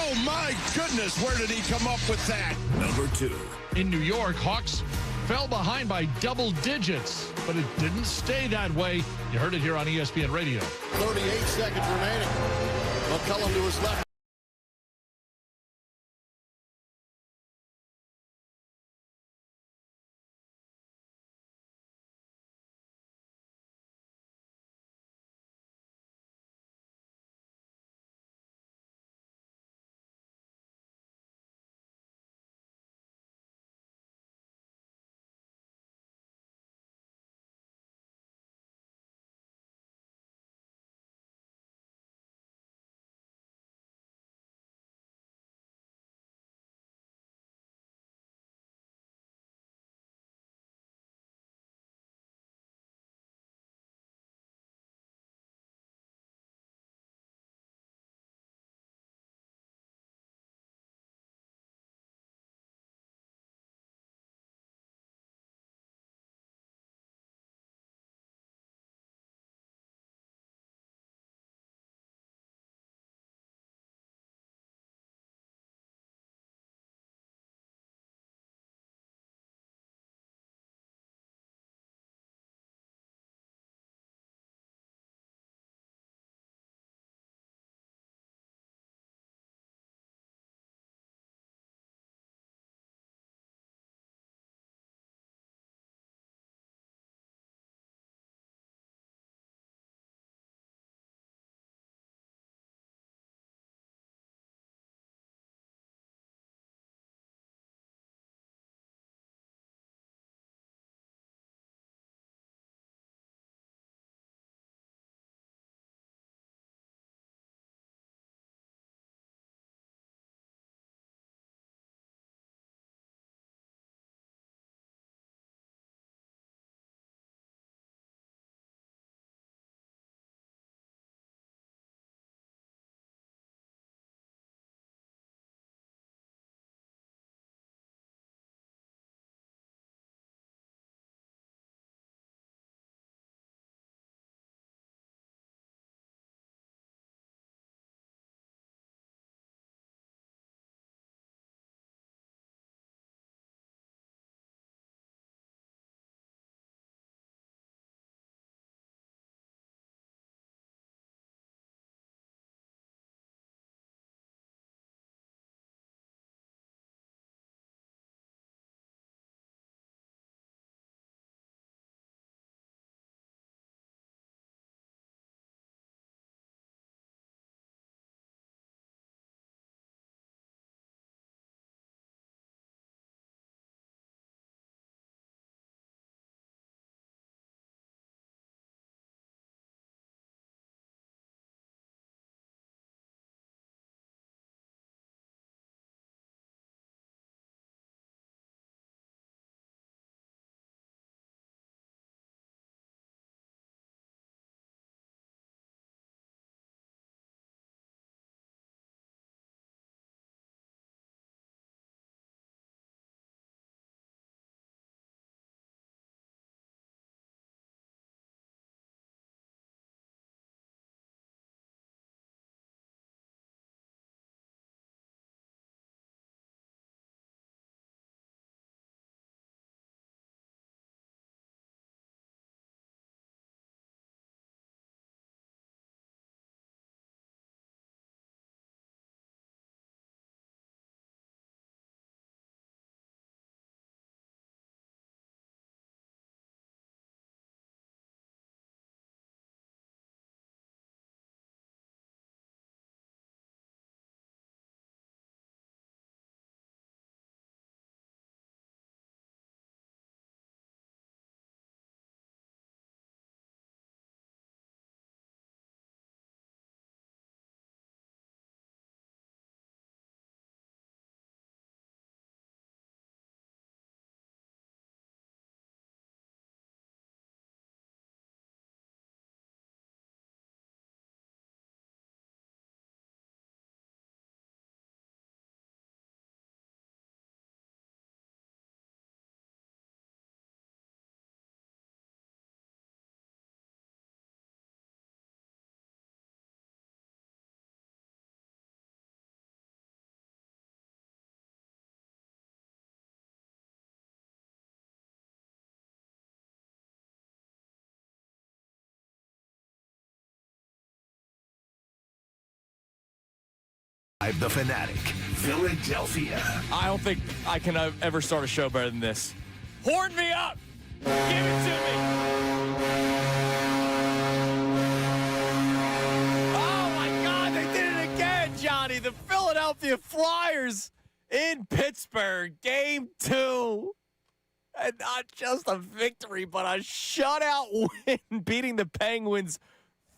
Oh, my goodness, where did he come up with that? Number 2. In New York, Hawks fell behind by double digits, but it didn't stay that way. You heard it here on ESPN Radio. 38 seconds remaining. McCullum to his left. The Fanatic, Philadelphia. I don't think I can ever start a show better than this. Horn me up! Give it to me! Oh, my God, they did it again, Johnny. The Philadelphia Flyers in Pittsburgh, Game 2. And not just a victory, but a shutout win, beating the Penguins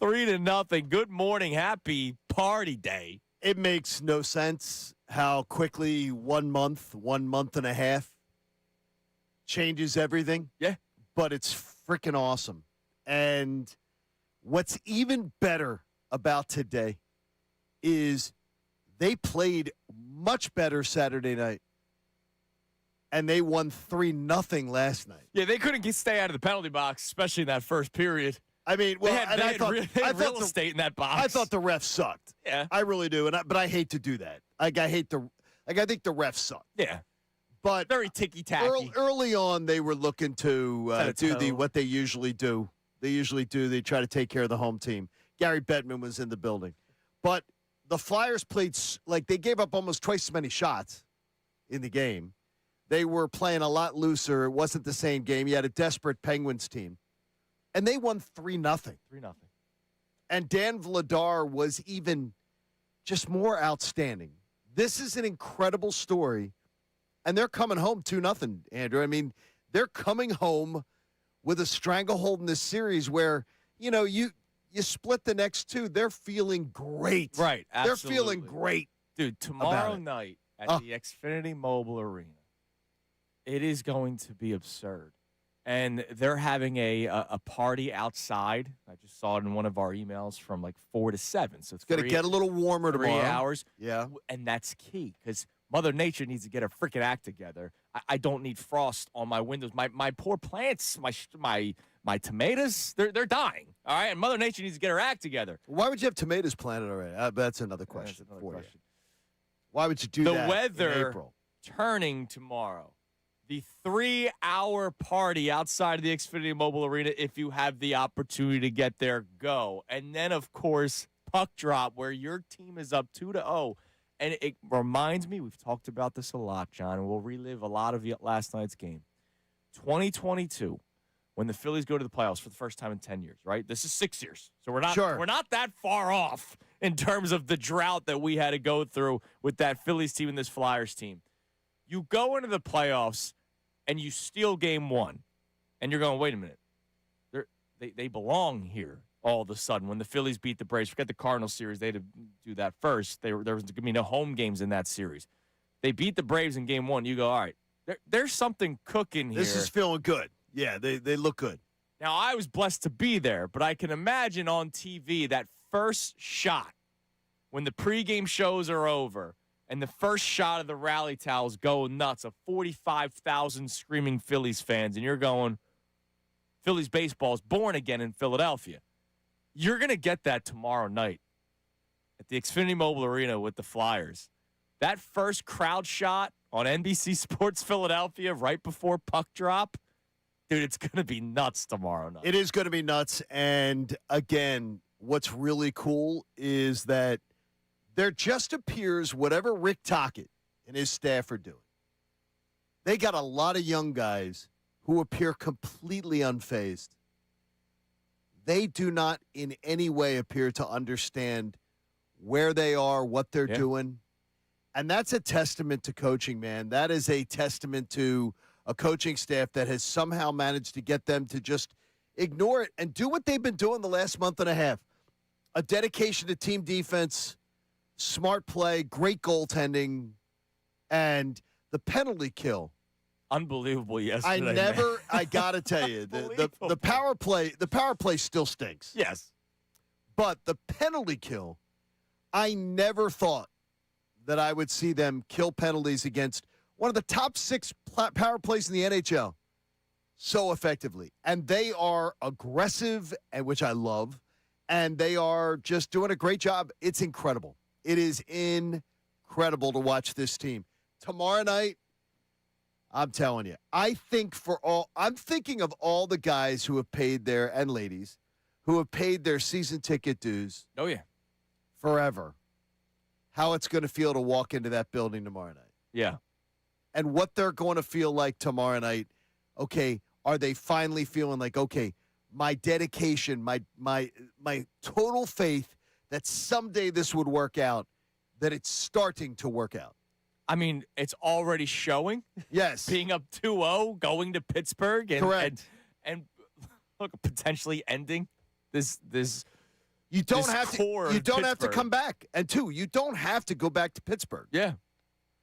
3-0. Good morning. Happy party day. It makes no sense how quickly 1 month, 1 month and a half changes everything. Yeah. But it's freaking awesome. And what's even better about today is they played much better Saturday night. And they won 3-0 last night. Yeah, they couldn't stay out of the penalty box, especially in that first period. I mean, well, they had real estate in that box. I thought the refs sucked. Yeah, I really do, but I hate to do that. I think the refs suck. Yeah, but very ticky-tacky. Early on, they were looking to do what they usually do. They try to take care of the home team. Gary Bettman was in the building, but the Flyers played like they gave up almost twice as many shots in the game. They were playing a lot looser. It wasn't the same game. You had a desperate Penguins team. And they won 3-0. 3-0. And Dan Vladar was even just more outstanding. This is an incredible story. And they're coming home 2-0, Andrew. I mean, they're coming home with a stranglehold in this series where, you split the next two. They're feeling great. Right, absolutely. They're feeling great. Dude, tomorrow night at the Xfinity Mobile Arena, it is going to be absurd. And they're having a party outside. I just saw it in one of our emails from like 4 to 7. So it's going to get a little warmer tomorrow. 3 hours. Yeah. And that's key because Mother Nature needs to get her freaking act together. I don't need frost on my windows. My poor plants, my tomatoes, they're dying. All right. And Mother Nature needs to get her act together. Why would you have tomatoes planted already? That's another question for you. Why would you do that The weather in April? Turning tomorrow. The 3-hour party outside of the Xfinity Mobile Arena, if you have the opportunity to get there, go. And then, of course, puck drop, where your team is up 2-0. And it reminds me, we've talked about this a lot, John, and we'll relive a lot of last night's game. 2022, when the Phillies go to the playoffs for the first time in 10 years, right? This is 6 years. So we're not that far off in terms of the drought that we had to go through with that Phillies team and this Flyers team. You go into the playoffs and you steal game 1, and you're going, wait a minute. They belong here all of a sudden. When the Phillies beat the Braves, forget the Cardinals series, they had to do that first. There was going to be no home games in that series. They beat the Braves in game 1. You go, all right, there's something cooking here. This is feeling good. Yeah, they look good. Now, I was blessed to be there, but I can imagine on TV that first shot when the pregame shows are over, and the first shot of the rally towels go nuts of 45,000 screaming Phillies fans, and you're going, Phillies baseball is born again in Philadelphia. You're going to get that tomorrow night at the Xfinity Mobile Arena with the Flyers. That first crowd shot on NBC Sports Philadelphia right before puck drop, dude, it's going to be nuts tomorrow night. It is going to be nuts, and again, what's really cool is that there just appears whatever Rick Tockett and his staff are doing. They got a lot of young guys who appear completely unfazed. They do not in any way appear to understand where they are, what they're doing. And that's a testament to coaching, man. That is a testament to a coaching staff that has somehow managed to get them to just ignore it and do what they've been doing the last month and a half. A dedication to team defense, smart play, great goaltending, and the penalty kill. Unbelievable yesterday. I gotta tell you, the power play still stinks. Yes. But the penalty kill, I never thought that I would see them kill penalties against one of the top 6 power plays in the NHL so effectively. And they are aggressive, and which I love, and they are just doing a great job. It's incredible. It is incredible to watch this team. Tomorrow night, I'm telling you, I'm thinking of all the guys who have paid and ladies, who have paid their season ticket dues. Oh, yeah. Forever. how it's going to feel to walk into that building tomorrow night. Yeah. And what they're going to feel like tomorrow night. Okay, are they finally feeling like, okay, my dedication, my total faith that someday this would work out, that it's starting to work out? I mean, it's already showing. Yes. Being up 2-0, going to Pittsburgh, and Correct. And look, potentially ending this. You don't this have core to. You of don't have to Pittsburgh. come back. And two, you don't have to go back to Pittsburgh. Yeah.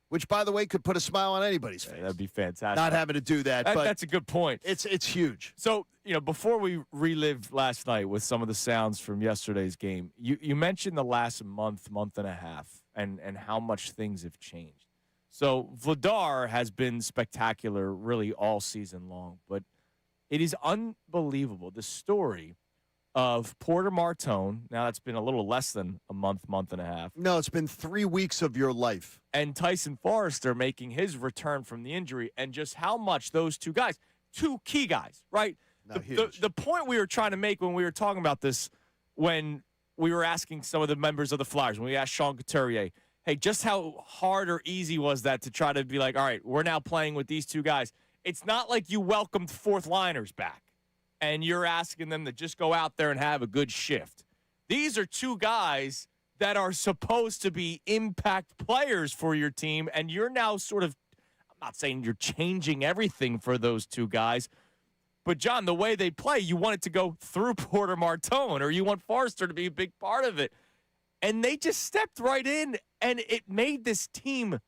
Which, by the way, could put a smile on anybody's face. That'd be fantastic. Not having to do that, but that's a good point. it's huge. So, before we relive last night with some of the sounds from yesterday's game, you mentioned the last month and a half and how much things have changed. So Vladar has been spectacular really all season long, but it is unbelievable. The story of Porter Martone, now that's been a little less than a month and a half. No, it's been 3 weeks of your life. And Tyson Forrester making his return from the injury, and just how much those two guys, two key guys, right? No, huge. The point we were trying to make when we were talking about this, when we were asking some of the members of the Flyers, when we asked Sean Couturier, hey, just how hard or easy was that to try to be like, all right, we're now playing with these two guys. It's not like you welcomed fourth liners back and you're asking them to just go out there and have a good shift. These are two guys that are supposed to be impact players for your team, and you're now sort of, I'm not saying you're changing everything for those two guys, but, John, the way they play, you want it to go through Porter Martone, or you want Forrester to be a big part of it. And they just stepped right in, and it made this team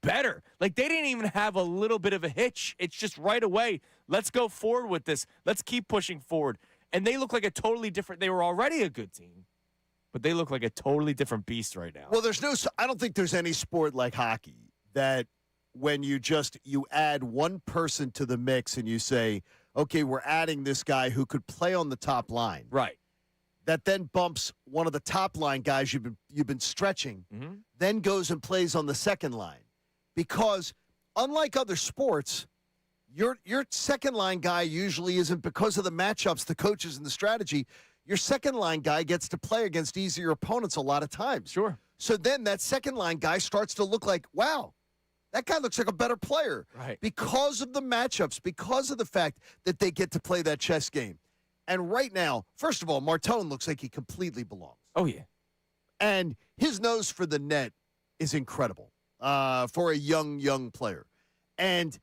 better. Like, they didn't even have a little bit of a hitch. It's just right away, let's go forward with this. Let's keep pushing forward. And they look like a totally different – they were already a good team, but they look like a totally different beast right now. Well, I don't think there's any sport like hockey that when you add one person to the mix and you say, okay, we're adding this guy who could play on the top line. Right. That then bumps one of the top line guys you've been stretching, then goes and plays on the second line. Because unlike other sports, your second line guy usually isn't, because of the matchups, the coaches, and the strategy, your second line guy gets to play against easier opponents a lot of times. Sure. So then that second line guy starts to look like, wow, that guy looks like a better player. Right. Because of the matchups, because of the fact that they get to play that chess game. And right now, first of all, Martone looks like he completely belongs. Oh, yeah. And his nose for the net is incredible for a young player. And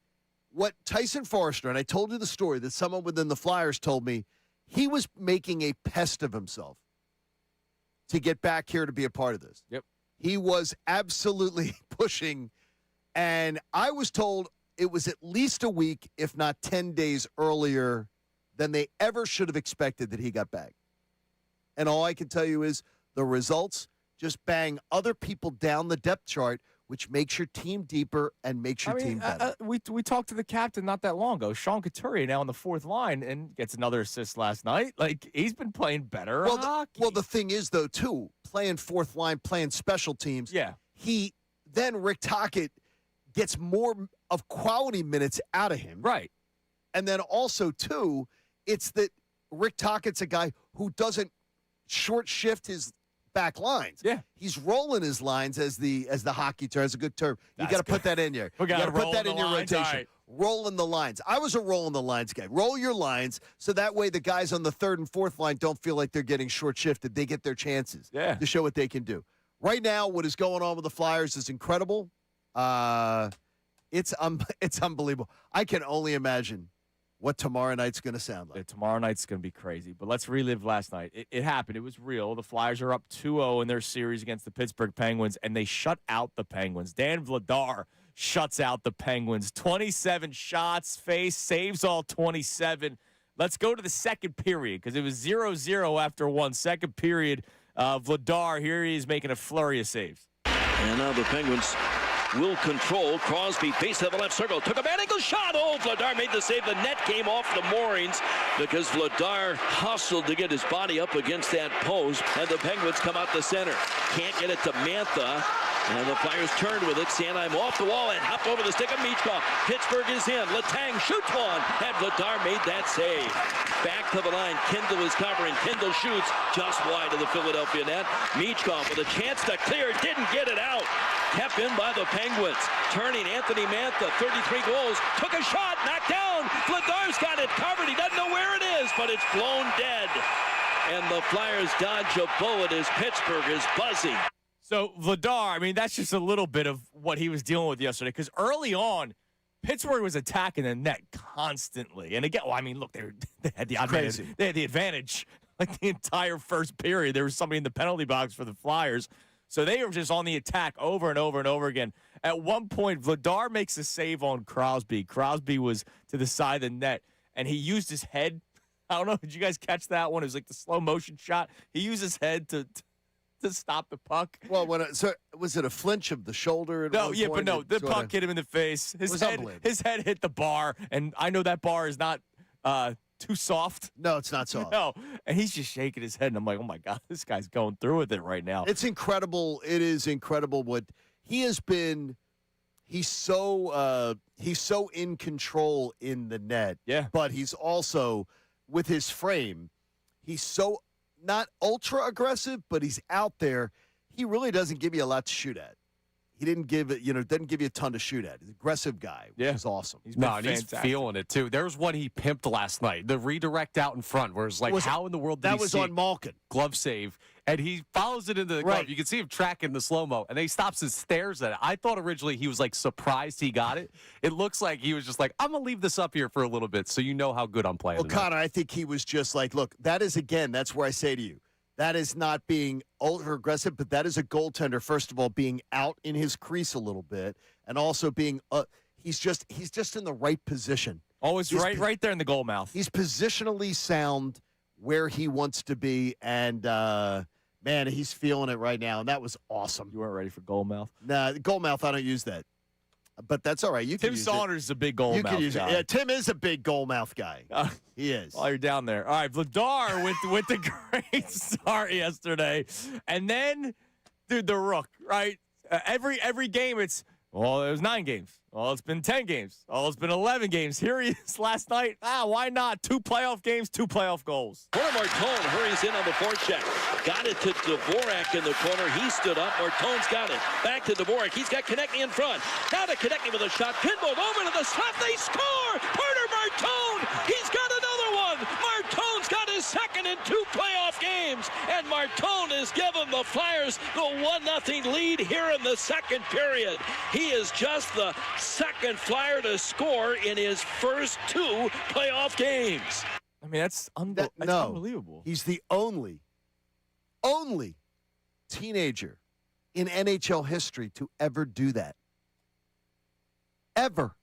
what Tyson Forrester, and I told you the story that someone within the Flyers told me, he was making a pest of himself to get back here to be a part of this. Yep. He was absolutely pushing, and I was told it was at least a week, if not 10 days earlier than they ever should have expected that he got back. And all I can tell you is the results just bang other people down the depth chart, which makes your team deeper and makes your team better. We talked to the captain not that long ago, Sean Couturier, now on the fourth line, and gets another assist last night. Like, he's been playing better hockey. The thing is, though, too, playing fourth line, playing special teams, yeah. Rick Tockett gets more of quality minutes out of him. Right. And then also, too, it's that Rick Tockett's a guy who doesn't short shift his back lines. Yeah. He's rolling his lines as the hockey term. It's a good term. You got to put that in there. We got to put that in your lines. rotation. Right. Rolling the lines. I was a rolling the lines guy. Roll your lines so that way the guys on the third and fourth line don't feel like they're getting short shifted. They get their chances to show what they can do. Right now, what is going on with the Flyers is incredible. It's unbelievable. I can only imagine what tomorrow night's going to sound like. Tomorrow night's going to be crazy. But let's relive last night. It happened. It was real. The Flyers are up 2-0 in their series against the Pittsburgh Penguins, and they shut out the Penguins. Dan Vladar shuts out the Penguins. 27 shots, saves all 27. Let's go to the second period because it was 0-0 after one. Second period, Vladar, here he is making a flurry of saves. And now the Penguins will control. Crosby, base of the left circle, took a bad angle shot. Oh, Vladar made the save. The net came off the moorings because Vladar hustled to get his body up against that post. And the Penguins come out the center. Can't get it to Mantha. And the Flyers turn with it. Sanheim off the wall and hop over the stick of Michkov. Pittsburgh is in. Letang shoots one, and Vladar made that save. Back to the line. Kindle is covering. Kindle shoots just wide of the Philadelphia net. Michkov with a chance to clear. Didn't get it out. Kept in by the Penguins. Turning Anthony Mantha, 33 goals. Took a shot, knocked down. Vladar's got it covered. He doesn't know where it is, but it's blown dead. And the Flyers dodge a bullet as Pittsburgh is buzzing. So, Vladar, I mean, that's just a little bit of what he was dealing with yesterday. Because early on, Pittsburgh was attacking the net constantly. And again, well, I mean, look, they had the advantage. They had the advantage like the entire first period. There was somebody in the penalty box for the Flyers. So they were just on the attack over and over and over again. At one point, Vladar makes a save on Crosby. Crosby was to the side of the net, and he used his head. I don't know. Did you guys catch that one? It was like the slow motion shot. He used his head to stop the puck. Well, so was it a flinch of the shoulder? No, yeah, but no. The puck hit him in the face. His head hit the bar, and I know that bar is not too soft. No, it's not soft. No, and he's just shaking his head, and I'm like, oh, my God, this guy's going through with it right now. It's incredible. It is incredible what he has been. He's so in control in the net. Yeah. But he's also, with his frame, he's so not ultra aggressive, but he's out there. He really doesn't give you a lot to shoot at. He didn't give it, doesn't give you a ton to shoot at. He's an aggressive guy, which is awesome. He's feeling it too. There was one he pimped last night. The redirect out in front, where it's like, how in the world did that was on Malkin glove save, and he follows it into the glove. Right. You can see him tracking the slow mo, and then he stops and stares at it. I thought originally he was like surprised he got it. It looks like he was just like, I'm gonna leave this up here for a little bit, so you know how good I'm playing. Well, Connor, I think he was just like, look, that's where I say to you. That is not being ultra aggressive, but that is a goaltender. First of all, being out in his crease a little bit, and also being he's just in the right position. Always right there in the goal mouth. He's positionally sound where he wants to be, and man, he's feeling it right now, and that was awesome. You weren't ready for goal mouth? Nah, goal mouth, I don't use that. But that's all right. You can Tim use Saunders is a big goal mouth guy. Yeah, Tim is a big goal mouth guy. He is. While you're down there. All right, Vladar with the great start yesterday. And then, dude, the Rook, right? Every game it was 9 games. Well, it's been 10 games. Oh, it's been 11 games. Here he is last night. Why not? 2 playoff games, 2 playoff goals. Martone hurries in on the forecheck. Got it to Dvorak in the corner. He stood up. Martone's got it. Back to Dvorak. He's got Konechny in front. Now to Konechny with a shot. Pinball over to the slot. They score! Carter Martone! He's got another one! Martone's got his second in 2 playoff games. And Martone has given the Flyers the 1-0 lead here in the second period. He is just the second Flyer to score in his first 2 playoff games. I mean, that's unbelievable. He's the only teenager in NHL history to ever do that. Ever.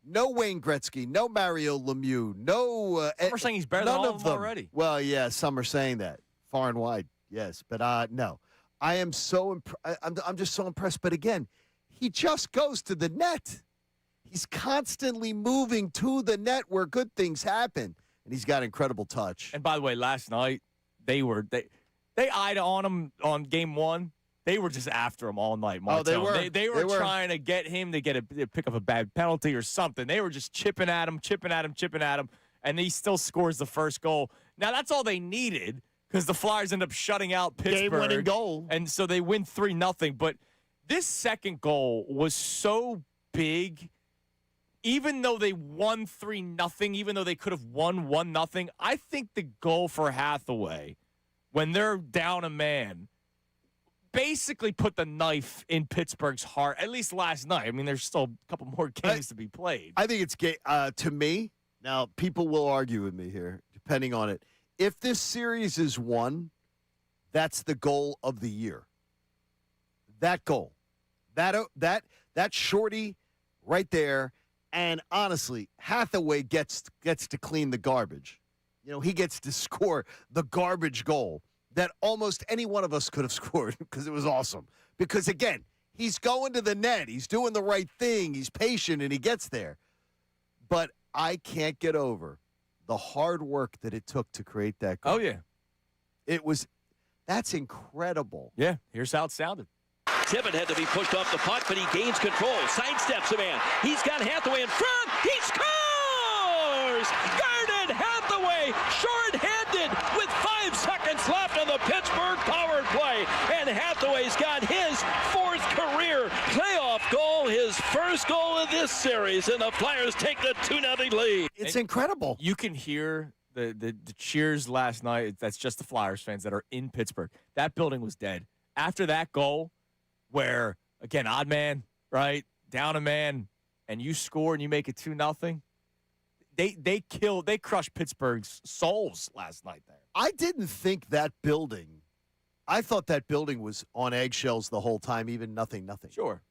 No Wayne Gretzky, no Mario Lemieux, no. We're saying he's better than all of them already. Well, yeah, some are saying that far and wide, yes, but no. I am so I'm just so impressed. But again, he just goes to the net. He's constantly moving to the net where good things happen, and he's got incredible touch. And by the way, last night they eyed on him on game 1. They were just after him all night, Martone. Oh, they were. They were trying to get him to pick up a bad penalty or something. They were just chipping at him, and he still scores the first goal. Now, that's all they needed because the Flyers end up shutting out Pittsburgh. Game-winning goal. And so they win 3-0. But this second goal was so big. Even though they won 3-0, even though they could have won 1-0, I think the goal for Hathaway, when they're down a man, basically put the knife in Pittsburgh's heart, at least last night. I mean, there's still a couple more games to be played. I think it's to me, now people will argue with me here, depending on it. If this series is won, that's the goal of the year. That goal. That shorty right there. And honestly, Hathaway gets to clean the garbage. He gets to score the garbage goal that almost any one of us could have scored because it was awesome. Because, again, he's going to the net. He's doing the right thing. He's patient, and he gets there. But I can't get over the hard work that it took to create that goal. Oh, yeah. That's incredible. Yeah, here's how it sounded. Tippett had to be pushed off the puck, but he gains control. Sidesteps a man. He's got Hathaway in front. He scores! Guarded Hathaway, short-handed with 5 seconds left on the Pittsburgh power play. And Hathaway's got his 4th career playoff goal, his first goal of this series, and the Flyers take the 2-0 lead. It's incredible. You can hear the cheers last night. That's just the Flyers fans that are in Pittsburgh. That building was dead. After that goal, where, again, odd man, right, down a man, and you score and you make it 2-0, they crushed Pittsburgh's souls last night there. I didn't think that building, I thought that building was on eggshells the whole time, even nothing. Sure.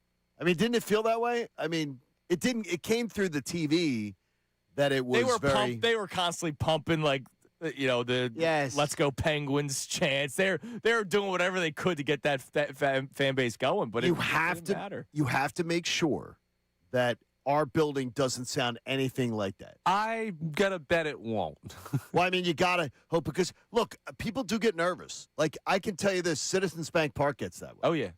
I mean, didn't it feel that way? I mean, it didn't. It came through the TV that it was They were constantly pumping, like, the Yes. "Let's go Penguins" chants. They're doing whatever they could to get that fan base going, but it didn't matter. You have to make sure that our building doesn't sound anything like that. I'm going to bet it won't. Well, I mean, you got to hope, because, look, people do get nervous. Like, I can tell you this, Citizens Bank Park gets that way. Oh, yeah.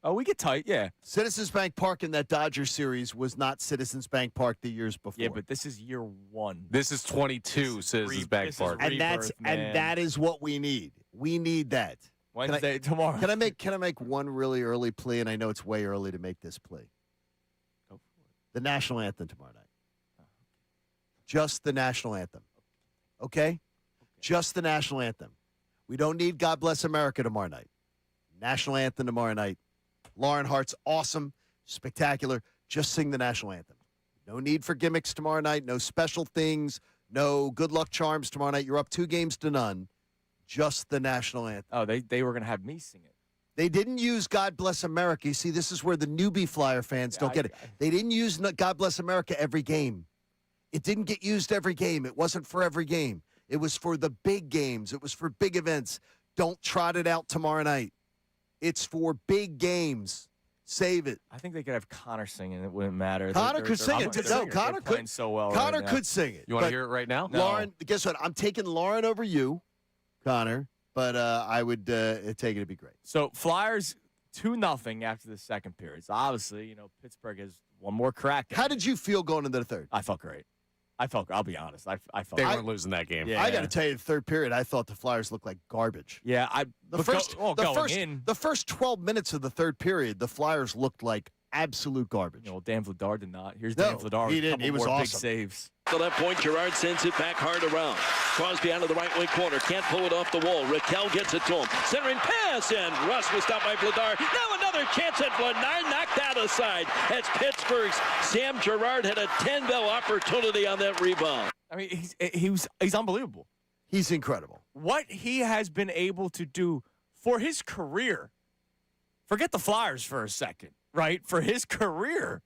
Oh, we get tight, yeah. Citizens Bank Park in that Dodgers series was not Citizens Bank Park the years before. Yeah, but this is year 1. This is 22 Citizens Bank Park. And rebirth, man. that is what we need. We need that. Wednesday, tomorrow. Can I make one really early plea? And I know it's way early to make this plea. Go for it. The national anthem tomorrow night. Just the national anthem. Okay? Just the national anthem. We don't need God Bless America tomorrow night. National anthem tomorrow night. Lauren Hart's awesome, spectacular. Just sing the national anthem. No need for gimmicks tomorrow night. No special things. No good luck charms tomorrow night. You're up 2-0. Just the national anthem. Oh, they were going to have me sing it. They didn't use God Bless America. You see, this is where the newbie Flyer fans don't get it. They didn't use God Bless America every game. It didn't get used every game. It wasn't for every game. It was for the big games. It was for big events. Don't trot it out tomorrow night. It's for big games. Save it. I think they could have Connor sing it. It wouldn't matter. Connor could sing it. No, Connor they're playing could. so well. Connor right now. could sing it. You want to hear it right now? No. Lauren, guess what? I'm taking Lauren over you, Connor. But I would take it to be great. So Flyers 2-0 after the second period. So obviously, Pittsburgh has one more crack. How did you feel going into the third? I felt great. I'll be honest. I felt They great. weren't losing that game. Yeah. I got to tell you, the third period, I thought the Flyers looked like garbage. Yeah, The going first 12 minutes of the third period, the Flyers looked like absolute garbage. Dan Vladar did not. Here's No, Dan Vladar. he with a didn't. couple He was more big awesome. saves. The left point, Girard sends it back hard around. Crosby out of the right wing corner. Can't pull it off the wall. Raquel gets it to him. Centering pass, and Russ was stopped by Vladar. Now another chance at Vladar. Knocked that aside. As Pittsburgh's Sam Girard had a 10-bell opportunity on that rebound. I mean, he's unbelievable. He's incredible. What he has been able to do for his career. Forget the Flyers for a second, right? For his career.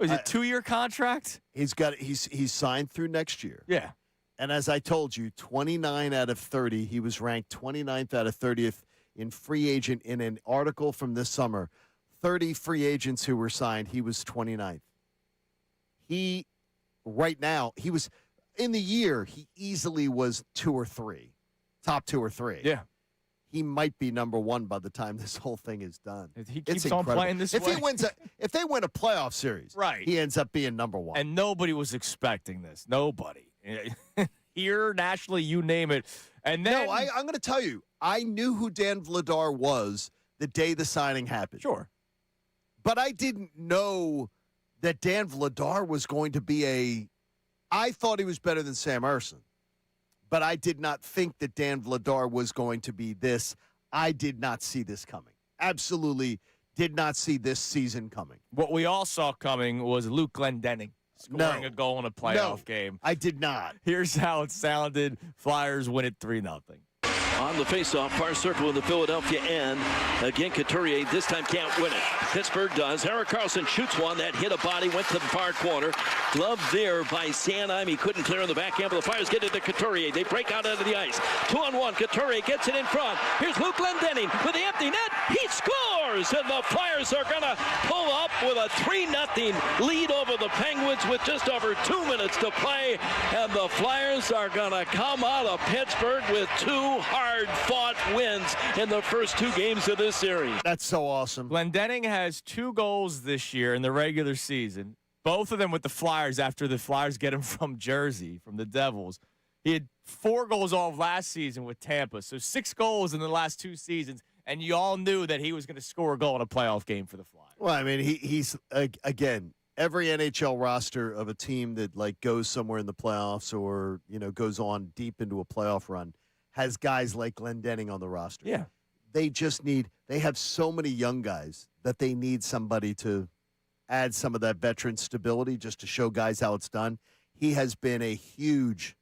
Was it a 2-year contract? He's signed through next year. Yeah. And as I told you, 29 out of 30. He was ranked 29th out of 30th in free agent in an article from this summer. 30 free agents who were signed. He was 29th. Right now, he was in the year, he easily was 2 or 3, top 2 or 3. Yeah. He might be number 1 by the time this whole thing is done. He It's keeps on incredible. playing this if way. If they win a playoff series, Right. he ends up being number 1. And nobody was expecting this. Nobody. Here, nationally, you name it. And then, No, I'm going to tell you, I knew who Dan Vladar was the day the signing happened. Sure. But I didn't know that Dan Vladar was going to be I thought he was better than Sam Ersson. But I did not think that Dan Vladar was going to be this. I did not see this coming. Absolutely did not see this season coming. What we all saw coming was Luke Glendening scoring a goal in a playoff game. I did not. Here's how it sounded. Flyers win it 3-0. On the faceoff, far circle in the Philadelphia end. Again, Couturier this time can't win it. Pittsburgh does. Eric Carlson shoots one that hit a body, went to the far corner. Glove there by Sanheim. He couldn't clear on the backhand, but the Flyers get it to Couturier. They break out onto the ice. 2-on-1. Couturier gets it in front. Here's Luke Glendening with the empty net. He scores! scores, and the Flyers are going to pull up with a 3-0 lead over the Penguins with just over 2 minutes to play, and the Flyers are going to come out of Pittsburgh with 2 hard-fought wins in the first 2 games of this series. That's so awesome. Glendening has 2 goals this year in the regular season, both of them with the Flyers after the Flyers get him from Jersey, from the Devils. He had 4 goals all of last season with Tampa, so 6 goals in the last 2 seasons, and you all knew that he was going to score a goal in a playoff game for the Flyers. Well, I mean, he's again, every NHL roster of a team that like goes somewhere in the playoffs or, goes on deep into a playoff run has guys like Glendening on the roster. Yeah. They have so many young guys that they need somebody to add some of that veteran stability just to show guys how it's done. He has been a huge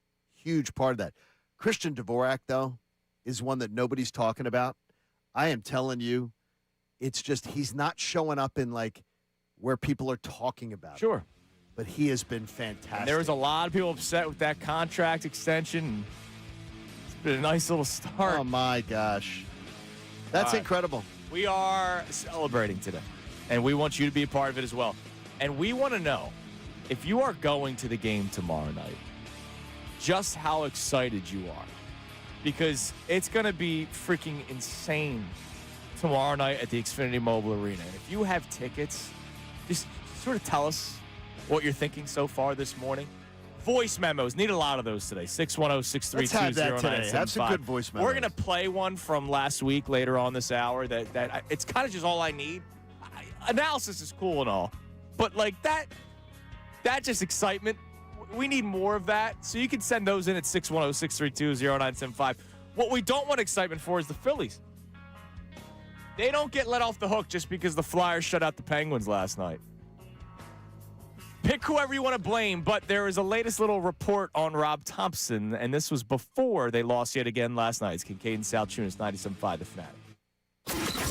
part of that. Christian Dvorak, though, is one that nobody's talking about. I am telling you, it's just he's not showing up in like where people are talking about Sure. him. But he has been fantastic. And there was a lot of people upset with that contract extension. It's been a nice little start. Oh, my gosh. That's incredible. We are celebrating today, and we want you to be a part of it as well. And we want to know, if you are going to the game tomorrow night, just how excited you are. Because it's going to be freaking insane tomorrow night at the Xfinity Mobile Arena. And if you have tickets, just sort of tell us what you're thinking so far this morning. Voice memos. Need a lot of those today. 610-632-0975. Let's have that today. Have some good voice memos. We're going to play one from last week later on this hour that it's kind of just all I need. Analysis is cool and all. But like that just excitement. We need more of that. So you can send those in at 610-632-0975. What we don't want excitement for is the Phillies. They don't get let off the hook just because the Flyers shut out the Penguins last night. Pick whoever you want to blame, but there is a latest little report on Rob Thompson, and this was before they lost yet again last night. It's Kincade Salciunas, 97.5 The Fanatic.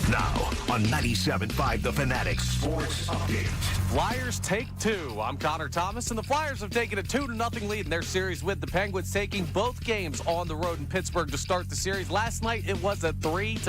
Now on 97.5 The Fanatic Sports Update. Flyers take 2. I'm Connor Thomas, and the Flyers have taken a 2-0 lead in their series with the Penguins, taking both games on the road in Pittsburgh to start the series. Last night, it was a 3-0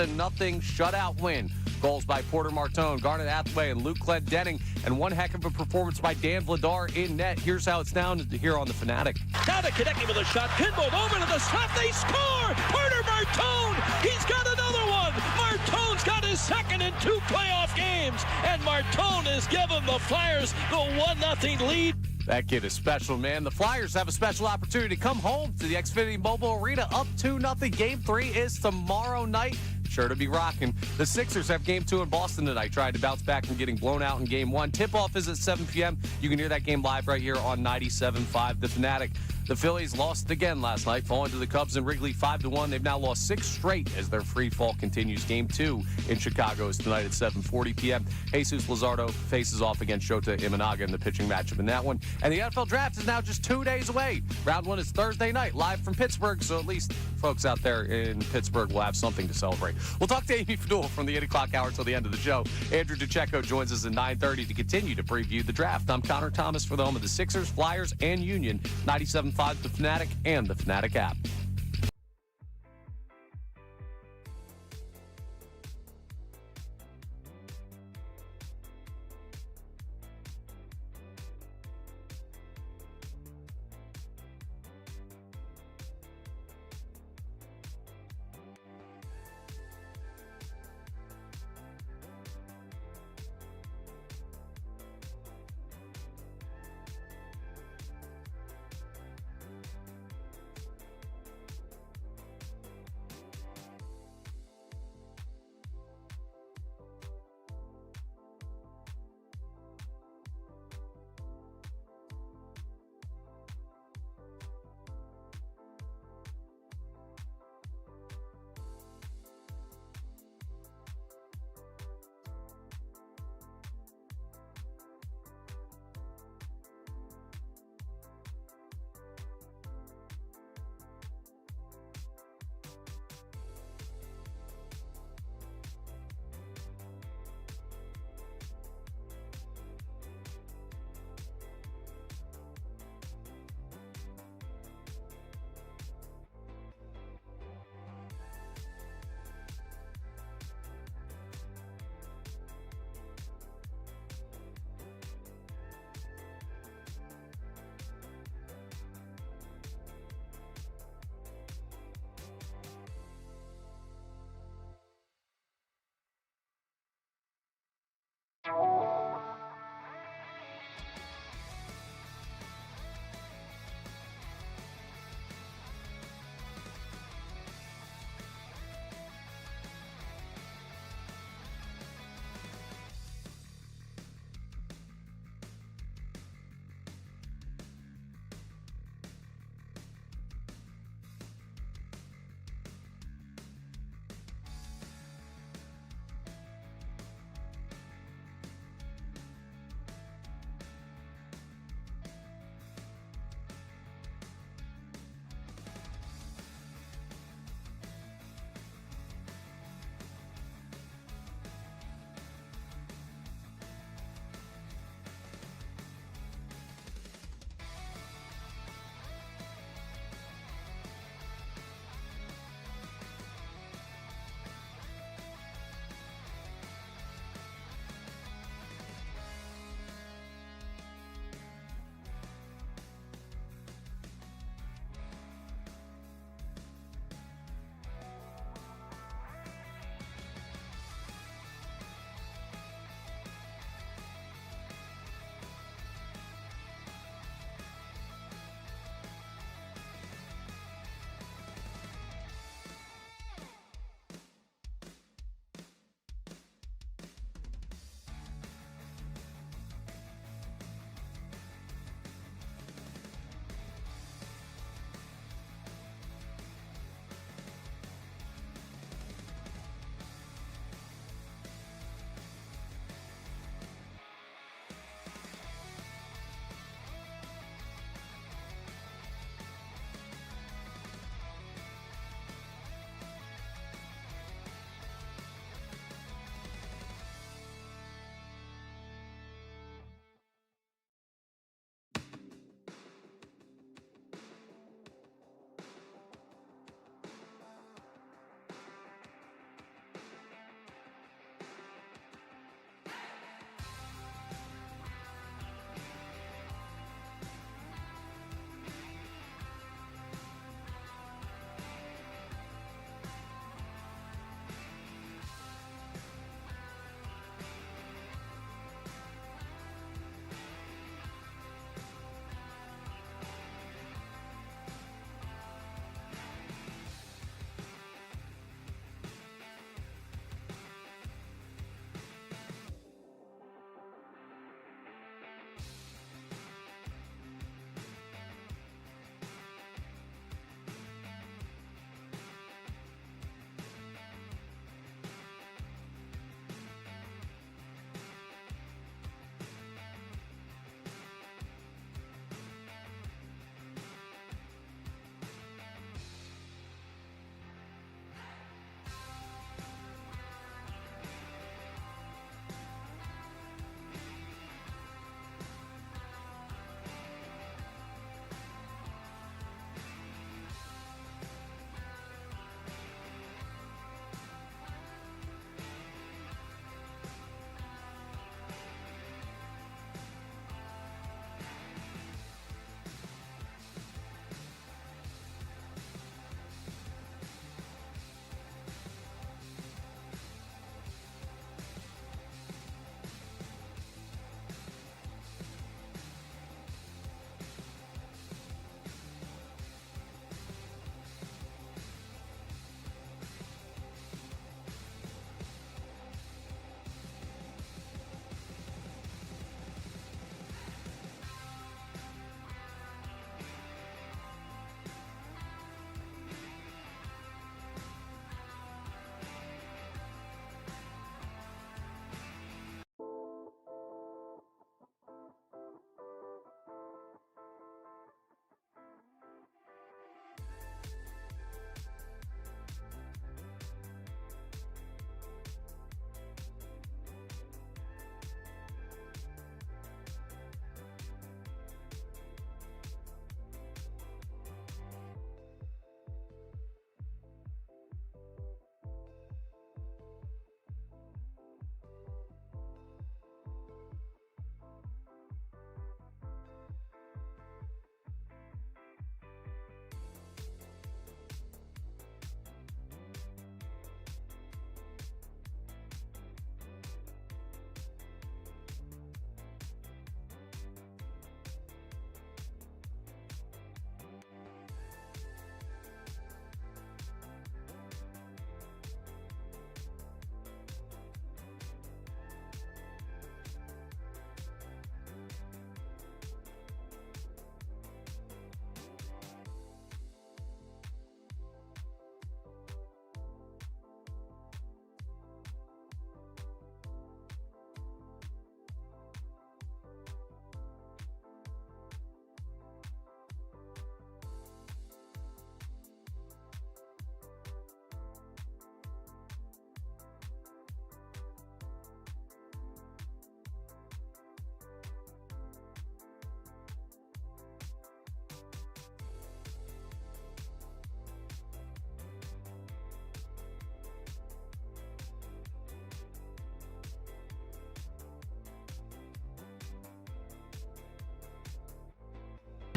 shutout win. Goals by Porter Martone, Garnet Hathaway, and Luke Glendening, and one heck of a performance by Dan Vladar in net. Here's how it sounded here on The Fanatic. Now to connecting with a shot. Pinball over to the slot. They score! Porter Martone! He's got another one! Martone's got his second in 2 playoff games, and Martone has given the Flyers the 1-0 lead. That kid is special, man. The Flyers have a special opportunity to come home to the Xfinity Mobile Arena up 2-0. Game 3 is tomorrow night. Sure to be rocking. The Sixers have Game 2 in Boston tonight, trying to bounce back from getting blown out in Game 1. Tip-off is at 7 p.m. You can hear that game live right here on 97.5 The Fanatic. The Phillies lost again last night, falling to the Cubs in Wrigley 5-1. They've now lost 6 straight as their free fall continues. Game 2 in Chicago is tonight at 7:40 p.m. Jesus Luzardo faces off against Shota Imanaga in the pitching matchup in that one. And the NFL Draft is now just 2 days away. Round 1 is Thursday night, live from Pittsburgh, so at least folks out there in Pittsburgh will have something to celebrate. We'll talk to Amy Fadul from the 8 o'clock hour until the end of the show. Andrew DeCecco joins us at 9:30 to continue to preview the draft. I'm Connor Thomas for the home of the Sixers, Flyers, and Union, 97.5 The Fanatic and the Fanatic app.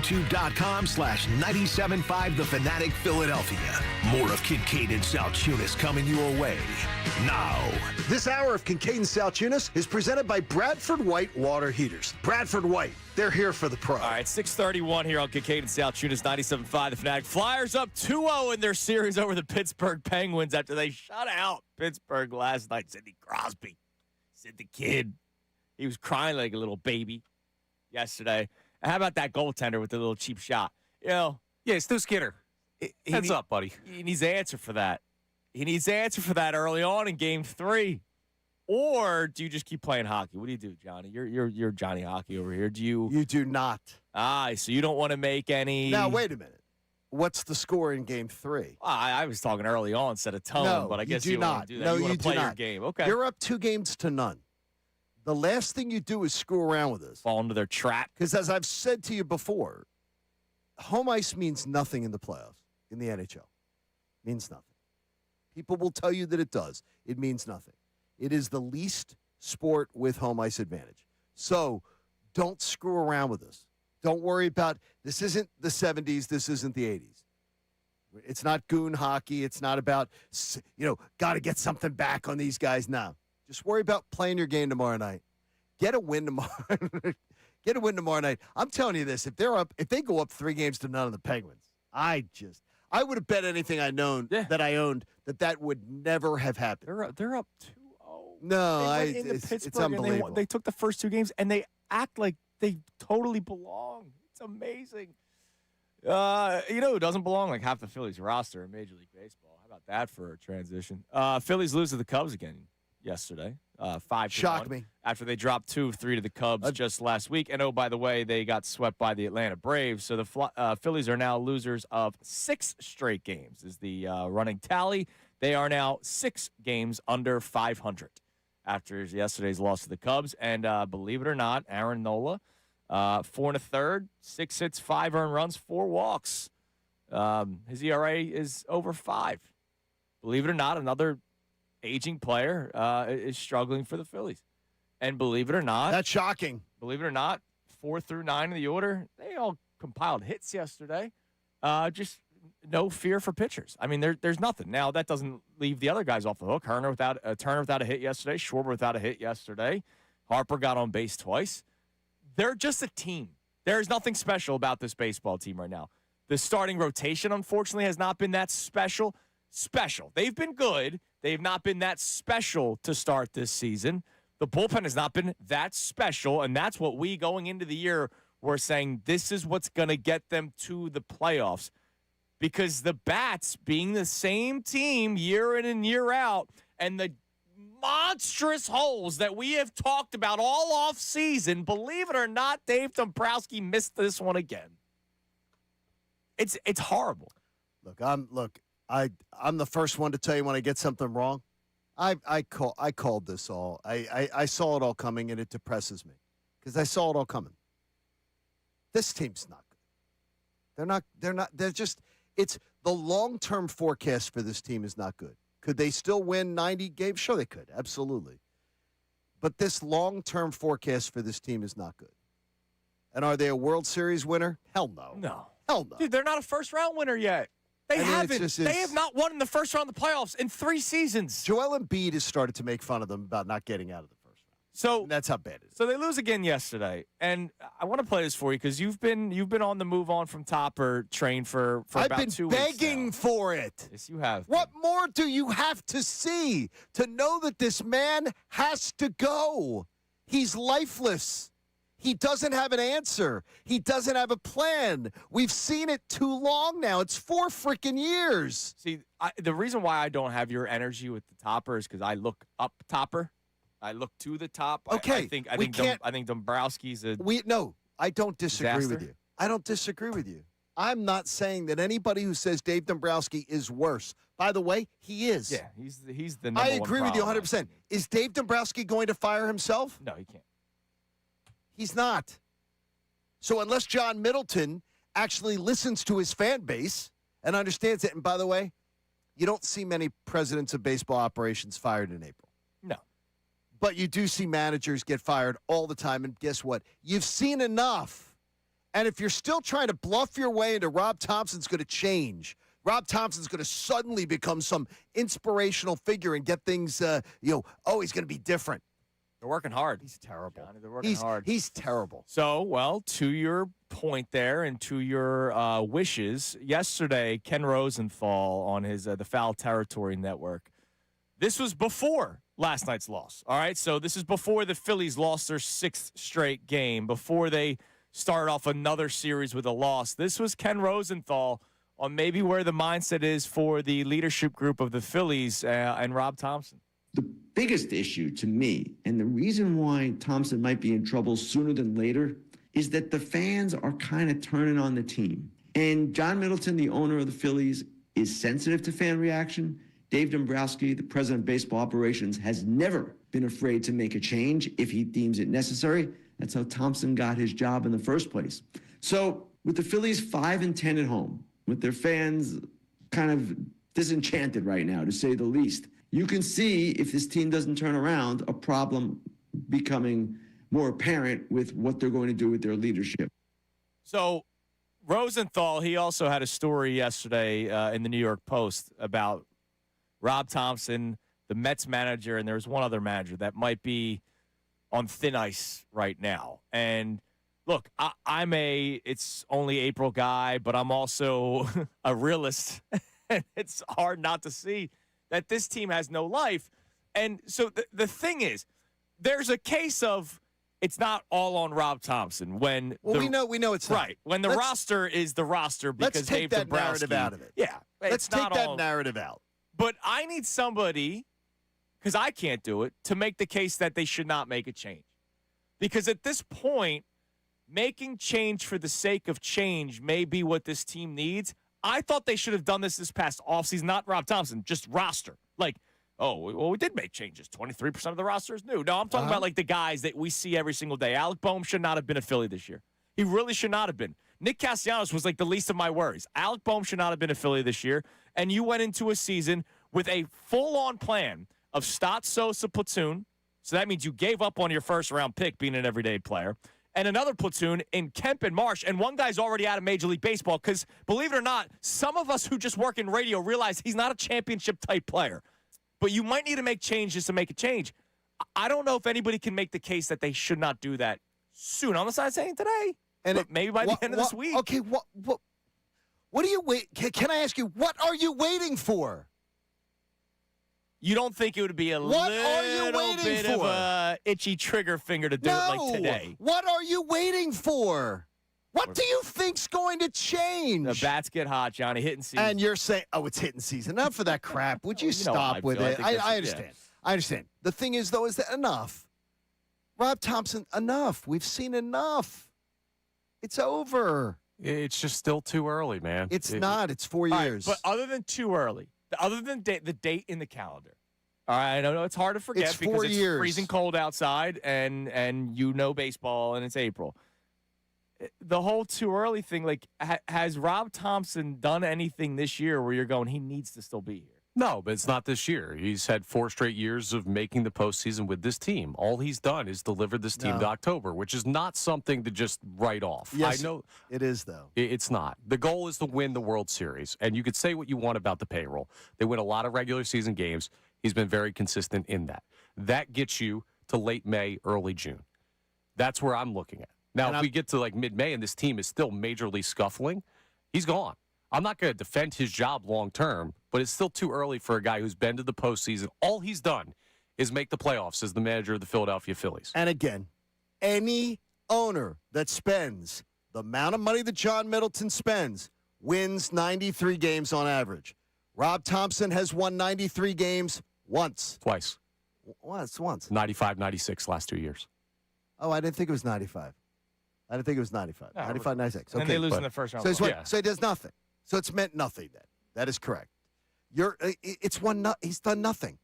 YouTube.com/975 The Fanatic Philadelphia. More of Kincade and Salciunas coming your way now. This hour of Kincade and Salciunas is presented by Bradford White Water Heaters. Bradford White, they're here for the pro. All right, 6:31 here on Kincade and Salciunas, 97.5 The Fanatic. Flyers up 2-0 in their series over the Pittsburgh Penguins after they shut out Pittsburgh last night. Sidney Crosby, Sid the Kid, he was crying like a little baby yesterday. And how about that goaltender with the little cheap shot? You know, Yeah, Stu Skinner. Heads up, buddy. He needs an answer for that. He needs an answer for that early on in Game 3. Or do you just keep playing hockey? What do you do, Johnny? You're Johnny Hockey over here. Do you? You do not. So you don't want to make any. Now, wait a minute. What's the score in Game 3? I was talking early on, set a tone, No, but I guess you do don't not. want to do that. No, you want you to play do your not. game. Okay. You're up 2-0. The last thing you do is screw around with this. Fall into their trap. Because as I've said to you before, home ice means nothing in the playoffs, in the NHL. Means nothing. People will tell you that it does. It means nothing. It is the least sport with home ice advantage. So don't screw around with this. Don't worry about, this isn't the 70s. This isn't the 80s. It's not goon hockey. It's not about, got to get something back on these guys now. Just worry about playing your game tomorrow night. Get a win tomorrow. Get a win tomorrow night. I'm telling you this: if they go up 3-0 on the Penguins, I would have bet anything I owned that would never have happened. They're up 2-0. No, it's unbelievable. They took the first 2 games and they act like they totally belong. It's amazing. Who doesn't belong? Like half the Phillies roster in Major League Baseball. How about that for a transition? Phillies lose to the Cubs again yesterday. 5-1. Shocked me. After they dropped 2 of 3 to the Cubs just last week. And, oh, by the way, they got swept by the Atlanta Braves. So the Phillies are now losers of 6 straight games is the running tally. They are now 6 games under 500 after yesterday's loss to the Cubs. And believe it or not, Aaron Nola, 4 1/3, 6 hits, 5 earned runs, 4 walks. His ERA is over 5. Believe it or not, another aging player is struggling for the Phillies. And believe it or not, that's shocking. Believe it or not, 4 through 9 in the order, they all compiled hits yesterday. Just no fear for pitchers. I mean, there's nothing. Now, that doesn't leave the other guys off the hook. Turner without a hit yesterday. Schwarber without a hit yesterday. Harper got on base twice. They're just a team. There's nothing special about this baseball team right now. The starting rotation, unfortunately, has not been that special. They've been good. They've not been that special to start this season. The bullpen has not been that special, and that's what we, going into the year, were saying this is what's going to get them to the playoffs. Because the Bats, being the same team year in and year out, and the monstrous holes that we have talked about all off season, believe it or not, Dave Dombrowski missed this one again. It's horrible. Look, I'm the first one to tell you when I get something wrong. I called this all. I saw it all coming, and it depresses me because I saw it all coming. This team's not good. They're just. It's the long-term forecast for this team is not good. Could they still win 90 games? Sure, they could. Absolutely. But this long-term forecast for this team is not good. And are they a World Series winner? Hell no. No. Hell no. Dude, they're not a first-round winner yet. They haven't. They have not won in the first round of the playoffs in 3 seasons. Joel Embiid has started to make fun of them about not getting out of the first round. So and that's how bad it is. So they lose again yesterday, and I want to play this for you because you've been on the move on from Topper train for about 2 weeks. I've been begging for it. Yes, you have. What more do you have to see to know that this man has to go? He's lifeless. He doesn't have an answer. He doesn't have a plan. We've seen it too long now. It's 4 freaking years. See, the reason why I don't have your energy with the Topper is because I look up Topper. I look to the top. Okay, I think Dombrowski's a No, I don't disagree disaster? with you. I don't disagree with you. I'm not saying that anybody who says Dave Dombrowski is worse. By the way, he is. Yeah, he's the number I one agree with you problem. 100%. Is Dave Dombrowski going to fire himself? No, he can't. He's not. So unless John Middleton actually listens to his fan base and understands it, and by the way, you don't see many presidents of baseball operations fired in April. No. But you do see managers get fired all the time, and guess what? You've seen enough. And if you're still trying to bluff your way into Rob Thompson's going to change, Rob Thompson's going to suddenly become some inspirational figure and get things, he's going to be different. They're working hard. He's terrible. Johnny, they're working hard. He's terrible. So, well, to your point there and to your wishes, yesterday, Ken Rosenthal on his the Foul Territory Network, this was before last night's loss, all right? So this is before the Phillies lost their 6th straight game, before they started off another series with a loss. This was Ken Rosenthal on maybe where the mindset is for the leadership group of the Phillies and Rob Thompson. The biggest issue to me, and the reason why Thompson might be in trouble sooner than later, is that the fans are kind of turning on the team. And John Middleton, the owner of the Phillies, is sensitive to fan reaction. Dave Dombrowski, the president of baseball operations, has never been afraid to make a change if he deems it necessary. That's how Thompson got his job in the first place. So with the Phillies 5-10 at home, with their fans kind of disenchanted right now, to say the least, you can see, if this team doesn't turn around, a problem becoming more apparent with what they're going to do with their leadership. So Rosenthal, he also had a story yesterday in the New York Post about Rob Thompson, the Mets manager, and there's one other manager that might be on thin ice right now. And look, I'm it's only April guy, but I'm also a realist. And it's hard not to see that this team has no life. And so the thing is, there's a case of it's not all on Rob Thompson when we know it's not. Right. When the roster is the roster because let's take Dave that narrative Dombrowski, out of it. Yeah. Let's take that narrative out. But I need somebody, because I can't do it, to make the case that they should not make a change. Because at this point, making change for the sake of change may be what this team needs. I thought they should have done this past offseason, not Rob Thompson, just roster. Like, we did make changes. 23% of the roster is new. No, I'm talking about like the guys that we see every single day. Alec Boehm should not have been a Philly this year. He really should not have been. Nick Castellanos was like the least of my worries. Alec Boehm should not have been a Philly this year. And you went into a season with a full-on plan of Stott, Sosa, platoon. So that means you gave up on your first-round pick being an everyday player. And another platoon in Kemp and Marsh. And one guy's already out of Major League Baseball because, believe it or not, some of us who just work in radio realize he's not a championship-type player. But you might need to make changes to make a change. I don't know if anybody can make the case that they should not do that soon. I'm not saying today, but maybe by the end of this week. Okay, what do you wait? Can I ask you, what are you waiting for? You don't think it would be a little bit of a itchy trigger finger to do it like today? What are you waiting for? What do you think's going to change? The bats get hot, Johnny. Hitting season. And you're saying, it's hitting season. Enough of that crap. Would you stop with it? I understand. Yeah. I understand. The thing is, though, is that enough. Rob Thompson, enough. We've seen enough. It's over. It's just still too early, man. It's not. It's 4 years. Right, but other than too early, other than the date in the calendar, all right, I know it's hard to forget it's because 4 it's years. Freezing cold outside and you know baseball and it's April. The whole too early thing, like, has Rob Thompson done anything this year where you're going, he needs to still be here? No, but it's not this year. He's had 4 straight years of making the postseason with this team. All he's done is delivered this team to October, which is not something to just write off. Yes, I know it is, though. It's not. The goal is to win the World Series, and you could say what you want about the payroll. They win a lot of regular season games. He's been very consistent in that. That gets you to late May, early June. That's where I'm looking at. Now, if we get to like mid-May and this team is still majorly scuffling, he's gone. I'm not going to defend his job long-term, but it's still too early for a guy who's been to the postseason. All he's done is make the playoffs as the manager of the Philadelphia Phillies. And again, any owner that spends the amount of money that John Middleton spends wins 93 games on average. Rob Thompson has won 93 games once. Twice. Once. 95, 96 last 2 years. Oh, I didn't think it was 95. I didn't think it was 95. No, 95, 96. Okay. And they lose in the first round. So he does nothing. So it's meant nothing then. That is correct. He's done nothing.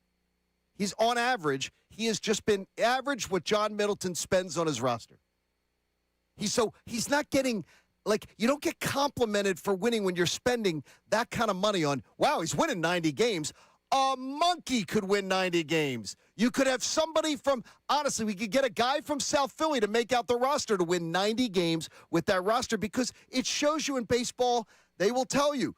He's on average. He has just been average what John Middleton spends on his roster. He's not getting, like, you don't get complimented for winning when you're spending that kind of money on, wow, he's winning 90 games. A monkey could win 90 games. You could have somebody from, honestly, we could get a guy from South Philly to make out the roster to win 90 games with that roster because it shows you in baseball, they will tell you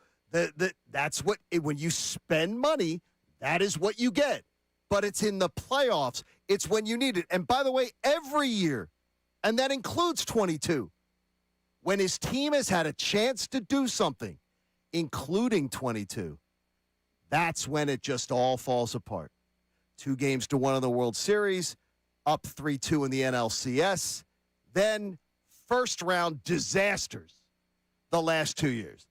that's what, when you spend money, that is what you get. But it's in the playoffs. It's when you need it. And by the way, every year, and that includes 22, when his team has had a chance to do something, including 22, that's when it just all falls apart. 2-1 in the World Series, up 3-2 in the NLCS, then first-round disasters the last 2 years.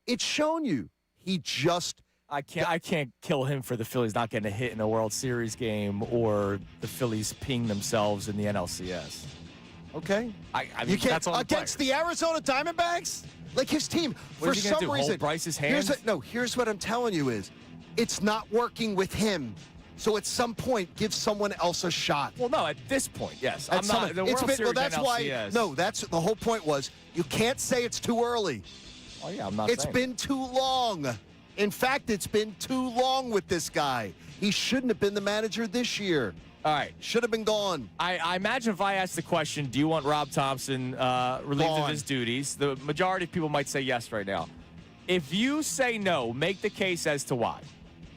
It's shown you he just I can't kill him for the Phillies not getting a hit in a World Series game or the Phillies peeing themselves in the NLCS. Okay. I mean, you can't that's all against the Arizona Diamondbacks? Like his team, what for some do, reason. Hold Bryce's hand? Here's what I'm telling you is, it's not working with him. So at some point, give someone else a shot. Well, no, at this point, yes. At I'm not. The World Series well, that's NLCS. why. No, that's the whole point was you can't say it's too early. Oh yeah, I'm not. It's been too long. In fact, it's been too long with this guy. He shouldn't have been the manager this year. All right. Should have been gone. I imagine if I asked the question, do you want Rob Thompson relieved of his duties, the majority of people might say yes right now. If you say no, make the case as to why.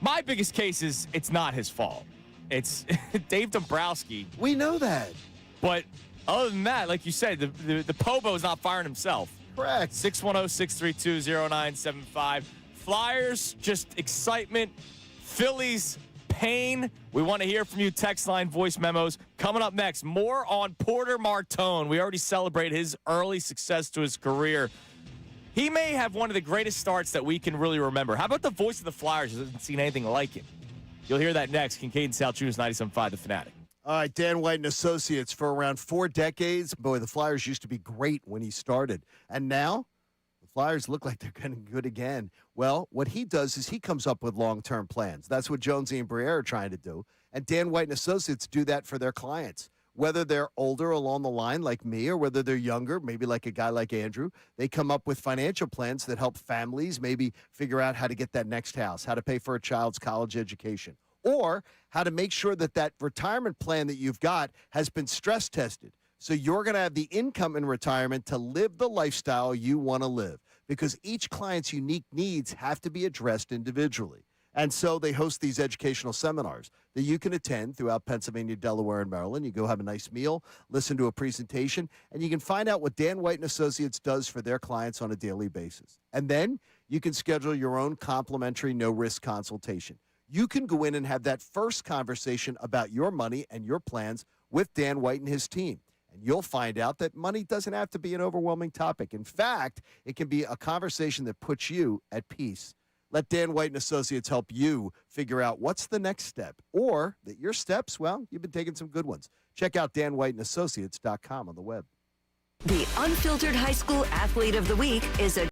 My biggest case is it's not his fault. It's Dave Dombrowski. We know that. But other than that, like you said, the Pobo is not firing himself. Correct. 610-632-0975. Flyers, just excitement. Phillies, pain. We want to hear from you. Text line, voice memos. Coming up next, more on Porter Martone. We already celebrate his early success to his career. He may have one of the greatest starts that we can really remember. How about the voice of the Flyers? Hasn't seen anything like it. You'll hear that next. Kincade Salciunas, 97.5, The Fanatic. All right, Dan White and Associates for around 4 decades. Boy, the Flyers used to be great when he started. And now the Flyers look like they're getting good again. Well, what he does is he comes up with long-term plans. That's what Jonesy and Briere are trying to do. And Dan White and Associates do that for their clients. Whether they're older along the line like me or whether they're younger, maybe like a guy like Andrew, they come up with financial plans that help families maybe figure out how to get that next house, how to pay for a child's college education, or how to make sure that that retirement plan that you've got has been stress tested. So you're going to have the income in retirement to live the lifestyle you want to live, because each client's unique needs have to be addressed individually. And so they host these educational seminars that you can attend throughout Pennsylvania, Delaware, and Maryland. You go have a nice meal, listen to a presentation, and you can find out what Dan White and Associates does for their clients on a daily basis. And then you can schedule your own complimentary no-risk consultation. You can go in and have that first conversation about your money and your plans with Dan White and his team. And you'll find out that money doesn't have to be an overwhelming topic. In fact, it can be a conversation that puts you at peace. Let Dan White and Associates help you figure out what's the next step, or that your steps, well, you've been taking some good ones. Check out danwhiteandassociates.com on the web. The Unfiltered High School Athlete of the Week is a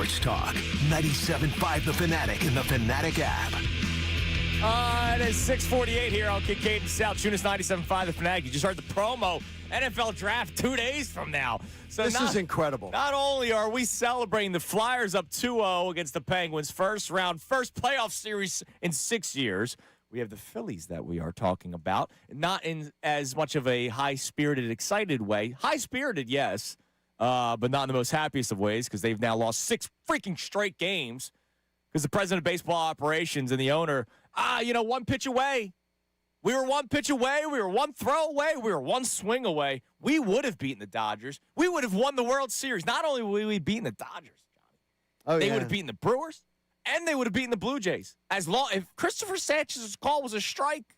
Sports Talk. 97.5 The Fanatic and the Fanatic app. It is 6:48 here on Kincade Salciunas 97.5 The Fanatic. You just heard the promo. NFL Draft 2 days from now. So This is incredible. Not only are we celebrating the Flyers up 2-0 against the Penguins, first playoff series in 6 years, we have the Phillies that we are talking about. Not in as much of a high-spirited, excited way. High-spirited, yes, but not in the most happiest of ways because they've now lost 6 freaking straight games because the president of baseball operations and the owner, one pitch away. We were one pitch away. We were one throw away. We were one swing away. We would have beaten the Dodgers. We would have won the World Series. Not only would we have beaten the Dodgers, Johnny, they would have beaten the Brewers, and they would have beaten the Blue Jays. If Christopher Sanchez's call was a strike,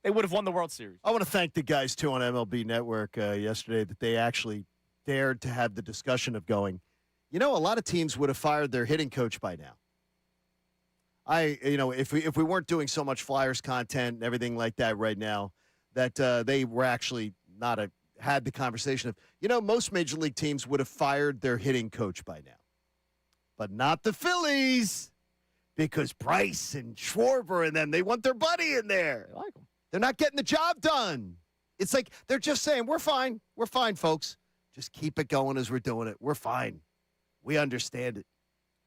they would have won the World Series. I want to thank the guys, too, on MLB Network yesterday that they actually dared to have the discussion of going, a lot of teams would have fired their hitting coach by now. If we weren't doing so much Flyers content and everything like that right now, that they were actually had the conversation of, most major league teams would have fired their hitting coach by now, but not the Phillies, because Bryce and Schwarber and them, they want their buddy in there. They like them. They're not getting the job done. It's like they're just saying, we're fine, folks. Just keep it going as we're doing it. We're fine. We understand it.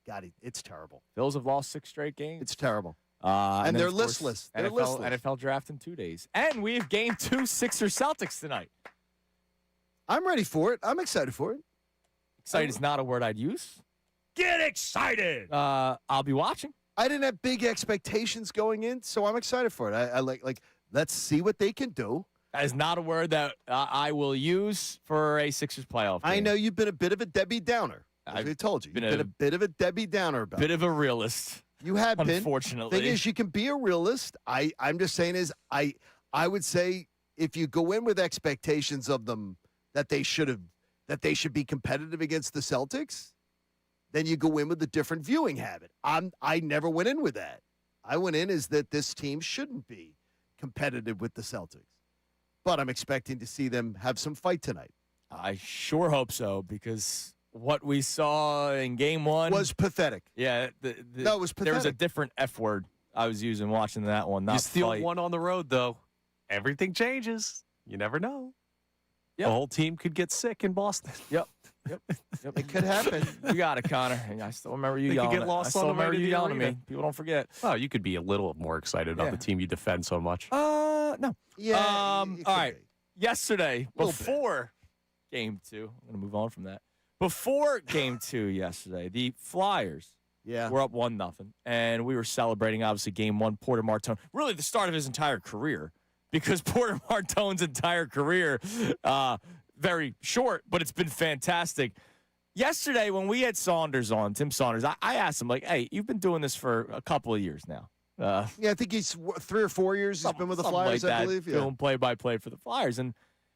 God, it's terrible. Phils have lost 6 straight games. It's terrible. And they're listless. They're listless. NFL draft in 2 days. And we have game 2 Sixers Celtics tonight. I'm ready for it. I'm excited for it. Excited is not a word I'd use. Get excited. I'll be watching. I didn't have big expectations going in, so I'm excited for it. I like let's see what they can do. That is not a word that I will use for a Sixers playoff game. I know you've been a bit of a Debbie Downer. As I told you, you've been a bit of a Debbie Downer about it. Bit of a realist. You have been. Unfortunately. Thing is, you can be a realist. I'm just saying is I would say if you go in with expectations of them that they should be competitive against the Celtics, then you go in with a different viewing habit. I never went in with that. I went in as that this team shouldn't be competitive with the Celtics. But I'm expecting to see them have some fight tonight. I sure hope so, because what we saw in game 1 was pathetic. Yeah, it was pathetic. There was a different F word I was using watching that one. Not you steal fight. one on the road, though. Everything changes. You never know. Yep. The whole team could get sick in Boston. Yep. It could happen. You got it, Connor. I still remember you yelling. Get lost I still on the remember you yelling at arena. me. People don't forget. Well, you could be a little more excited about the team you defend so much. No. Yeah. All right. Yesterday, before game 2, I'm going to move on from that. Before game 2 yesterday, the Flyers were up 1-0, and we were celebrating, obviously, game 1, Porter Martone. Really the start of his entire career, because Porter Martone's entire career, very short, but it's been fantastic. Yesterday, when we had Saunders on, Tim Saunders, I asked him, hey, you've been doing this for a couple of years now. I think he's 3 or 4 years he's been with the Flyers, like I believe. Yeah. Doing play-by-play for the Flyers. And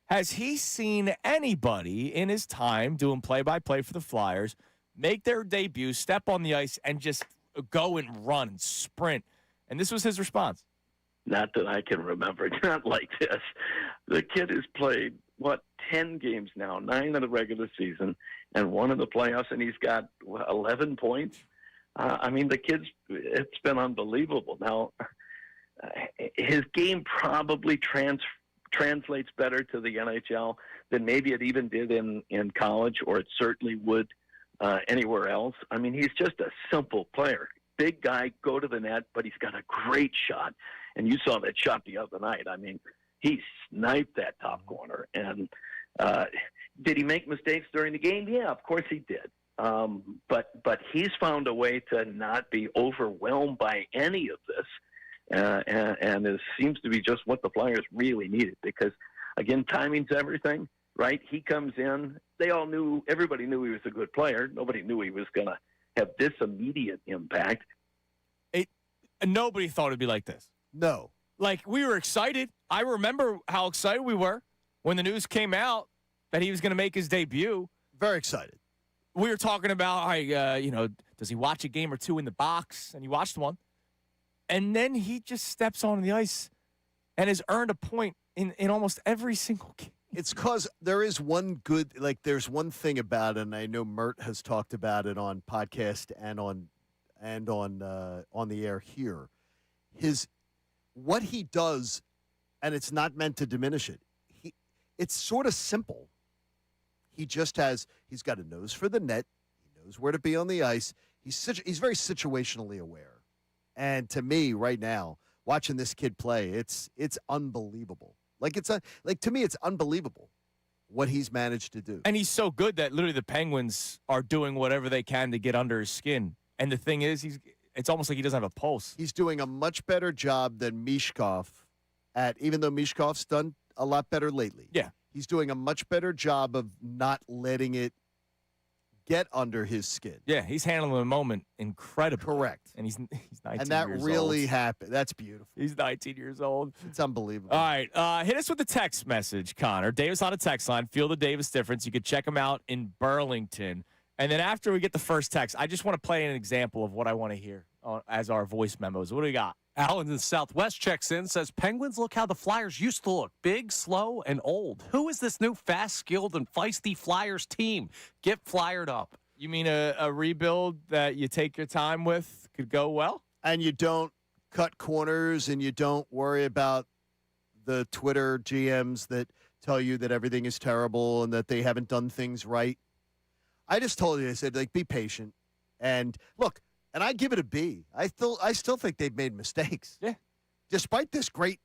has he seen anybody in his time doing play-by-play for the Flyers make their debut, step on the ice, and just go and run and sprint? And this was his response. Not that I can remember. Not like this. The kid has played, 10 games now, 9 in the regular season, and 1 in the playoffs, and he's got 11 points. The kid's, it's been unbelievable. Now, his game probably translates better to the NHL than maybe it even did in college, or it certainly would anywhere else. He's just a simple player. Big guy, go to the net, but he's got a great shot. And you saw that shot the other night. He sniped that top corner. And did he make mistakes during the game? Yeah, of course he did. But he's found a way to not be overwhelmed by any of this, and it seems to be just what the Flyers really needed. Because again, timing's everything, right? He comes in. Everybody knew he was a good player. Nobody knew he was going to have this immediate impact. Nobody thought it'd be like this. No. We were excited. I remember how excited we were when the news came out that he was going to make his debut. Very excited. We were talking about, does he watch a game or two in the box? And he watched one. And then he just steps on the ice and has earned a point in almost every single game. It's because there is one good, there's one thing about it, and I know Mert has talked about it on podcast and on the air here. What he does, and it's not meant to diminish it. It's sort of simple. He's got a nose for the net. He knows where to be on the ice. He's very situationally aware. And to me, right now, watching this kid play, it's unbelievable. To me, it's unbelievable what he's managed to do. And he's so good that literally the Penguins are doing whatever they can to get under his skin. And the thing is, it's almost like he doesn't have a pulse. He's doing a much better job than Mishkov even though Mishkov's done a lot better lately. Yeah. He's doing a much better job of not letting it get under his skin. Yeah, he's handling the moment incredibly. Correct. And he's 19 years old. And that really happened. That's beautiful. He's 19 years old. It's unbelievable. All right, hit us with the text message, Connor. Davis on a text line. Feel the Davis difference. You could check him out in Burlington. And then after we get the first text, I just want to play an example of what I want to hear as our voice memos. What do we got? Alan in the Southwest checks in, says, Penguins look how the Flyers used to look. Big, slow, and old. Who is this new fast, skilled, and feisty Flyers team? Get Flyered up. You mean a rebuild that you take your time with could go well? And you don't cut corners and you don't worry about the Twitter GMs that tell you that everything is terrible and that they haven't done things right. I just told you, I said, be patient. And look, and I give it a B. I still think they've made mistakes. Yeah. Despite this great,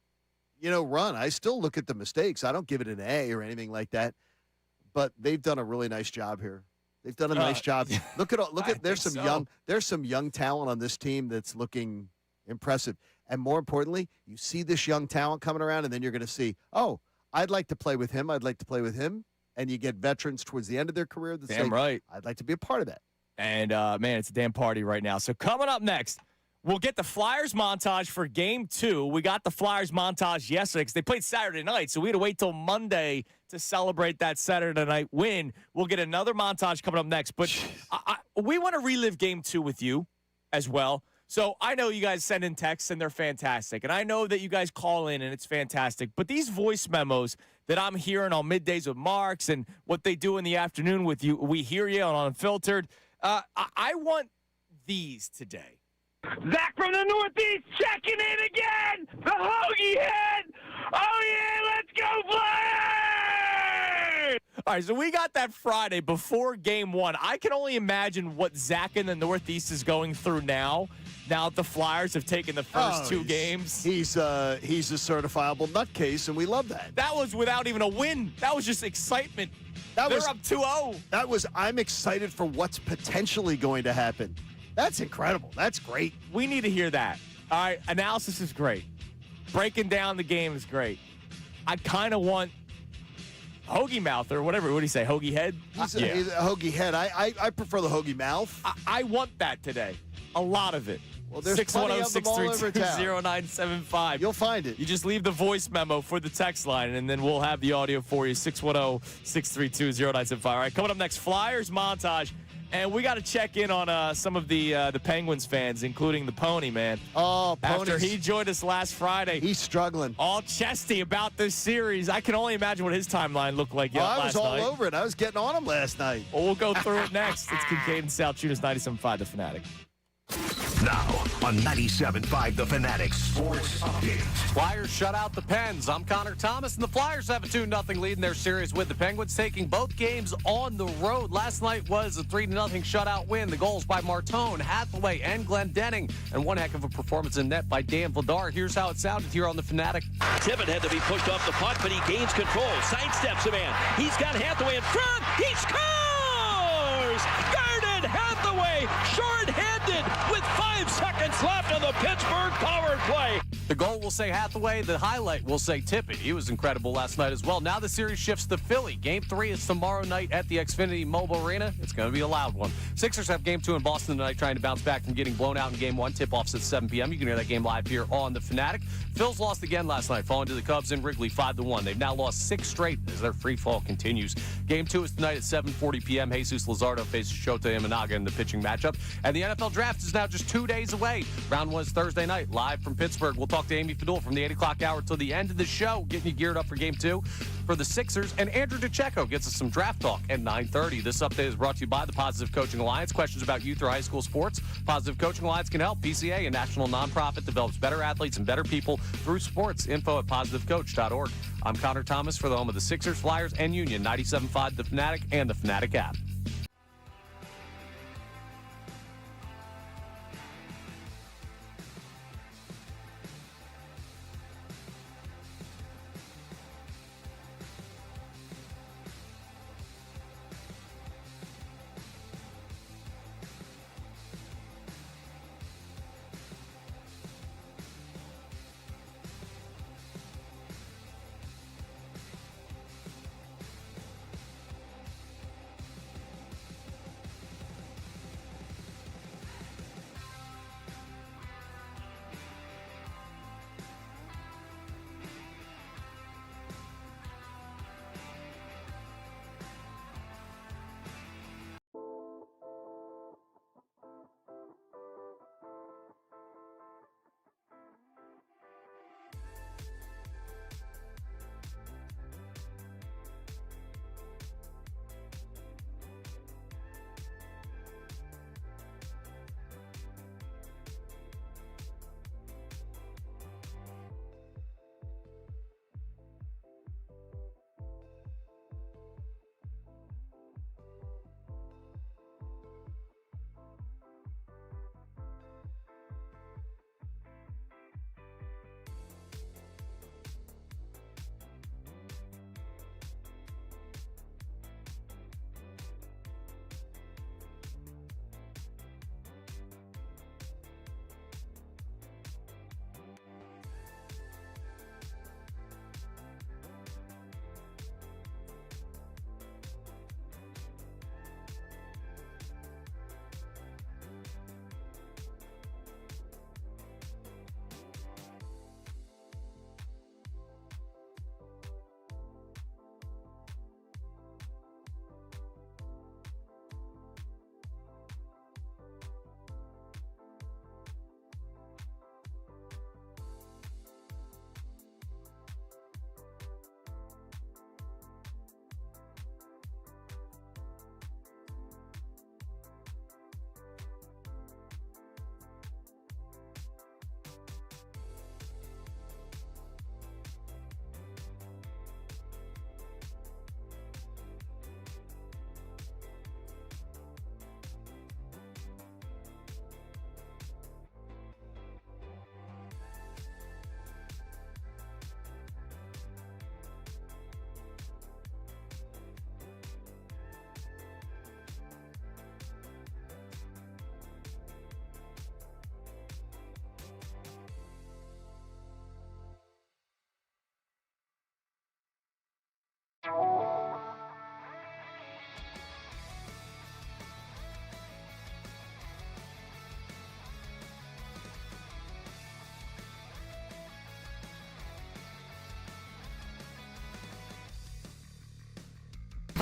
run, I still look at the mistakes. I don't give it an A or anything like that. But they've done a really nice job here. They've done a nice job. Look at there's some young talent on this team that's looking impressive. And more importantly, you see this young talent coming around, and then you're going to see, oh, I'd like to play with him. I'd like to play with him. And you get veterans towards the end of their career that say, right. I'd like to be a part of that. And, man, it's a damn party right now. So coming up next, we'll get the Flyers montage for Game 2. We got the Flyers montage yesterday because they played Saturday night, so we had to wait till Monday to celebrate that Saturday night win. We'll get another montage coming up next. But we want to relive Game 2 with you as well. So I know you guys send in texts, and they're fantastic. And I know that you guys call in, and it's fantastic. But these voice memos that I'm hearing on Middays with Marks and what they do in the afternoon with you, we hear you on Unfiltered. I want these today. Zach from the Northeast checking in again. The Hoagie Head. Oh, yeah, let's go Flyers! All right, so we got that Friday before Game 1. I can only imagine what Zach in the Northeast is going through now that the Flyers have taken the first two games. He's a certifiable nutcase, and we love that. That was without even a win. That was just excitement. They're up 2-0. I'm excited for what's potentially going to happen. That's incredible. That's great. We need to hear that. All right, analysis is great. Breaking down the game is great. I kind of want Hoagie Mouth or whatever. What do you say, Hoagie Head? He's a Hoagie Head. I prefer the Hoagie Mouth. I want that today. A lot of it. Well, there's 610-632-0975. You'll find it. You just leave the voice memo for the text line, and then we'll have the audio for you, 610-632-0975. All right, coming up next, Flyers montage. And we got to check in on some of the Penguins fans, including the Pony, man. Oh, Pony. After he joined us last Friday. He's struggling. All chesty about this series. I can only imagine what his timeline looked like last night. I was all over it. I was getting on him last night. Well, we'll go through it next. It's Kincade Salciunas, 97.5 The Fanatic. Now on 97.5 The Fanatic Sports Update. Flyers shut out the Pens. I'm Connor Thomas, and the Flyers have a 2-0 lead in their series with the Penguins, taking both games on the road. Last night was a 3-0 shutout win. The goals by Martone, Hathaway, and Glendening, and one heck of a performance in net by Dan Vladar. Here's how it sounded here on the Fanatic. Tippett had to be pushed off the puck, but he gains control. Sidesteps a man. He's got Hathaway in front. He scores! Guarded Hathaway, short-handed with 5 seconds left on the Pittsburgh power play. The goal will say Hathaway. The highlight will say Tippett. He was incredible last night as well. Now the series shifts to Philly. Game 3 is tomorrow night at the Xfinity Mobile Arena. It's going to be a loud one. Sixers have Game 2 in Boston tonight, trying to bounce back from getting blown out in Game 1. Tip-offs at 7 p.m. You can hear that game live here on The Fanatic. Phils lost again last night, falling to the Cubs in Wrigley 5-1. They've now lost 6 straight as their free fall continues. Game 2 is tonight at 7:40 p.m. Jesus Luzardo faces Shota Imanaga in the pitching matchup. And the NFL Draft is now just 2 days away. Round 1 is Thursday night, live from Pittsburgh. We'll talk talk to Amy Fadul from the 8 o'clock hour till the end of the show, getting you geared up for Game 2 for the Sixers. And Andrew DeCecco gets us some draft talk at 9:30. This update is brought to you by the Positive Coaching Alliance. Questions about youth or high school sports? Positive Coaching Alliance can help. PCA, a national nonprofit, develops better athletes and better people through sports. Info at positivecoach.org. I'm Connor Thomas for the home of the Sixers, Flyers, and Union. 97.5 The Fanatic and the Fanatic app.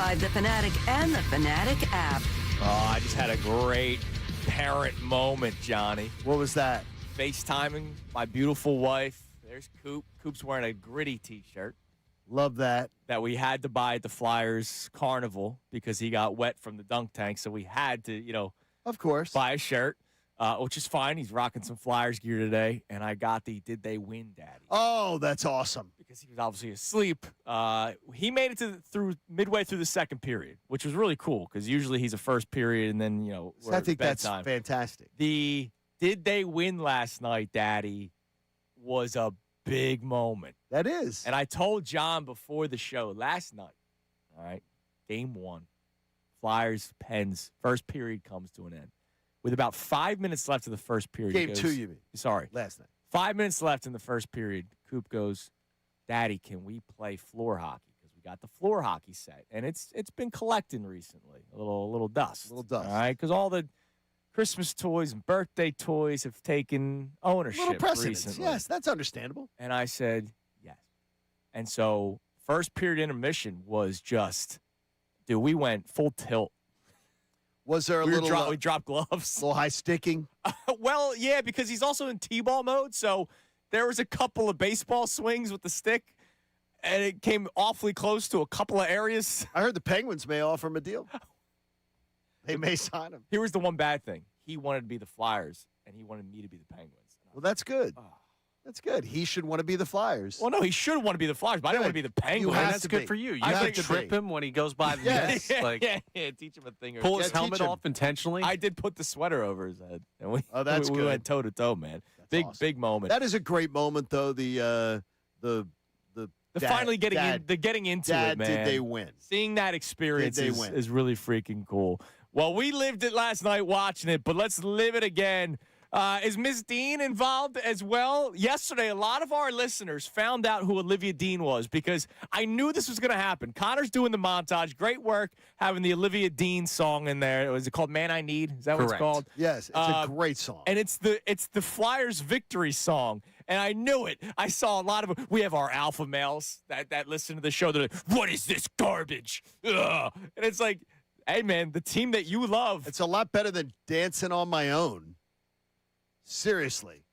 The Fanatic and the Fanatic app. Oh, I just had a great parent moment, Johnny. What was that? FaceTiming my beautiful wife. There's Coop. Coop's wearing a Gritty T-shirt. Love that. That we had to buy at the Flyers Carnival because he got wet from the dunk tank. So we had to, of course, buy a shirt, which is fine. He's rocking some Flyers gear today. And I got the Did They Win Daddy. Oh, that's awesome. Because he was obviously asleep. He made it through midway through the second period, which was really cool because usually he's a first period and then, we're I think that's bedtime. fantastic. The Did They Win Last Night, Daddy, was a big moment. That is. And I told John before the show last night, all right, game 1, Flyers, Pens, first period comes to an end. With about 5 minutes left of the first period. Game 2, you mean? Sorry. Last night. 5 minutes left in the first period. Coop goes, Daddy, can we play floor hockey? Because we got the floor hockey set. And it's been collecting recently. A little dust. All right? Because all the Christmas toys and birthday toys have taken ownership Little precedence. recently. Yes, that's understandable. And I said, yes. And so first period intermission was just, dude, we went full tilt. Was there we dropped gloves. A little high sticking? Well, yeah, because he's also in T-ball mode. So there was a couple of baseball swings with the stick, and it came awfully close to a couple of areas. I heard the Penguins may offer him a deal. They may sign him. Here was the one bad thing. He wanted to be the Flyers, and he wanted me to be the Penguins. Well, that's good. That's good. He should want to be the Flyers. Well, no, he should want to be the Flyers, but I don't want to be the Penguins. That's good for you. You have to trip him when he goes by the net. Like, teach him a thing or pull two. his helmet off intentionally. I did put the sweater over his head. And we good. went toe to toe, man. That's awesome. Big moment. That is a great moment, though. The finally getting into it, man. Did they win? Seeing that experience is really freaking cool. Well, we lived it last night watching it, but let's live it again. Is Miss Dean involved as well? Yesterday, a lot of our listeners found out who Olivia Dean was because I knew this was going to happen. Connor's doing the montage. Great work having the Olivia Dean song in there. Was it called Man I Need? Is that what it's called? Yes, it's a great song. And it's the Flyers victory song. And I knew it. I saw a lot of – we have our alpha males that listen to the show. They're like, what is this garbage? Ugh. And it's like, hey, man, the team that you love. It's a lot better than Dancing on My Own. Seriously.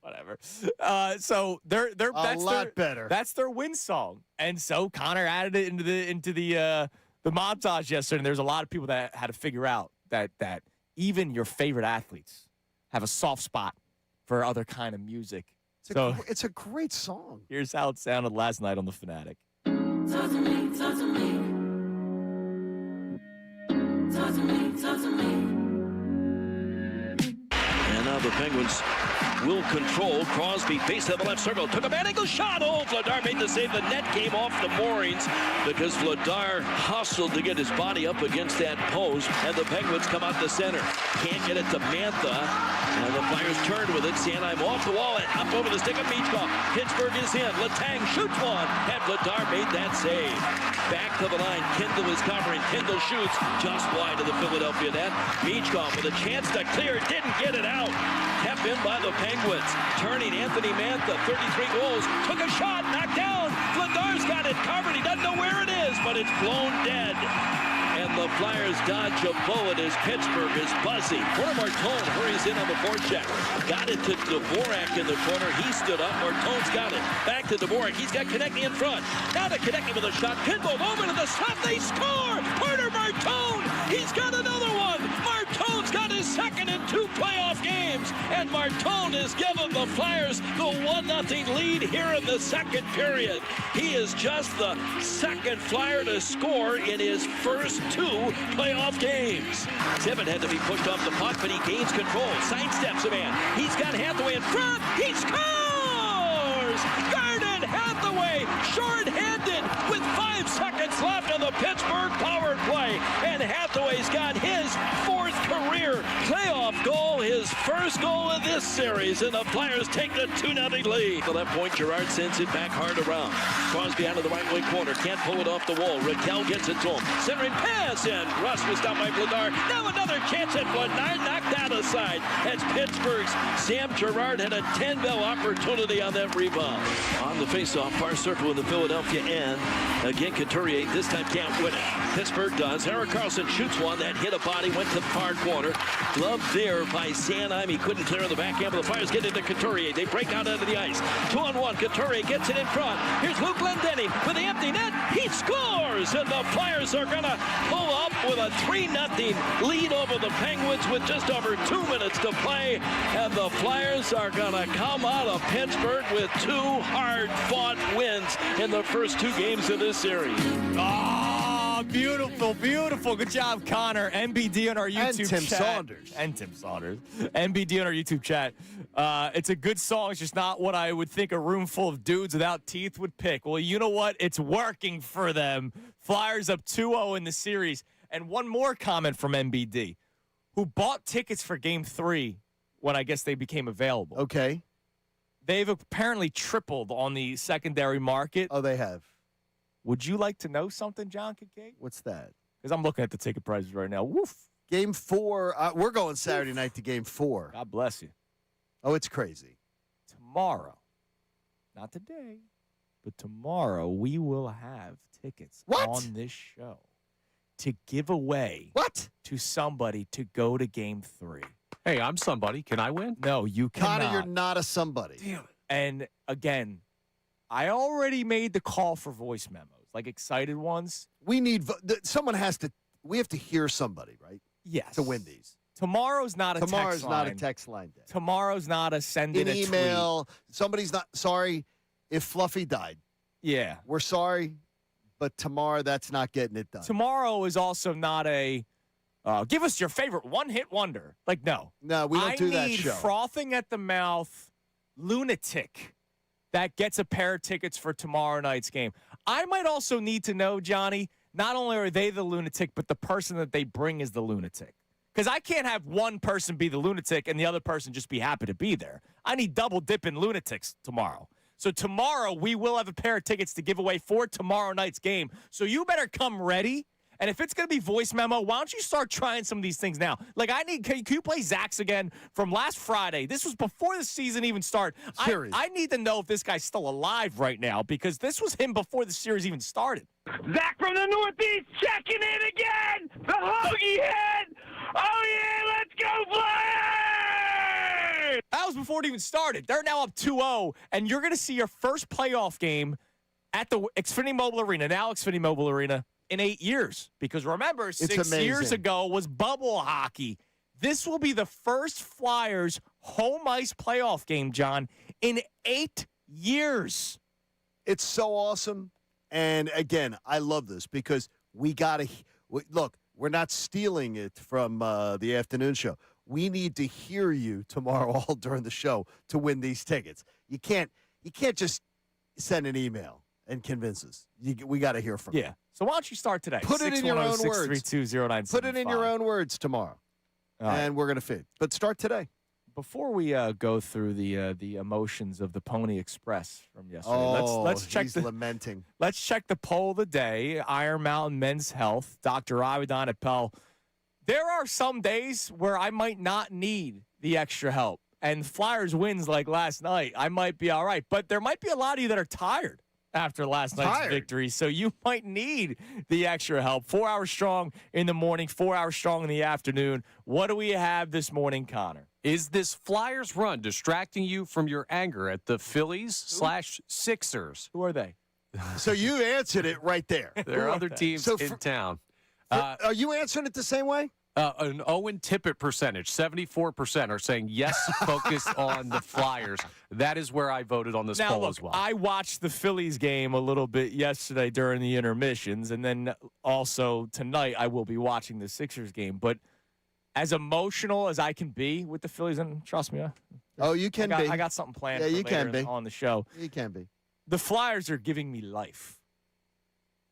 Whatever. So that's a lot better. That's their win song. And so Connor added it into the montage yesterday. And there's a lot of people that had to figure out that even your favorite athletes have a soft spot for other kind of music. It's a great song. Here's how it sounded last night on the Fanatic. Talk to me, talk to me. Talk to me, talk to me. And now the Penguins will control. Crosby faced to the left circle. Took a bad angle shot. Oh, Vladar made the save. The net came off the moorings because Vladar hustled to get his body up against that post. And the Penguins come out the center. Can't get it to Mantha. And the Flyers turned with it. Sanheim off the wall and up over the stick of Michkov. Pittsburgh is in. Letang shoots one. And Vladar made that save. Back to the line. Kindle is covering. Kindle shoots just wide of the Philadelphia net. Michkov with a chance to clear. Didn't get it out. Kept in by the Penguins. Turning Anthony Mantha, 33 goals. Took a shot, knocked down. Vladar's got it covered. He doesn't know where it is, but it's blown dead. And the Flyers dodge a bullet as Pittsburgh is buzzy. Corner Martone hurries in on the forecheck. Got it to Dvorak in the corner. He stood up. Martone's got it. Back to Dvorak. He's got Konechny in front. Now to Konechny with a shot. Pinball over to the slot. They score! Corner Martone! He's got another one! Martone's got his second in 2 playoff games. And Martone has given the Flyers the 1-0 lead here in the second period. He is just the second Flyer to score in his first 2 playoff games. Tippett had to be pushed off the puck, but he gains control. Sidesteps a man. He's got Hathaway in front. He scores! Garnet Hathaway, short-handed with 5 seconds left on the Pittsburgh power play. And Hathaway's got his 4th career playoff goal, his first goal of this series, and the Flyers take the 2-0 lead. To that point, Girard sends it back hard around. Crosby out of the right wing corner, can't pull it off the wall. Raquel gets it to him. Centering pass, and Russ was stopped by Vladar. Now another chance at Vladar, knocked out aside. As Pittsburgh's Sam Girard had a 10-bell opportunity on that rebound. On the faceoff, far circle in the Philadelphia end. Again, Couturier this time can't win it. Pittsburgh does. Eric Carlson shoots one that hit a body, went to the far corner. Glove there by Sanheim. He couldn't clear on the backhand, but the Flyers get into Couturier. They break out onto the ice. 2-on-1. Couturier gets it in front. Here's Luke Glendening with the empty net. He scores, and the Flyers are going to pull up with a 3-0 lead over the Penguins with just over 2 minutes to play. And the Flyers are going to come out of Pittsburgh with 2 hard-fought wins in the first 2 games of this series. Oh, beautiful, beautiful. Good job, Connor. MBD on our YouTube chat. And Tim Saunders. MBD on our YouTube chat. It's a good song. It's just not what I would think a room full of dudes without teeth would pick. Well, you know what? It's working for them. Flyers up 2-0 in the series. And one more comment from MBD, who bought tickets for Game 3 when I guess they became available. Okay. They've apparently tripled on the secondary market. Oh, they have. Would you like to know something, John Kincade? What's that? Because I'm looking at the ticket prices right now. Woof. Game 4. We're going Saturday night to Game 4. God bless you. Oh, it's crazy. Tomorrow, not today, but tomorrow we will have tickets on this show to give away to somebody to go to Game 3. Hey, I'm somebody. Can I win? No, you cannot. Connor, you're not a somebody. Damn it. And again, I already made the call for voice memos, like excited ones. We need we have to hear somebody, right? Yes. To win these. Tomorrow's not a text line. Tomorrow's not a text line day. Tomorrow's not a send in An a email. Somebody's not sorry if Fluffy died. Yeah. We're sorry, but tomorrow that's not getting it done. Tomorrow is also not a give us your favorite one-hit wonder. Like, no. No, we don't do that show. I need frothing at the mouth lunatic that gets a pair of tickets for tomorrow night's game. I might also need to know, Johnny, not only are they the lunatic, but the person that they bring is the lunatic. Because I can't have one person be the lunatic and the other person just be happy to be there. I need double-dipping lunatics tomorrow. So tomorrow we will have a pair of tickets to give away for tomorrow night's game. So you better come ready. And if it's going to be voice memo, why don't you start trying some of these things now? Like, can you play Zach's again from last Friday? This was before the season even started. I need to know if this guy's still alive right now because this was him before the series even started. Zach from the Northeast checking in again. The Hoagie Head. Oh, yeah, let's go Flyers! That was before it even started. They're now up 2-0, and you're going to see your first playoff game at the Xfinity Mobile Arena, now Xfinity Mobile Arena, in 8 years. Because remember, 6 years ago was bubble hockey. This will be the first Flyers home ice playoff game, John, in 8 years. It's so awesome. And again, I love this because we got to look, we're not stealing it from the afternoon show. We need to hear you tomorrow all during the show to win these tickets. You can't just send an email and convince us. We got to hear from you. Yeah. So why don't you start today? Put it in your own words. 632-0975. Put it in your own words tomorrow. And we're going to fit. But start today. Before we go through the emotions of the Pony Express from yesterday, let's check lamenting. Let's check the poll of the day. Iron Mountain Men's Health, Dr. Ivan Appel. There are some days where I might not need the extra help, and Flyers wins like last night, I might be all right. But there might be a lot of you that are tired after last night's victory, so you might need the extra help. 4 hours strong in the morning, 4 hours strong in the afternoon. What do we have this morning, Connor? Is this Flyers run distracting you from your anger at the Phillies/Sixers? Who are they? So you answered it right there. There are other teams in town. Are you answering it the same way? An Owen Tippett percentage, 74% are saying yes, focus on the Flyers. That is where I voted on this poll as well. I watched the Phillies game a little bit yesterday during the intermissions, and then also tonight I will be watching the Sixers game. But as emotional as I can be with the Phillies, and trust me, you can be. I got something planned for later on the show. You can be. The Flyers are giving me life.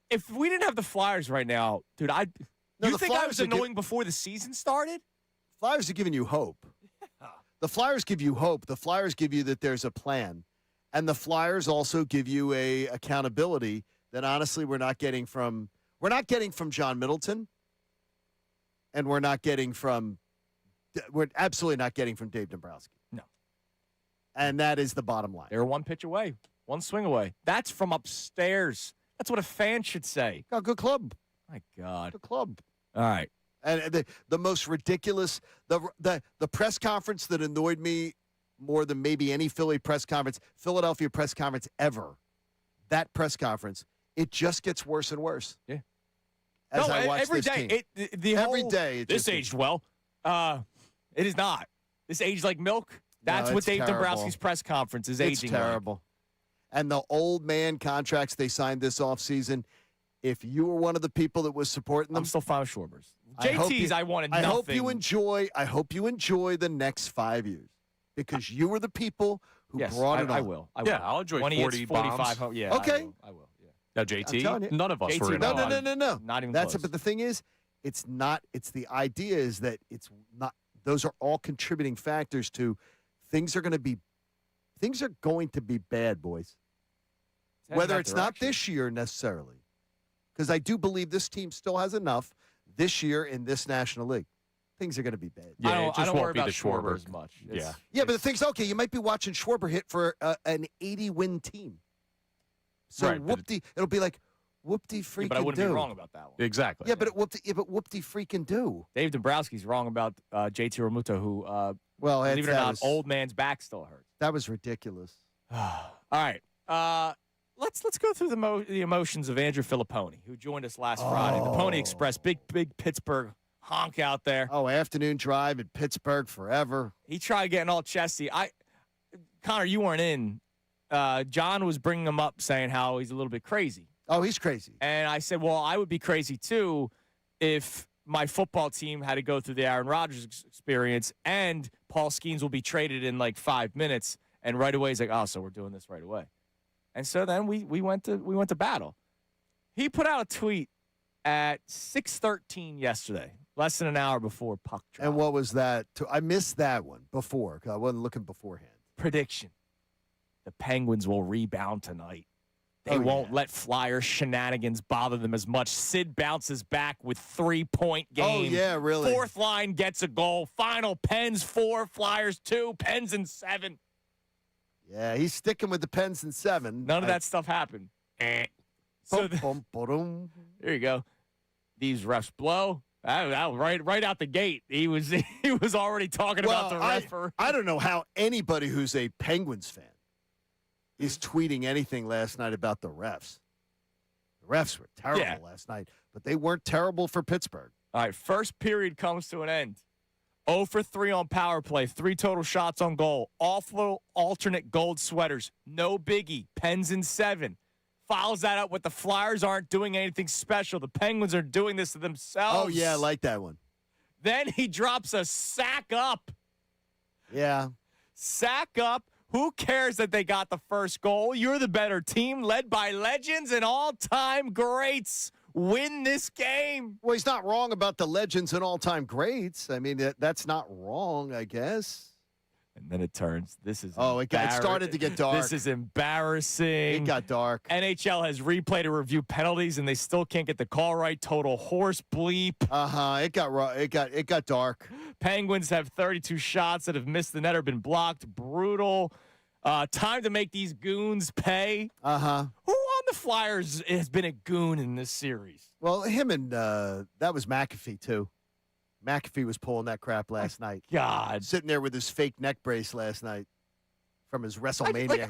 If we didn't have the Flyers right now, dude, you think I was annoying before the season started? Flyers are giving you hope. Yeah. The Flyers give you hope. The Flyers give you that there's a plan. And the Flyers also give you a accountability that honestly we're not getting from John Middleton. And we're absolutely not getting from Dave Dombrowski. No. And that is the bottom line. They're one pitch away, one swing away. That's from upstairs. That's what a fan should say. Oh, good club. My God. Good club. All right. And the most ridiculous, the press conference that annoyed me more than maybe any Philadelphia press conference ever, that press conference, it just gets worse and worse. Yeah. As I watch every this day. team. Every day. This aged well. It is not. This aged like milk. That's what Dave Dombrowski's press conference is aging. It's terrible. Like. And the old man contracts they signed this offseason, if you were one of the people that was supporting them. I'm still fine with Schwarber's. JT's, I wanted nothing. I hope you enjoy the next 5 years because you were the people who brought it on. I will. Yeah, I'll enjoy 40 45 bombs. Yeah, okay. I will. Yeah. Now, JT, none of us JT, were in No. Not even close. close. But the thing is, it's not. It's the idea is that it's not. Those are all contributing factors to things are going to be bad, boys. Whether it's not this year necessarily. Because I do believe this team still has enough this year in this National League. Things are going to be bad. Yeah, I don't worry about Schwarber as much. Yeah, but the thing's, okay, you might be watching Schwarber hit for an 80-win team. So it'll be like, whoop-de freaking but I wouldn't be wrong about that one. Exactly. Yeah, but whoop-de freaking do. Dave Dombrowski's wrong about JT Realmuto, who, believe it or not, old man's back still hurts. That was ridiculous. All right. Let's go through the emotions of Andrew Filipponi, who joined us last Friday. The Pony Express, big Pittsburgh honk out there. Oh, afternoon drive in Pittsburgh forever. He tried getting all chesty. Connor, you weren't in. John was bringing him up, saying how he's a little bit crazy. Oh, he's crazy. And I said, well, I would be crazy too if my football team had to go through the Aaron Rodgers experience and Paul Skeens will be traded in like 5 minutes. And right away he's like, oh, so we're doing this right away. And so then we went to battle. He put out a tweet at 6:13 yesterday, less than an hour before puck drop. And what was that? I missed that one before because I wasn't looking beforehand. Prediction: the Penguins will rebound tonight. They won't let Flyers shenanigans bother them as much. Sid bounces back with 3-point game. Oh, yeah, really? Fourth line gets a goal. Final Pens 4, Flyers 2, Pens in 7. Yeah, he's sticking with the Pens in 7. None of that stuff happened. So there you go. These refs blow. Right out the gate, he was already talking about the referee. I don't know how anybody who's a Penguins fan is tweeting anything last night about the refs. The refs were terrible last night, but they weren't terrible for Pittsburgh. All right, first period comes to an end. 0 for 3 on power play, 3 total shots on goal. Awful alternate gold sweaters. No biggie. Pens in 7. Follows that up with the Flyers aren't doing anything special. The Penguins are doing this to themselves. Oh, yeah, I like that one. Then he drops a sack up. Yeah. Sack up. Who cares that they got the first goal? You're the better team, led by legends and all-time greats. Win this game. Well, he's not wrong about the legends and all-time greats. I mean, that's not wrong, I guess. And then it turns. It started to get dark. This is embarrassing. It got dark. NHL has replayed to review penalties, and they still can't get the call right. Total horse bleep. It got dark. Penguins have 32 shots that have missed the net or been blocked. Brutal. Time to make these goons pay. Who on the Flyers has been a goon in this series? Well, him and that was McAfee too. McAfee was pulling that crap last night. God. Sitting there with his fake neck brace last night from his WrestleMania.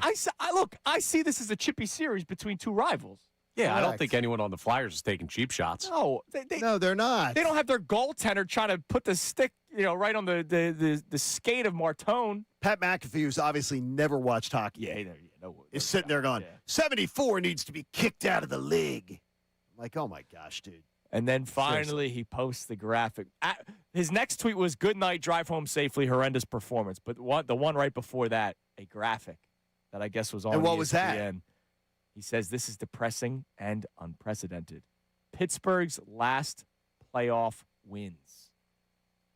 I see this as a chippy series between two rivals. Yeah, Correct. I don't think anyone on the Flyers is taking cheap shots. No, no, they're not. They don't have their goaltender trying to put the stick, right on the skate of Martone. Pat McAfee, who's obviously never watched hockey, is sitting there going, 74 needs to be kicked out of the league. I'm like, oh, my gosh, dude. And then finally he posts the graphic. His next tweet was, good night, drive home safely, horrendous performance. But the one right before that, a graphic that I guess was on And what ESPN. was that? He says, this is depressing and unprecedented. Pittsburgh's last playoff wins.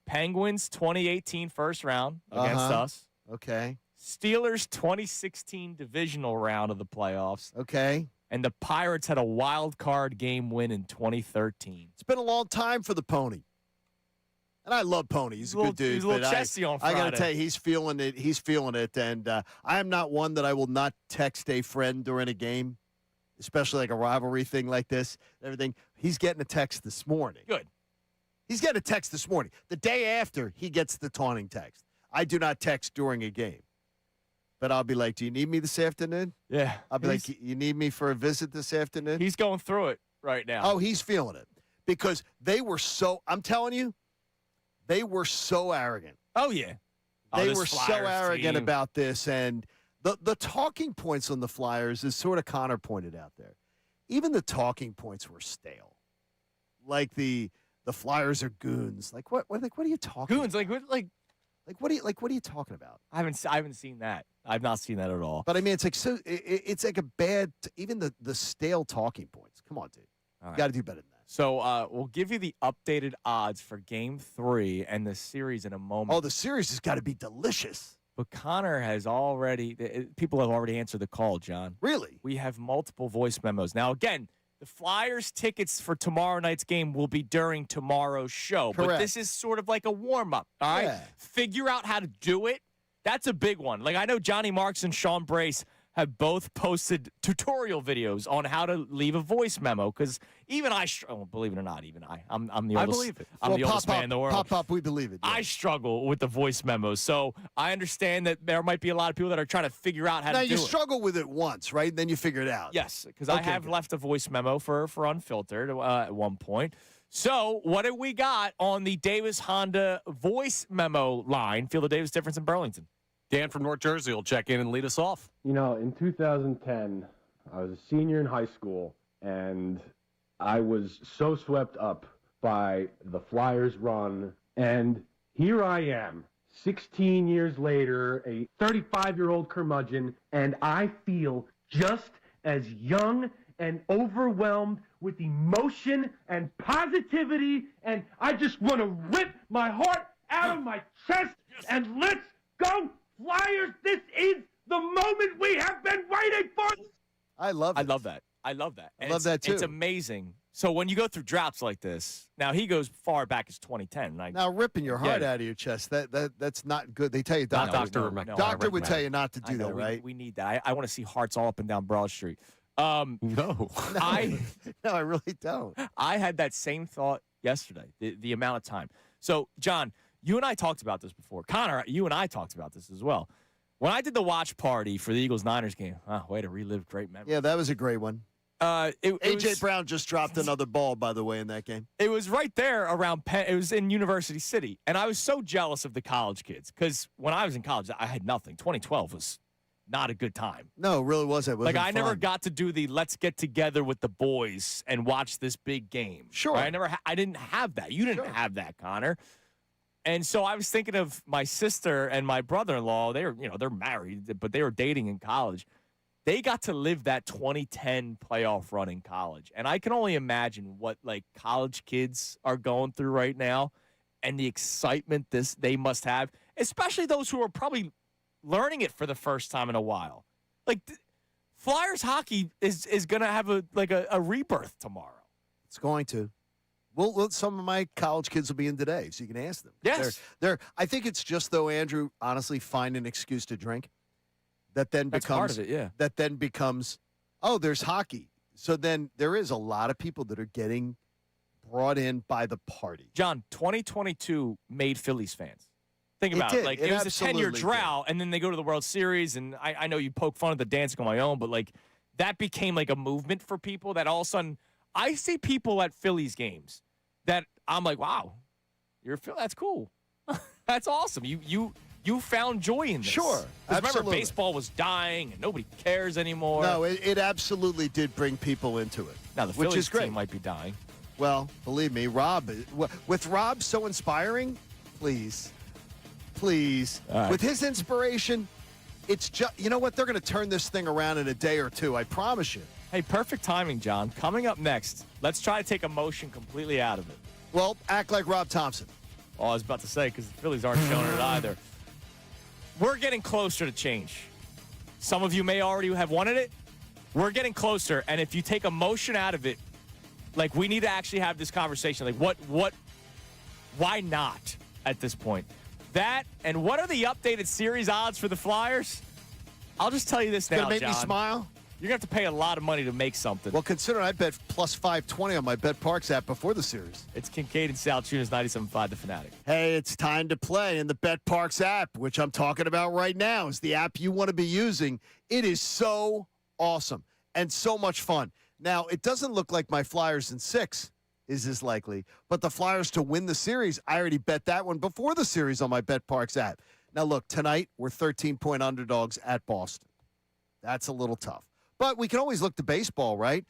Penguins 2018 first round against us. Okay. Steelers 2016 divisional round of the playoffs. Okay. And the Pirates had a wild card game win in 2013. It's been a long time for the Pony. And I love Pony. He's a good dude. He's a little chesty on Friday. I got to tell you, he's feeling it. He's feeling it. And I am not one that I will not text a friend during a game, especially like a rivalry thing like this, everything. He's getting a text this morning. Good. He's getting a text this morning. The day after, he gets the taunting text. I do not text during a game. But I'll be like, do you need me this afternoon? Yeah. I'll be like, you need me for a visit this afternoon? He's going through it right now. Oh, he's feeling it. Because they were I'm telling you, they were so arrogant. Oh, yeah. They were so arrogant about this. And the talking points on the Flyers, is sort of Connor pointed out there. Even the talking points were stale. Like the Flyers are goons. Like what are you talking goons, about? What are you talking about? I haven't seen that. I've not seen that at all. But I mean, it's like it's like a bad. Even the stale talking points. Come on, dude. You got to do better than that. So we'll give you the updated odds for Game 3 and the series in a moment. Oh, the series has got to be delicious. But Connor has people have already answered the call, John. Really? We have multiple voice memos. Now, again, the Flyers tickets for tomorrow night's game will be during tomorrow's show. Correct. But this is sort of like a warm-up, all right? Yeah. Figure out how to do it. That's a big one. Like, I know Johnny Marks and Sean Brace have both posted tutorial videos on how to leave a voice memo. Because even I, believe it or not, I'm the oldest. I believe it. I'm the oldest man in the world. Pop, we believe it. Yeah. I struggle with the voice memos, so I understand that there might be a lot of people that are trying to figure out how to do it. Now, you struggle with it once, right? Then you figure it out. Yes, because I have left a voice memo for Unfiltered at one point. So what have we got on the Davis Honda voice memo line? Feel the Davis difference in Burlington. Dan from North Jersey will check in and lead us off. You know, in 2010, I was a senior in high school, and I was so swept up by the Flyers run. And here I am, 16 years later, a 35-year-old curmudgeon, and I feel just as young and overwhelmed with emotion and positivity, and I just want to rip my heart out of my chest, and let's go Flyers. This is the moment we have been waiting for. I love that. I love that. I love that, too. It's amazing. So when you go through droughts like this, now he goes far back as 2010. Now ripping your heart out of your chest, that's not good. They tell you doctor would tell you not to do that, right? We need that. I want to see hearts all up and down Broad Street. No, I really don't. I had that same thought yesterday, the amount of time. So, John, you and I talked about this before. Connor, you and I talked about this as well. When I did the watch party for the Eagles-Niners game, way to relive great memories. Yeah, that was a great one. A.J. Brown just dropped another ball, by the way, in that game. It was right there around Penn. It was in University City. And I was so jealous of the college kids because when I was in college, I had nothing. 2012 was not a good time. No, it really wasn't. I never got to do the let's get together with the boys and watch this big game. Sure. Right? I didn't have that. You didn't have that, Connor. And so I was thinking of my sister and my brother-in-law. They're married, but they were dating in college. They got to live that 2010 playoff run in college. And I can only imagine what college kids are going through right now and the excitement they must have, especially those who are probably learning it for the first time in a while. Flyers hockey is going to have a rebirth tomorrow. It's going to. Well, some of my college kids will be in today, so you can ask them. Yes. I think it's just, though, Andrew, honestly, find an excuse to drink. That's part of it, yeah. That then becomes, there's hockey. So then there is a lot of people that are getting brought in by the party. John, 2022 made Phillies fans. Think about it. It was a 10-year drought, and then they go to the World Series, and I know you poke fun at the dancing on my own, but that became a movement for people that all of a sudden I see people at Phillies games that I'm like, wow, you're a Philly. That's cool. That's awesome. You found joy in this. Sure. Remember, baseball was dying and nobody cares anymore. No, it absolutely did bring people into it. Now, the Phillies team might be dying. Well, believe me, Rob, with Rob so inspiring, please. Right. With his inspiration, it's just, you know what? They're going to turn this thing around in a day or two. I promise you. Hey, perfect timing, John. Coming up next, let's try to take emotion completely out of it. Well, act like Rob Thompson. Oh, I was about to say, because the Phillies aren't showing it either. We're getting closer to change. Some of you may already have wanted it. We're getting closer, and if you take emotion out of it, we need to actually have this conversation. Why not at this point? That, and what are the updated series odds for the Flyers? I'll just tell you this now, John. Gonna make me smile? You're going to have to pay a lot of money to make something. Well, consider I bet plus 520 on my BetParks app before the series. It's Kincade Salciunas, 97.5 The Fanatic. Hey, it's time to play in the BetParks app, which I'm talking about right now. Is the app you want to be using. It is so awesome and so much fun. Now, it doesn't look like my Flyers in 6 is as likely, but the Flyers to win the series, I already bet that one before the series on my BetParks app. Now, look, tonight we're 13-point underdogs at Boston. That's a little tough. But we can always look to baseball, right?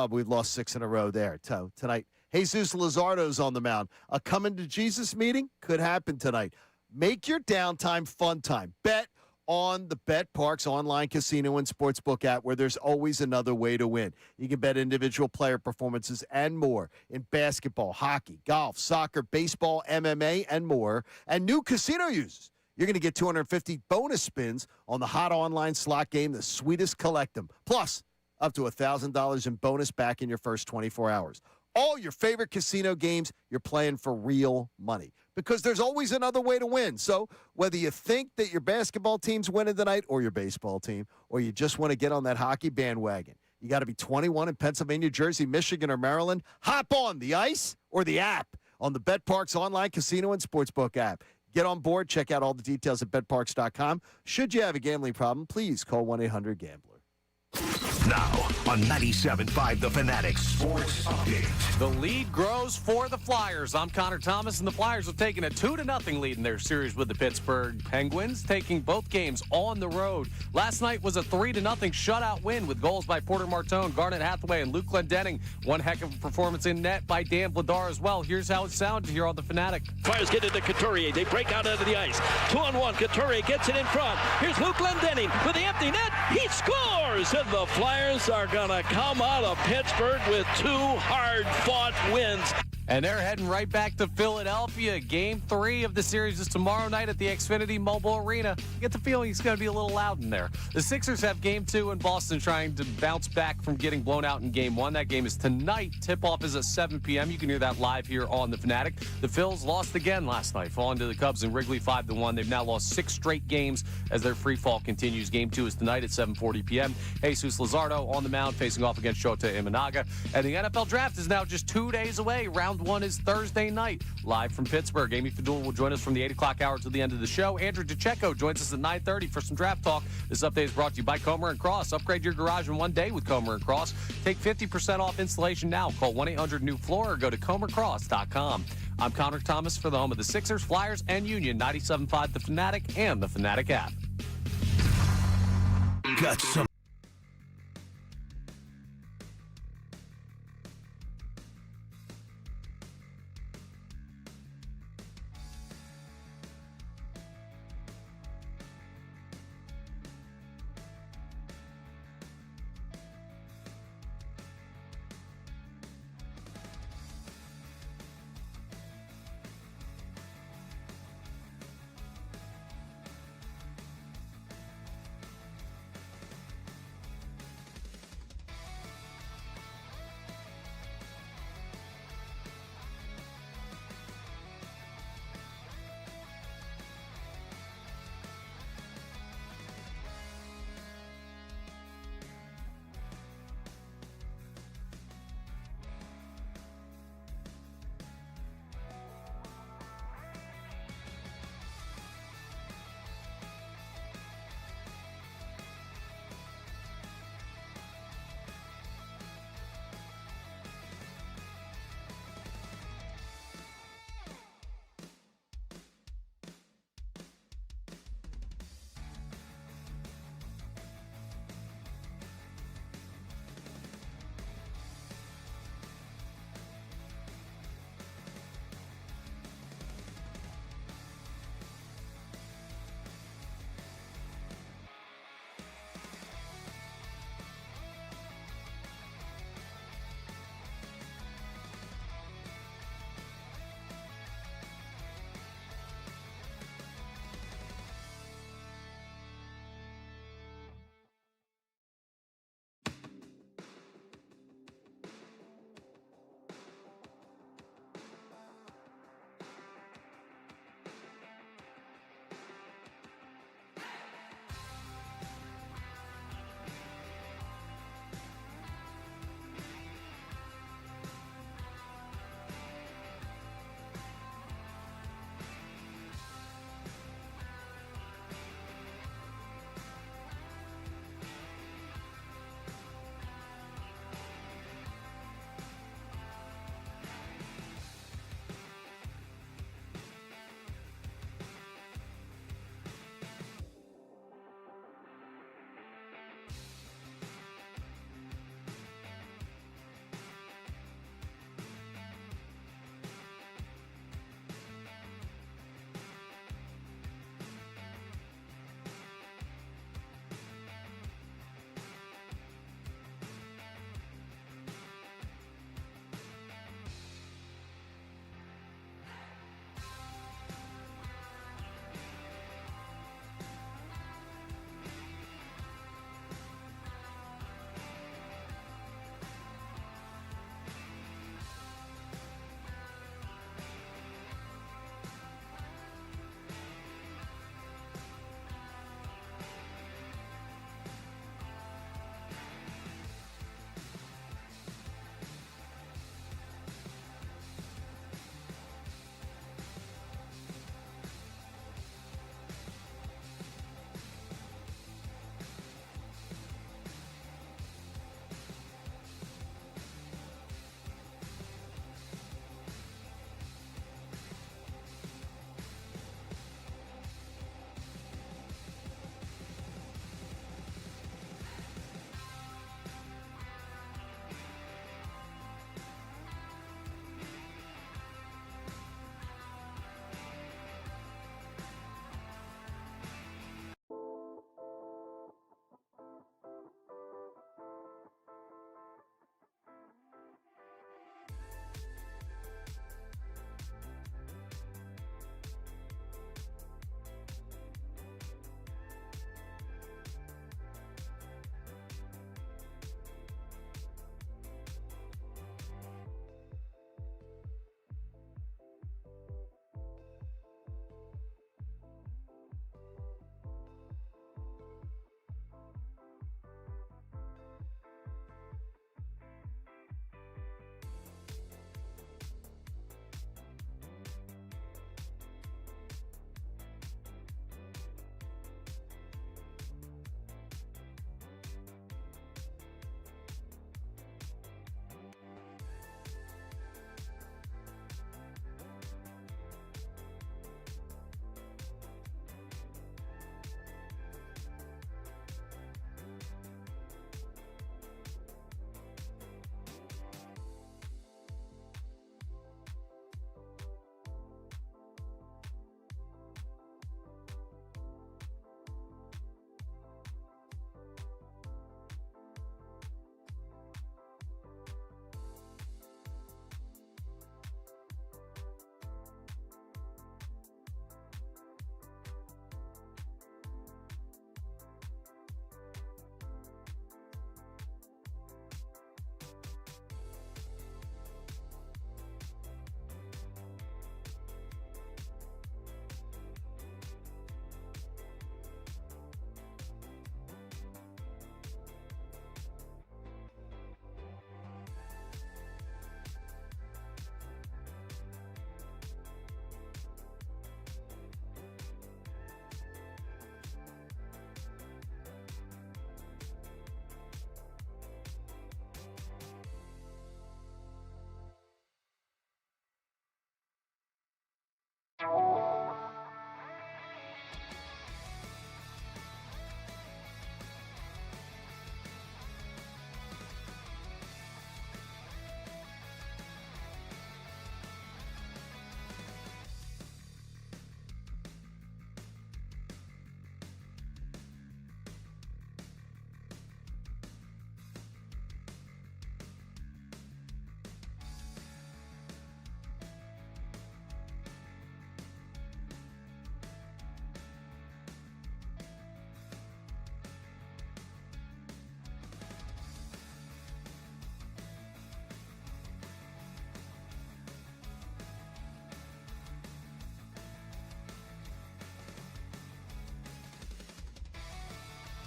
We've lost 6 in a row there. So tonight, Jesus Luzardo's on the mound. A coming to Jesus meeting could happen tonight. Make your downtime fun time. Bet on the BetParks online casino and sportsbook app, where there's always another way to win. You can bet individual player performances and more in basketball, hockey, golf, soccer, baseball, MMA, and more. And new casino users, you're going to get 250 bonus spins on the hot online slot game, The Sweetest Collectum. Plus, up to $1,000 in bonus back in your first 24 hours. All your favorite casino games, you're playing for real money because there's always another way to win. So whether you think that your basketball team's winning tonight or your baseball team, or you just want to get on that hockey bandwagon, you got to be 21 in Pennsylvania, Jersey, Michigan, or Maryland. Hop on the ice or the app on the BetParks online casino and sportsbook app. Get on board. Check out all the details at betparks.com. Should you have a gambling problem, please call 1-800-GAMBLER. Now on 97.5 The Fanatic Sports Update. The lead grows for the Flyers. I'm Connor Thomas, and the Flyers have taken a 2-0 lead in their series with the Pittsburgh Penguins, taking both games on the road. Last night was a 3-0 shutout win with goals by Porter Martone, Garnet Hathaway, and Luke Glendening. One heck of a performance in net by Dan Vladar as well. Here's how it sounded here on the Fanatic. Flyers get into Couturier. They break out onto the ice. 2-on-1. Couturier gets it in front. Here's Luke Glendening with the empty net. He scores! And the Flyers are going to come out of Pittsburgh with 2 hard-fought wins. And they're heading right back to Philadelphia. Game 3 of the series is tomorrow night at the Xfinity Mobile Arena. You get the feeling it's going to be a little loud in there. The Sixers have Game 2 in Boston, trying to bounce back from getting blown out in Game 1. That game is tonight. Tip-off is at 7 p.m. You can hear that live here on The Fanatic. The Phils lost again last night, falling to the Cubs in Wrigley 5-1. They've now lost 6 straight games as their free fall continues. Game 2 is tonight at 7:40 p.m. Jesus Luzardo on the mound facing off against Shota Imanaga. And the NFL Draft is now just 2 days away. Round 1 is Thursday night, live from Pittsburgh. Amy Fadul will join us from the 8 o'clock hour to the end of the show. Andrew DeCecco joins us at 9:30 for some draft talk. This update is brought to you by Comer & Cross. Upgrade your garage in one day with Comer & Cross. Take 50% off installation now. Call 1-800-NEW-FLOOR or go to comercross.com. I'm Connor Thomas for the home of the Sixers, Flyers, and Union, 97.5 The Fanatic and the Fanatic app. Got some.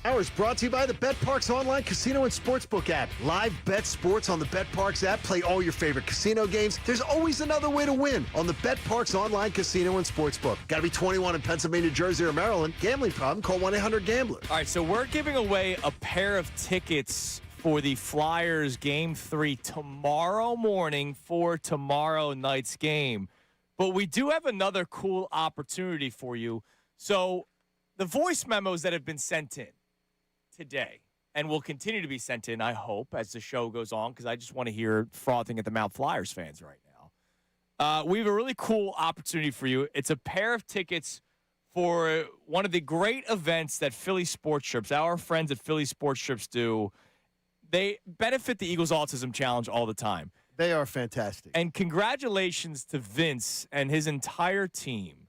Hour is brought to you by the BetParks online casino and sportsbook app. Live bet sports on the BetParks app. Play all your favorite casino games. There's always another way to win on the BetParks online casino and sportsbook. Got to be 21 in Pennsylvania, Jersey, or Maryland. Gambling problem? Call 1-800-GAMBLER. All right, so we're giving away a pair of tickets for the Flyers Game 3 tomorrow morning for tomorrow night's game. But we do have another cool opportunity for you. So the voice memos that have been sent in today and will continue to be sent in, I hope, as the show goes on, because I just want to hear frothing at the mouth Flyers fans right now. We have a really cool opportunity for you. It's a pair of tickets for one of the great events that Philly Sports Trips, our friends at Philly Sports Trips do. They benefit the Eagles Autism Challenge all the time. They are fantastic. And congratulations to Vince and his entire team.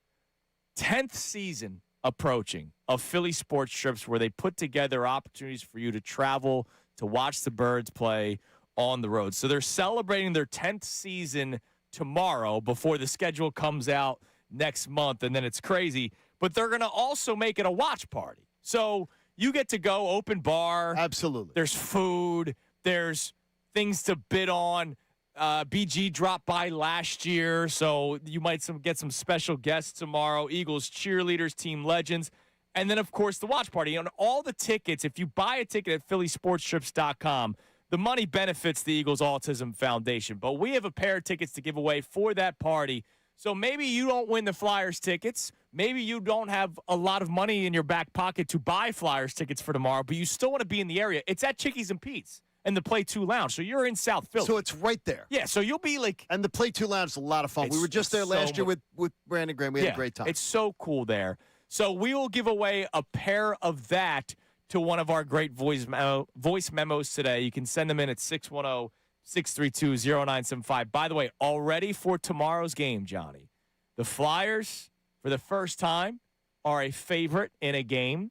10th season approaching of Philly Sports Trips, where they put together opportunities for you to travel, to watch the Birds play on the road. So they're celebrating their 10th season tomorrow before the schedule comes out next month, and then it's crazy. But they're going to also make it a watch party. So you get to go open bar. Absolutely. There's food. There's things to bid on. BG dropped by last year, so you might get some special guests tomorrow. Eagles cheerleaders, team legends, and then, of course, the watch party. And all the tickets, if you buy a ticket at phillysportstrips.com, the money benefits the Eagles Autism Foundation. But we have a pair of tickets to give away for that party. So maybe you don't win the Flyers tickets. Maybe you don't have a lot of money in your back pocket to buy Flyers tickets for tomorrow, but you still want to be in the area. It's at Chickies and Pete's and the Play 2 Lounge. So you're in South Philly. So it's right there. Yeah, so you'll be like... And the Play 2 Lounge is a lot of fun. We were just there last year with Brandon Graham. We had a great time. It's so cool there. So we will give away a pair of that to one of our great voice memos today. You can send them in at 610-632-0975. By the way, already for tomorrow's game, Johnny, the Flyers, for the first time, are a favorite in a game.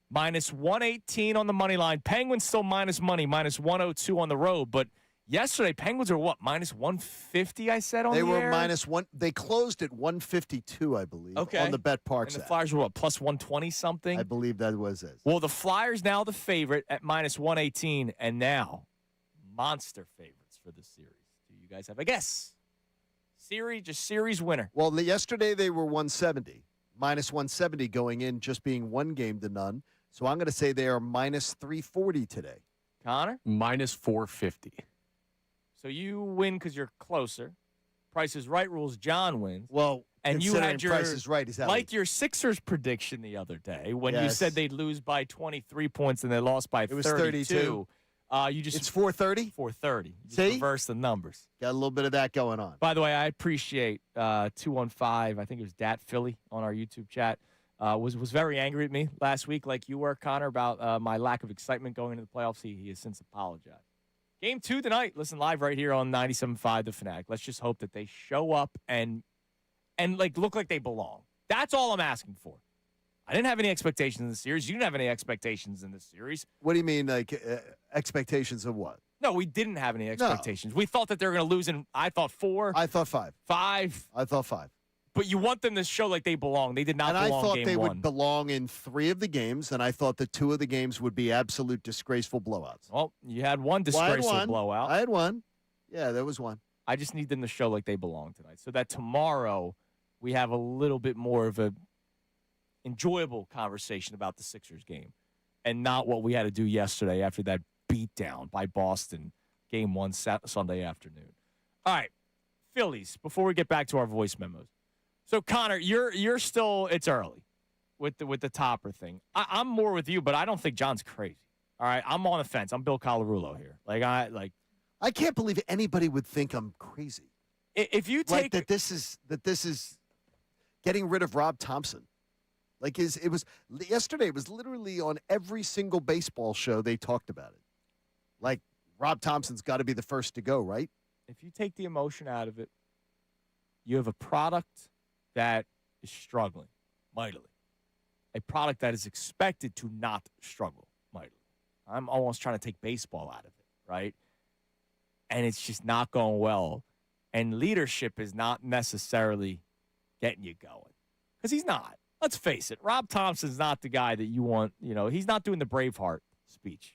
Minus 118 on the money line. Penguins still minus money, minus 102 on the road. But yesterday, Penguins are what, minus 150, I said on the air? They were minus one. They closed at 152, I believe, on the BetParks And the Flyers were what, plus 120 something? I believe that was it. Well, the Flyers now the favorite at minus 118, and now monster favorites for the series. Do you guys have a guess? Series winner. Well, yesterday they were 170, minus 170 going in, just being one game to none. So I'm going to say they are minus 340 today. Connor? Minus 450. So you win because you're closer. Price is Right rules, John wins. Well, and you had your Price is Right. Is that like your Sixers prediction the other day when you said they'd lose by 23 points and they lost by 32. It was 32. It's 430? 430. Just reverse the numbers. Got a little bit of that going on. By the way, I appreciate 215, I think it was Dat Philly on our YouTube chat, was very angry at me last week, like you were, Connor, about my lack of excitement going into the playoffs. He has since apologized. Game 2 tonight. Listen live right here on 97.5 The Fanatic. Let's just hope that they show up and like look like they belong. That's all I'm asking for. I didn't have any expectations in the series. You didn't have any expectations in this series. What do you mean, like expectations of what? No, we didn't have any expectations. No. We thought that they were going to lose in, I thought 4. I thought 5. 5. I thought 5. But you want them to show like they belong. They did not belong game 1. And I thought they would belong in 3 of the games, and I thought that 2 of the games would be absolute disgraceful blowouts. Well, you had one disgraceful blowout. I had one. Yeah, there was one. I just need them to show like they belong tonight so that tomorrow we have a little bit more of a enjoyable conversation about the Sixers game and not what we had to do yesterday after that beatdown by Boston, game 1 Sunday afternoon. All right, Phillies, before we get back to our voice memos. So, Connor, you're still, it's early with the topper thing. I'm more with you, but I don't think John's crazy. All right, I'm on the fence. I'm Bill Colarulo here. I can't believe anybody would think I'm crazy. If you take that this is getting rid of Rob Thompson. Like yesterday, it was literally on every single baseball show they talked about it. Like Rob Thompson's got to be the first to go, right? If you take the emotion out of it, you have a product that is struggling mightily. A product that is expected to not struggle mightily. I'm almost trying to take baseball out of it, right? And it's just not going well. And leadership is not necessarily getting you going. Because he's not. let's face it, Rob Thompson's not the guy that you want. He's not doing the Braveheart speech.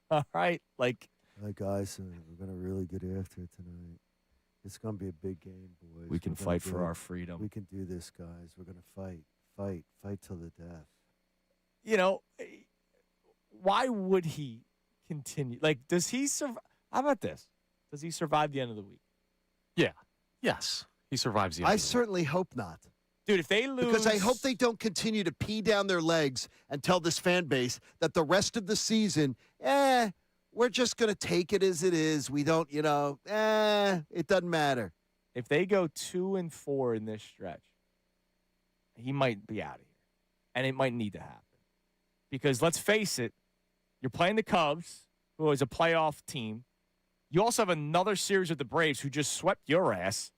All right? Like, hey, guys, we're going to really get after it tonight. It's going to be a big game, boys. We can fight for our freedom. We can do this, guys. We're going to fight till the death. Why would he continue? Like, does he survive? How about this? Does he survive the end of the week? Yeah. Yes. He survives the end. I certainly hope not. Dude, if they lose. Because I hope they don't continue to pee down their legs and tell this fan base that the rest of the season, we're just going to take it as it is. We don't, it doesn't matter. If they go 2-4 in this stretch, he might be out of here. And it might need to happen. Because let's face it, you're playing the Cubs, who is a playoff team. You also have another series with the Braves who just swept your ass.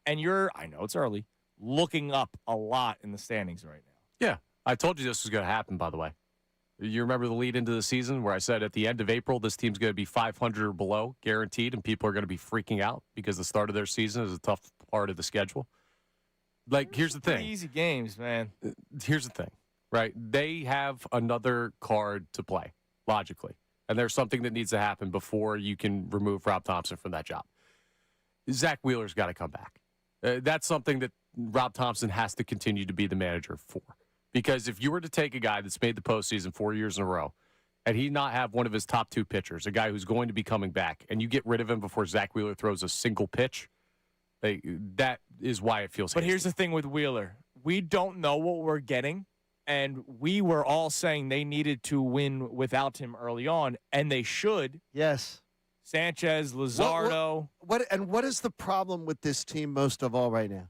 And I know it's early, looking up a lot in the standings right now. Yeah. I told you this was going to happen, by the way. You remember the lead into the season where I said at the end of April, this team's going to be 500 or below, guaranteed, and people are going to be freaking out because the start of their season is a tough part of the schedule? Like, here's the thing. Easy games, man. Here's the thing, right? They have another card to play, logically. And there's something that needs to happen before you can remove Rob Thompson from that job. Zach Wheeler's got to come back. That's something that Rob Thompson has to continue to be the manager for. Because if you were to take a guy that's made the postseason 4 years in a row, and he not have one of his top two pitchers, a guy who's going to be coming back, and you get rid of him before Zach Wheeler throws a single pitch, that is why it feels But here's the thing with Wheeler. We don't know what we're getting, and we were all saying they needed to win without him early on, and they should. Yes. Sanchez, Luzardo. What is the problem with this team most of all right now?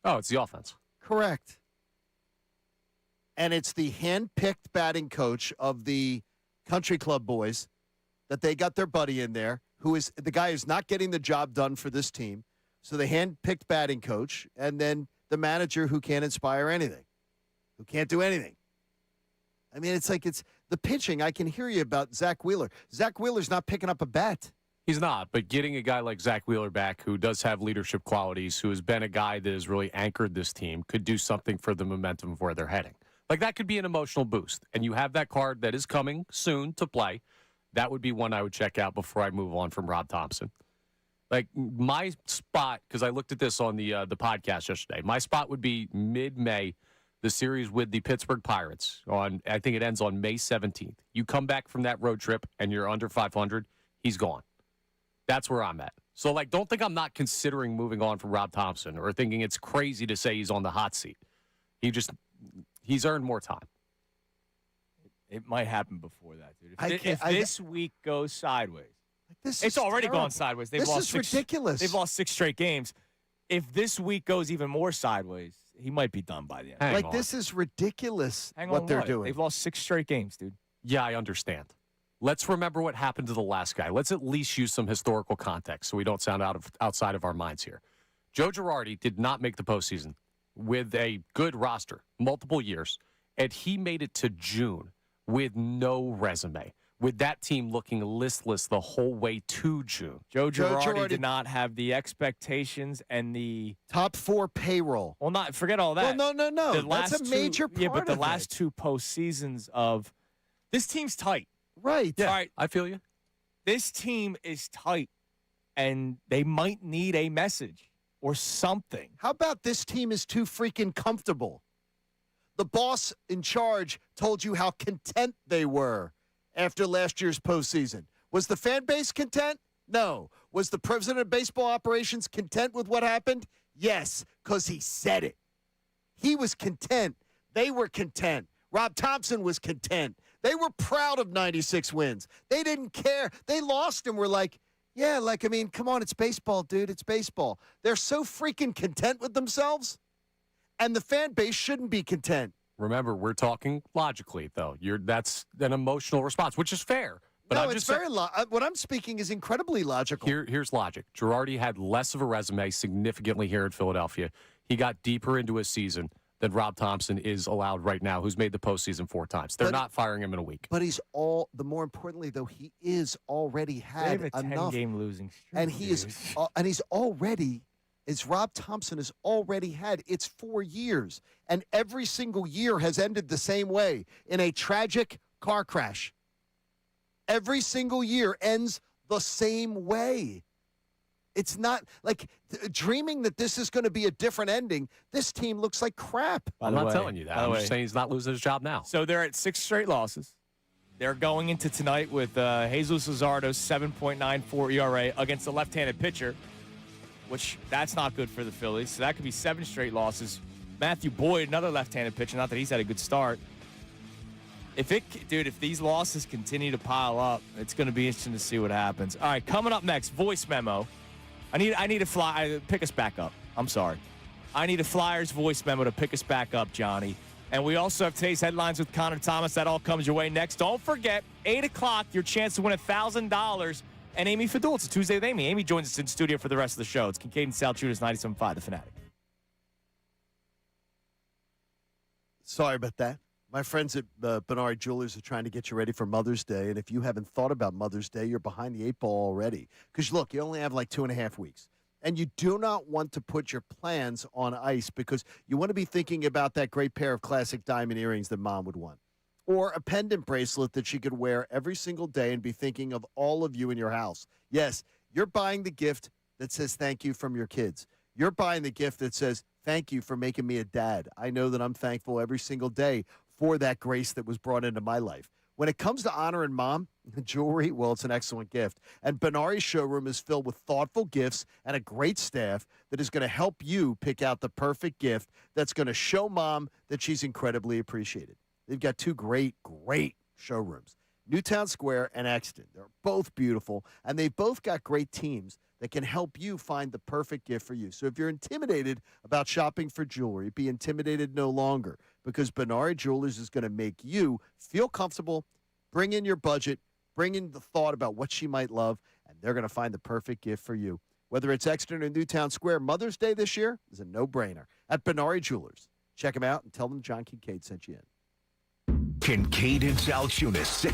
Oh, it's the offense. Correct. And it's the hand-picked batting coach of the country club boys that they got their buddy in there, who is the guy who's not getting the job done for this team. So the hand-picked batting coach, and then the manager who can't inspire anything, who can't do anything. I mean, it's the pitching. I can hear you about Zach Wheeler. Zach Wheeler's not picking up a bat. He's not, but getting a guy like Zach Wheeler back who does have leadership qualities, who has been a guy that has really anchored this team, could do something for the momentum of where they're heading. Like, that could be an emotional boost. And you have that card that is coming soon to play. That would be one I would check out before I move on from Rob Thompson. Like, my spot, because I looked at this on the podcast yesterday, my spot would be mid-May, the series with the Pittsburgh Pirates. I think it ends on May 17th. You come back from that road trip and you're under 500, he's gone. That's where I'm at. So, don't think I'm not considering moving on from Rob Thompson or thinking it's crazy to say he's on the hot seat. He's earned more time. It might happen before that, dude. If this week goes sideways, it's already gone sideways. This is ridiculous. They've lost 6 straight games. If this week goes even more sideways, he might be done by the end. This is ridiculous Hang what on, they're doing. They've lost 6 straight games, dude. Yeah, I understand. Let's remember what happened to the last guy. Let's at least use some historical context so we don't sound outside of our minds here. Joe Girardi did not make the postseason with a good roster, multiple years, and he made it to June with no resume, with that team looking listless the whole way to June. Joe Girardi did not have the expectations and the top 4 payroll. Well, forget all that. Well, no. That's a major part. Yeah, but the of last it. 2 postseasons of this team's tight. Right. Yeah, all right. I feel you. This team is tight, and they might need a message or something. How about this team is too freaking comfortable? The boss in charge told you how content they were after last year's postseason. Was the fan base content? No. Was the president of baseball operations content with what happened? Yes, because he said it. He was content. They were content. Rob Thompson was content. They were proud of 96 wins. They didn't care. They lost and were like, come on, it's baseball, dude. It's baseball. They're so freaking content with themselves, and the fan base shouldn't be content. Remember, we're talking logically, though. That's an emotional response, which is fair. But no, it's very what I'm speaking is incredibly logical. Here's logic. Girardi had less of a resume significantly here in Philadelphia. He got deeper into his season than Rob Thompson is allowed right now, who's made the postseason 4 times. They're not firing him in a week. But the more importantly, though, he is already had they have a enough. 10-game losing streak. And he's already is Rob Thompson has already had its 4 years, and every single year has ended the same way, in a tragic car crash. Every single year ends the same way. It's not like dreaming that this is going to be a different ending. This team looks like crap. I'm not telling you that. I'm just saying he's not losing his job now. So they're at 6 straight losses. They're going into tonight with Jesus Luzardo's 7.94 ERA against a left-handed pitcher, which that's not good for the Phillies. So that could be 7 straight losses. Matthew Boyd, another left-handed pitcher, not that he's had a good start. If these losses continue to pile up, it's going to be interesting to see what happens. All right, coming up next, voice memo. I need a pick us back up. I'm sorry. I need a Flyers voice memo to pick us back up, Johnny. And we also have today's headlines with Connor Thomas. That all comes your way next. Don't forget, 8 o'clock, your chance to win $1,000. And Amy Fadul. It's a Tuesday with Amy. Amy joins us in studio for the rest of the show. It's Kincade Salciunas, 97.5, The Fanatic. Sorry about that. My friends at Bernard Jewelers are trying to get you ready for Mother's Day. And if you haven't thought about Mother's Day, you're behind the 8 ball already. Because, look, you only have like 2.5 weeks. And you do not want to put your plans on ice because you want to be thinking about that great pair of classic diamond earrings that Mom would want. Or a pendant bracelet that she could wear every single day and be thinking of all of you in your house. Yes, you're buying the gift that says thank you from your kids. You're buying the gift that says thank you for making me a dad. I know that I'm thankful every single day for that grace that was brought into my life. When it comes to honoring Mom, jewelry, well, it's an excellent gift. And Benari's showroom is filled with thoughtful gifts and a great staff that is going to help you pick out the perfect gift that's going to show Mom that she's incredibly appreciated. They've got 2 great showrooms, Newtown Square and Exton. They're both beautiful, and they've both got great teams that can help you find the perfect gift for you. So if you're intimidated about shopping for jewelry, be intimidated no longer, because Benari Jewelers is going to make you feel comfortable, bring in your budget, bring in the thought about what she might love, and they're going to find the perfect gift for you. Whether it's Exton or Newtown Square, Mother's Day this year is a no-brainer at Benari Jewelers. Check them out and tell them John Kincade sent you in. Kincade and Salciunas.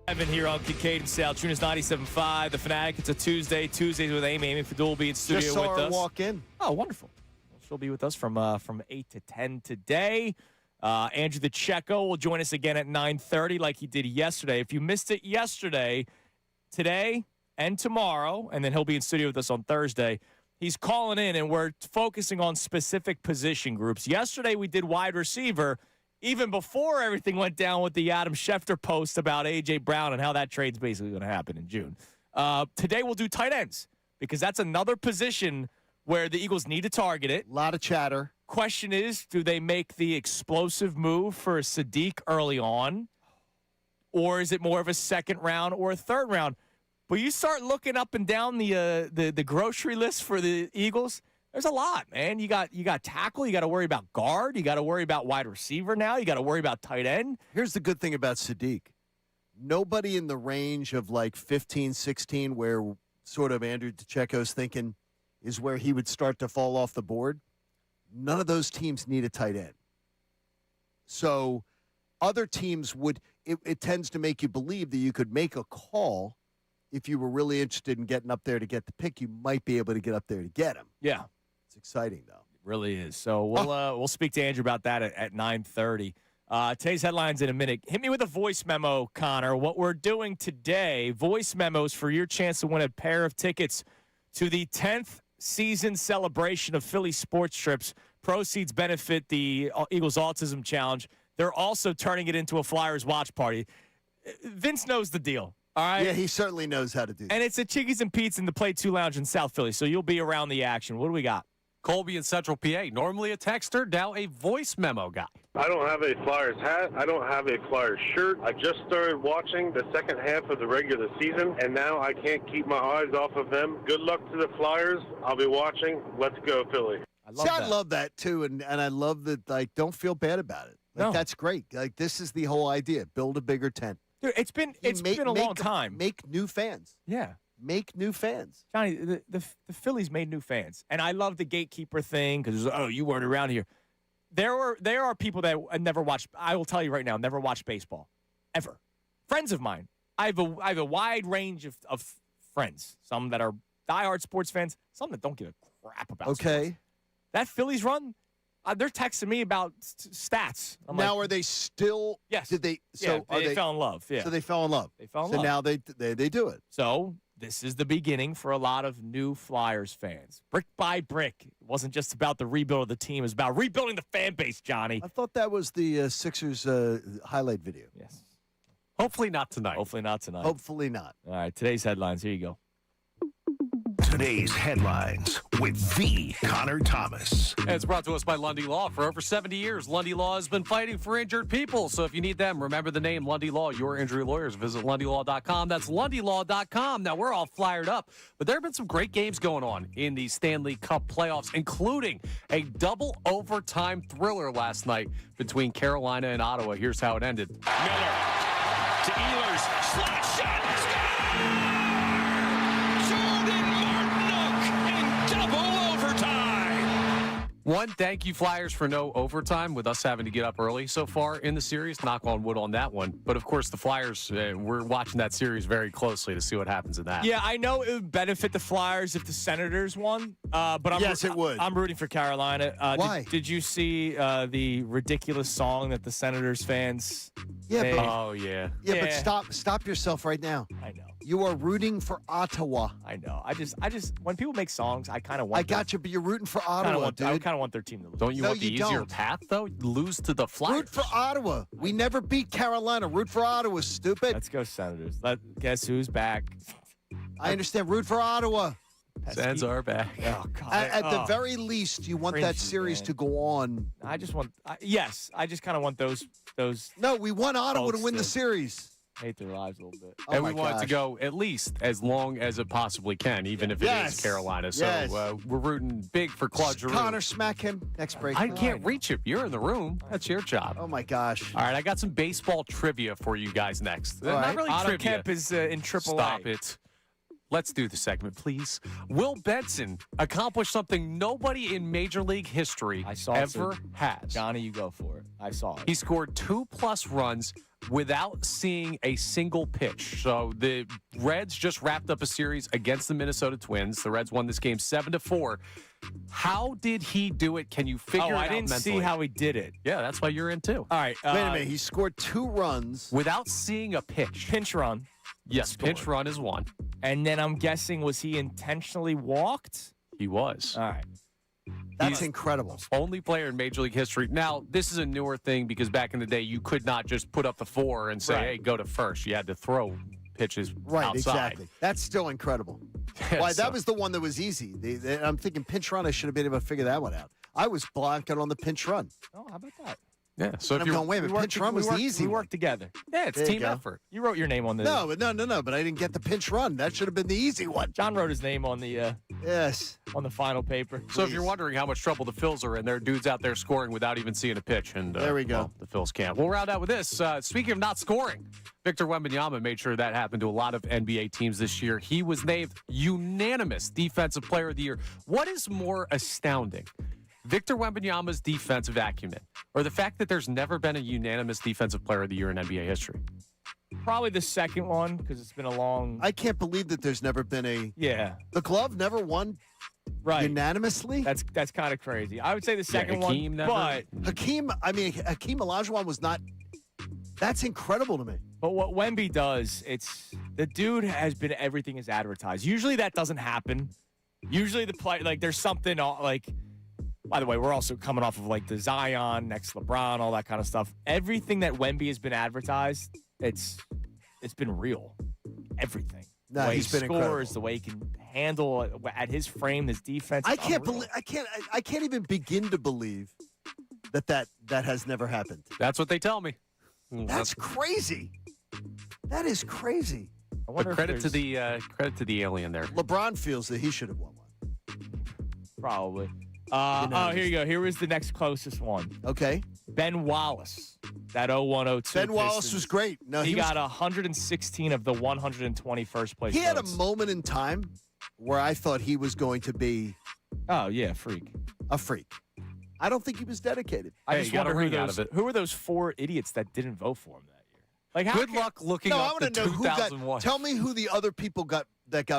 Evan here on Kincade Salciunas 97.5. The Fanatic. It's a Tuesday. Tuesdays with Amy. Amy Fadul will be in studio Just saw with her us. walk in. Oh, wonderful. She'll be with us from 8 to 10 today. Andrew the Checo will join us again at 9:30 like he did yesterday. If you missed it yesterday, today and tomorrow, and then he'll be in studio with us on Thursday, he's calling in, and we're focusing on specific position groups. Yesterday we did wide receiver, even before everything went down with the Adam Schefter post about A.J. Brown and how that trade's basically going to happen in June. Today we'll do tight ends because that's another position where the Eagles need to target it. A lot of chatter. Question is, do they make the explosive move for Sadiq early on, or is it more of a second round or a third round? But you start looking up and down the grocery list for the Eagles, there's a lot, man. You got tackle, you got to worry about guard, you got to worry about wide receiver now, you got to worry about tight end. Here's the good thing about Sadiq. Nobody in the range of like 15, 16, where sort of Andrew DeCecco's thinking is where he would start to fall off the board. None of those teams need a tight end. So other teams would, it tends to make you believe that you could make a call if you were really interested in getting up there to get the pick. You might be able to get up there to get him. Yeah. It's exciting, though. It really is. So we'll speak to Andrew about that at 9:30. Today's headlines in a minute. Hit me with a voice memo, Connor. What we're doing today, voice memos for your chance to win a pair of tickets to the 10th season celebration of Philly Sports Trips. Proceeds benefit the Eagles Autism Challenge. They're also turning it into a Flyers watch party. Vince knows the deal. All right. Yeah, he certainly knows how to do that. And it's at Chickies and Pete's in the Play 2 Lounge in South Philly, so you'll be around the action. What do we got? Colby in Central PA, normally a texter, now a voice memo guy. I don't have a Flyers hat. I don't have a Flyers shirt. I just started watching the second half of the regular season, and now I can't keep my eyes off of them. Good luck to the Flyers. I'll be watching. Let's go, Philly. I love that, too, and I love that, like, don't feel bad about it. Like, No. That's great. Like, this is the whole idea. Build a bigger tent. Dude, it's been a long time. Make new fans. Yeah. Make new fans. Johnny, the Phillies made new fans. And I love the gatekeeper thing because, you weren't around here. There are people that never watched, I will tell you right now, never watched baseball. Ever. Friends of mine. I have a wide range of friends. Some that are diehard sports fans. Some that don't give a crap about sports. That Phillies run, they're texting me about stats. Now, are they still? Yes. Did they? So they fell in love. Yeah. So they fell in love. They fell in so love. now they do it. So this is the beginning for a lot of new Flyers fans. Brick by brick. It wasn't just about the rebuild of the team. It was about rebuilding the fan base, Johnny. I thought that was the Sixers highlight video. Yes. Hopefully not tonight. Hopefully not tonight. Hopefully not. All right, today's headlines. Here you go. Today's headlines with the Connor Thomas. And it's brought to us by Lundy Law. For over 70 years, Lundy Law has been fighting for injured people. So if you need them, remember the name Lundy Law, your injury lawyers. Visit LundyLaw.com. That's LundyLaw.com. Now, we're all fired up, but there have been some great games going on in the Stanley Cup playoffs, including a double overtime thriller last night between Carolina and Ottawa. Here's how it ended. Miller to Ehlers. Slot shot. Score! Jordan Martone in double overtime. One, thank you, Flyers, for no overtime with us having to get up early so far in the series. Knock on wood on that one. But, of course, the Flyers, we're watching that series very closely to see what happens in that. Yeah, I know it would benefit the Flyers if the Senators won. But it would. I'm rooting for Carolina. Why? Did you see the ridiculous song that the Senators fans made? Oh, yeah. Yeah, but stop yourself right now. I know. You are rooting for Ottawa. I know. I just when people make songs, I kind of want. I got you, but you're rooting for Ottawa, dude. I kind of want their team to lose. Don't you No, want the you easier don't. path, though? Lose to the Flyers. Root for Ottawa. We never beat Carolina. Root for Ottawa, stupid. Let's go Senators. Guess who's back? I understand. Root for Ottawa. Sens are back. Oh, God. At the very least, you want that Cringy, series man. to go on. I just want. Yes, I just kind of want those. No, we want Ottawa to folks win the to series. hate their lives a little bit. Oh And my we want it to gosh. go at least as long as it possibly can, even if it Yes. is Carolina. So Yes. we're rooting big for Claude Giroux. Connor, smack him. Next break. I can't reach him. You're in the room. That's your job. Oh, my gosh. All right, I got some baseball trivia for you guys next. All Not right. really Otto trivia. Kemp is in AAA. Stop it. Let's do the segment, please. Will Benson accomplished something nobody in Major League history I saw it, ever so has. Johnny, you go for it. I saw it. He scored 2+ runs without seeing a single pitch. So the Reds just wrapped up a series against the Minnesota Twins. The Reds won this game 7-4. How did he do it? Can you figure it out I didn't mentally? see how he did it. Yeah, that's why you're in too. All right. Wait a minute. He scored 2 runs. Without seeing a pitch. Pinch run. Yes, pinch run is one. And then I'm guessing, was he intentionally walked? He was. All right. That's incredible. Only player in Major League history. Now, this is a newer thing because back in the day, you could not just put up the 4 and say, hey, go to first. You had to throw pitches outside. Exactly. That's still incredible. Yeah, Why, that was the one that was easy. I'm thinking pinch run, I should have been able to figure that one out. I was blanking on the pinch run. Oh, how about that? Yeah, so and if I'm you're going, wait a minute, pinch run was the easy We one. worked together. Yeah, it's There you team go. effort. You wrote your name on the... No, but I didn't get the pinch run. That should have been the easy one. John wrote his name on the Yes. on the final paper. So if you're wondering how much trouble the Phils are in, there are dudes out there scoring without even seeing a pitch. And There we go. well, the Phils can't. We'll round out with this. Speaking of not scoring, Victor Wembanyama made sure that happened to a lot of NBA teams this year. He was named unanimous Defensive Player of the Year. What is more astounding? Victor Wembanyama's defensive acumen, or the fact that there's never been a unanimous Defensive Player of the Year in NBA history? Probably the second one because it's been a long... I can't believe that there's never been a... Yeah. The glove never won unanimously? That's kind of crazy. I would say the second Hakeem one, never. but Hakeem Olajuwon was not... That's incredible to me. But what Wemby does, it's the dude has been everything is advertised. Usually that doesn't happen. Usually the play, like there's something like... By the way, we're also coming off of like the Zion next LeBron, all that kind of stuff. Everything that Wemby has been advertised, it's been real. Everything. No, the way he's he been scores, incredible. the way he can handle at his frame, his defense. I it's can't unreal. believe I can't even begin to believe that has never happened. That's what they tell me. That's crazy. That is crazy. I wonder But if credit to there's- the alien there. LeBron feels that he should have won one. Probably. Here you go. Here was the next closest one. Okay. Ben Wallace, that 01-02. Ben Wallace Pistons. was great. No, he was- got 116 of the 120 first place He had a votes. moment in time where I thought he was going to be Oh, yeah, freak. a freak. I don't think he was dedicated. I Hey, just you got a wonder ring out of it. who were those 4 idiots that didn't vote for him that year? Like, how Good luck looking No, I up want the to know who 2001. got. Tell me who the other people got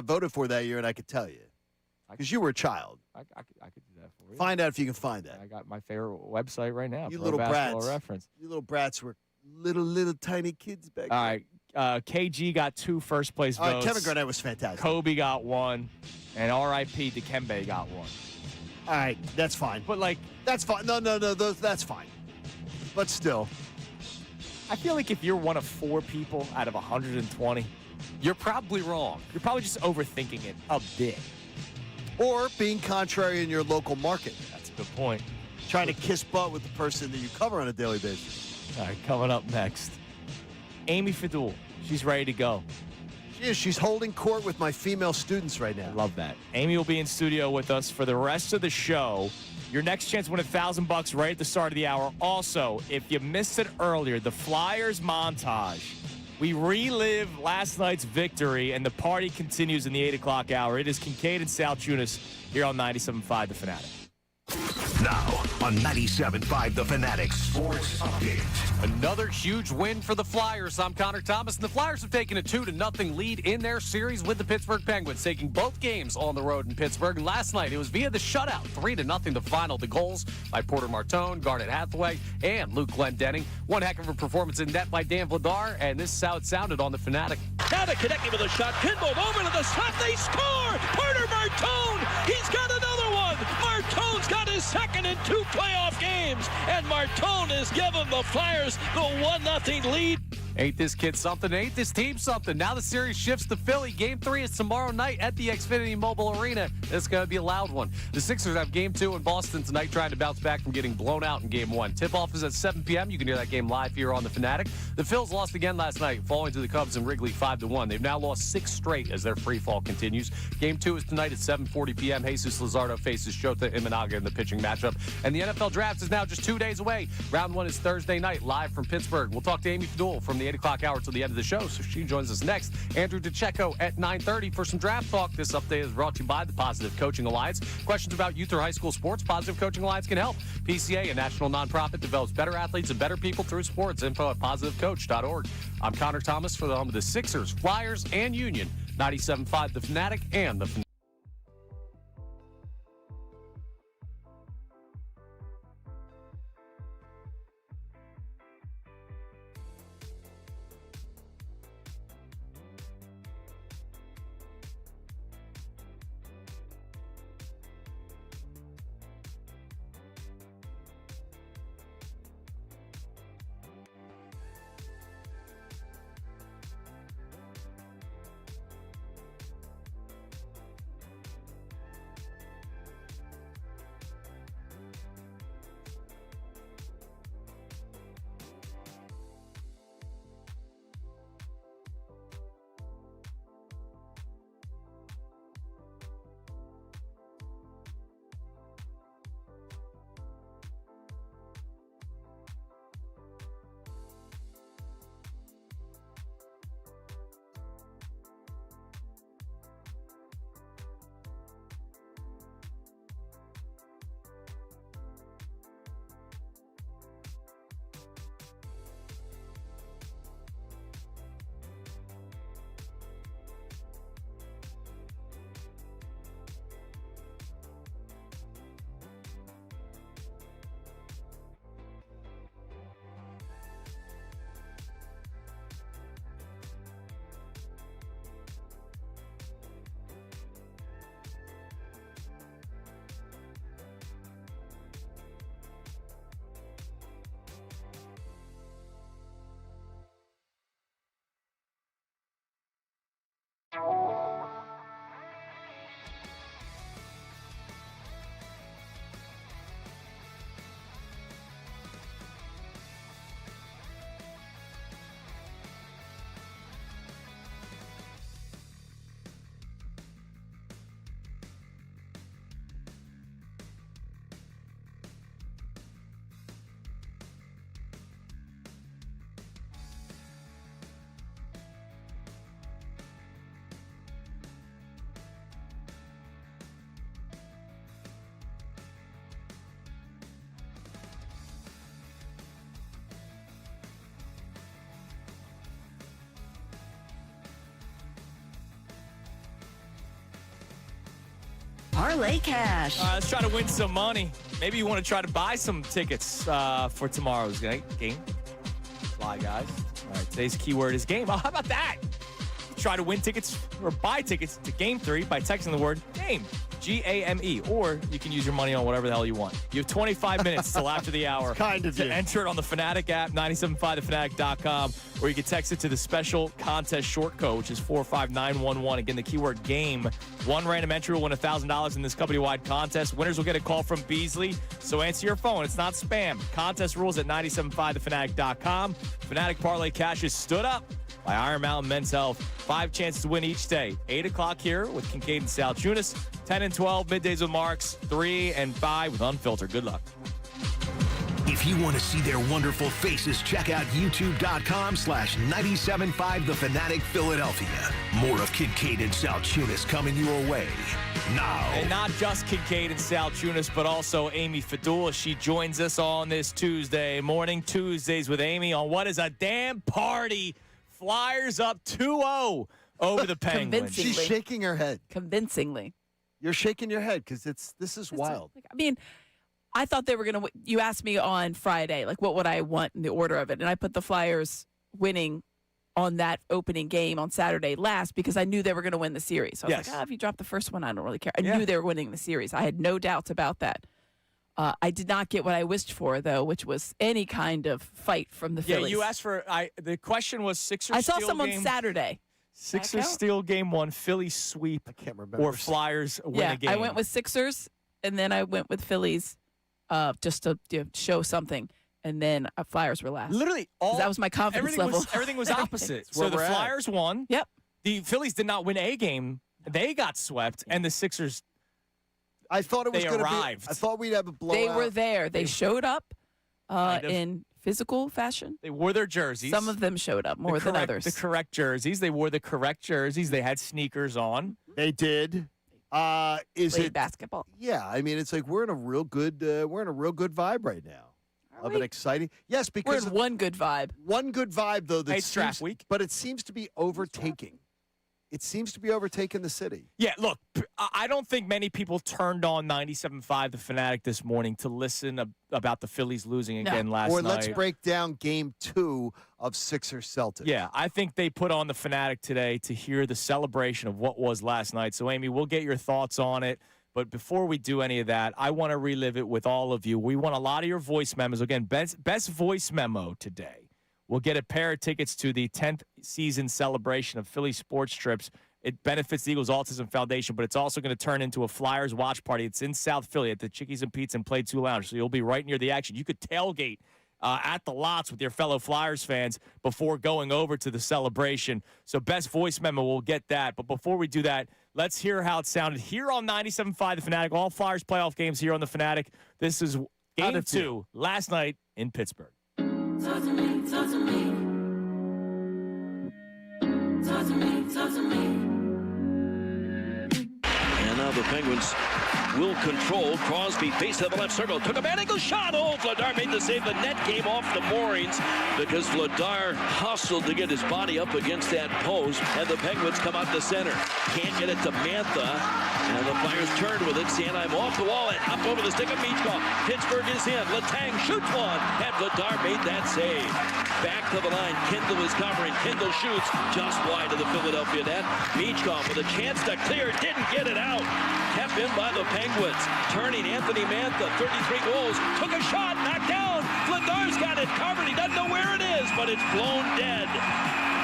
voted for that year, and I could tell you. Because you were a child. I could do that for you. Find out if you can find that. I got my favorite website right now. You Pro little Basketball brats. Reference. You little brats were little tiny kids back All then. right. KG got 2 first place All right, votes. Kevin Garnett was fantastic. Kobe got 1. And RIP Dikembe got 1. All right, that's fine. But, like, That's fine. No, that's fine. But still. I feel like if you're one of 4 people out of 120, You're probably wrong. you're probably just overthinking it a bit. Or being contrary in your local market. That's a good point. Trying to kiss butt with the person that you cover on a daily basis. All right, coming up next, Amy Fadul. She's ready to go. She's holding court with my female students right now. Love that. Amy will be in studio with us for the rest of the show. Your next chance to win $1,000 right at the start of the hour. Also, if you missed it earlier, the Flyers montage. We relive last night's victory, and the party continues in the 8 o'clock hour. It is Kincade and Salciunas here on 97.5 The Fanatic. Now on 97.5 The Fanatic Sports Update. Another huge win for the Flyers. I'm Connor Thomas, and the Flyers have taken a 2-0 lead in their series with the Pittsburgh Penguins, taking both games on the road in Pittsburgh. And last night, it was via the shutout, 3-0 the final. The goals by Porter Martone, Garnet Hathaway, and Luke Glendening. One heck of a performance in net by Dan Vladar, and this is how it sounded on the Fanatic. Now to connecting with a shot. Pinball over to the slot. They score! Porter Martone! He's got another one! Martone's got his second in 2 playoff games, and Martone has given the Flyers the 1-0 lead. Ain't this kid something? Ain't this team something? Now the series shifts to Philly. Game 3 is tomorrow night at the Xfinity Mobile Arena. It's going to be a loud one. The Sixers have Game 2 in Boston tonight, trying to bounce back from getting blown out in Game 1. Tip-off is at 7 p.m. You can hear that game live here on The Fanatic. The Phils lost again last night, falling to the Cubs in Wrigley 5-1. They've now lost 6 straight as their free fall continues. Game 2 is tonight at 7:40 p.m. Jesus Luzardo faces Shota Imanaga in the pitching matchup. And the NFL Draft is now just 2 days away. Round 1 is Thursday night, live from Pittsburgh. We'll talk to Amy Fadul from the 8 o'clock hour till the end of the show, so she joins us next. Andrew DeCecco at 9:30 for some draft talk. This update is brought to you by the Positive Coaching Alliance. Questions about youth or high school sports? Positive Coaching Alliance can help. PCA, a national nonprofit, develops better athletes and better people through sports. Info at positivecoach.org. I'm Connor Thomas for the home of the Sixers, Flyers, and Union. 97.5 The Fanatic and the Fanatic. Parlay Cash. Let's try to win some money. Maybe you want to try to buy some tickets for tomorrow's game. Fly, guys. All right, today's keyword is game. Oh, how about that? Try to win tickets or buy tickets to Game 3 by texting the word GAME, G-A-M-E, or you can use your money on whatever the hell you want. You have 25 minutes till after the hour to enter it on the Fanatic app, 975thefanatic.com, or you can text it to the special contest short code, which is 45911. Again, the keyword GAME. One random entry will win $1,000 in this company-wide contest. Winners will get a call from Beasley, so answer your phone. It's not spam. Contest rules at 975thefanatic.com. Fanatic Parlay Cash is stood up by Iron Mountain Men's Health. 5 chances to win each day. 8 o'clock here with Kincade and Salciunas. 10 and 12, middays with Marks. 3 and 5 with Unfiltered. Good luck. If you want to see their wonderful faces, check out youtube.com/975 The Fanatic Philadelphia. More of Kincade and Salciunas coming your way now. And not just Kincade and Salciunas, but also Amy Fadula. She joins us on this Tuesday morning. Tuesdays with Amy on what is a damn party. Flyers up 2-0 over the Penguins. She's shaking her head. Convincingly. You're shaking your head because this is wild. I mean, I thought they were going to – you asked me on Friday, like, what would I want in the order of it? And I put the Flyers winning on that opening game on Saturday last because I knew they were going to win the series. So I was like, if you drop the first one, I don't really care. I knew they were winning the series. I had no doubts about that. I did not get what I wished for, though, which was any kind of fight from the Phillies. Yeah, you asked for the question was Sixers I saw steal some game, on Saturday. Sixers steal game 1, Phillies sweep. I can't remember. Or Flyers win a game. I went with Sixers, and then I went with Phillies just to show something. And then Flyers were last. Literally, that was my confidence level. Everything was opposite. So the Flyers won. Yep. The Phillies did not win a game. They got swept, and the Sixers. I thought it was going to be. I arrived. thought we'd have a blowout. They were there. They showed up. in physical fashion. They wore their jerseys. Some of them showed up more than others. The correct jerseys. They wore the correct jerseys. They had sneakers on. They did. Is Played it basketball? Yeah, I mean, it's like we're in a real good vibe right now. Of an exciting, yes, because we're in one good vibe. One good vibe though. That It's draft week, but it seems to be overtaking. It seems to be overtaking the city. Yeah, look, I don't think many people turned on 97.5 The Fanatic this morning to listen about the Phillies losing again last night. Or let's break down Game 2 of Sixers Celtics. Yeah, I think they put on the Fanatic today to hear the celebration of what was last night. So, Amy, we'll get your thoughts on it. But before we do any of that, I want to relive it with all of you. We want a lot of your voice memos. Again, best voice memo today. We'll get a pair of tickets to the 10th season celebration of Philly Sports Trips. It benefits the Eagles Autism Foundation, but it's also going to turn into a Flyers watch party. It's in South Philly at the Chickies and Pizza and Play 2 Lounge, so you'll be right near the action. You could tailgate at the lots with your fellow Flyers fans before going over to the celebration. So best voice memo, we'll get that. But before we do that, let's hear how it sounded here on 97.5 The Fanatic. All Flyers playoff games here on The Fanatic. This is Game 2 last night in Pittsburgh. Talk to me, talk to me. Talk to me, talk to me. And now the Penguins will control. Crosby face to the left circle. Took a bad angle shot. Oh, Vladar made the save. The net came off the moorings because Vladar hustled to get his body up against that post. And the Penguins come out the center. Can't get it to Mantha. And the Flyers turn with it. Sanheim off the wall and up over the stick of Michkov. Pittsburgh is in. Letang shoots one. And Vladar made that save. Back to the line. Kindle is covering. Kindle shoots just wide of the Philadelphia net. Michkov with a chance to clear. Didn't get it out. Kept in by the Penguins. Turning Anthony Mantha, 33 goals. Took a shot, knocked down. Vladar's got it covered. He doesn't know where it is, but it's blown dead.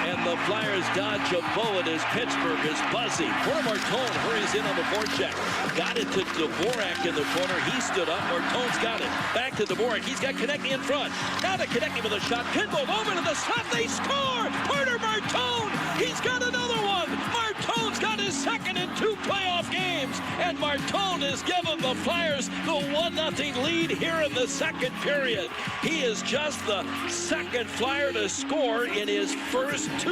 And the Flyers dodge a bullet as Pittsburgh is buzzy. Martone hurries in on the forecheck. Got it to Dvorak in the corner. He stood up. Martone's got it. Back to Dvorak. He's got Konechny in front. Now to Konechny with a shot. Pinball over to the slot. They score! Carter Martone! He's got another one! Martone's got his second in 2 playoff games. And Martone has given the Flyers the 1-0 lead here in the second period. He is just the second Flyer to score in his first 2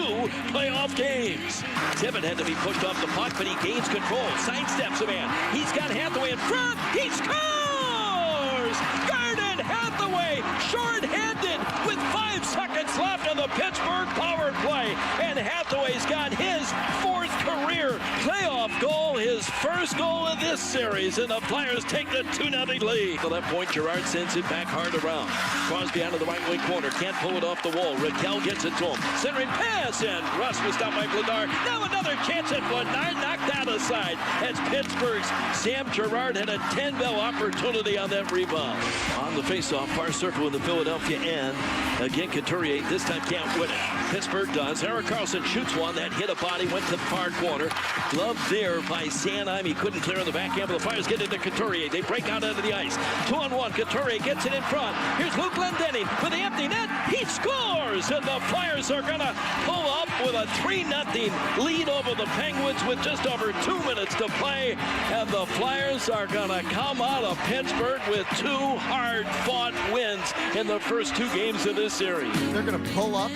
playoff games. Tippett had to be pushed off the puck, but he gains control. Sidesteps a man. He's got Hathaway in front. He scores! Garden Hathaway, short-handed with 5 seconds left on the Pittsburgh power play. And Hathaway's got his 4th career playoff goal, his first goal of this series. And the Flyers take the 2-0 lead. The left point, Gerard sends it back hard around. Crosby out of the right wing corner. Can't pull it off the wall. Raquel gets it to him. Centering pass, and Russ was stopped by Vladar. Now another chance at Vladar, knocked out aside as Pittsburgh's Sam Gerard had a 10-bell opportunity on that rebound. On the faceoff, far circle in the Philadelphia end. Again, Couturier this time can't win it. Pittsburgh does. Eric Carlson shoots one. That hit a body, went to the far corner. Glove there by Sanheim. He couldn't clear on the backhand, but the Flyers get into Couturier. They break out onto the ice. 2-on-1. Couturier gets it in front. Here's Luke Glendening with the empty net. He scores! And the Flyers are going to pull up with a 3-0 lead over the Penguins with just over 2 minutes to play. And the Flyers are going to come out of Pittsburgh with 2 hard-fought wins in the first 2 games of this series. They're going to pull up.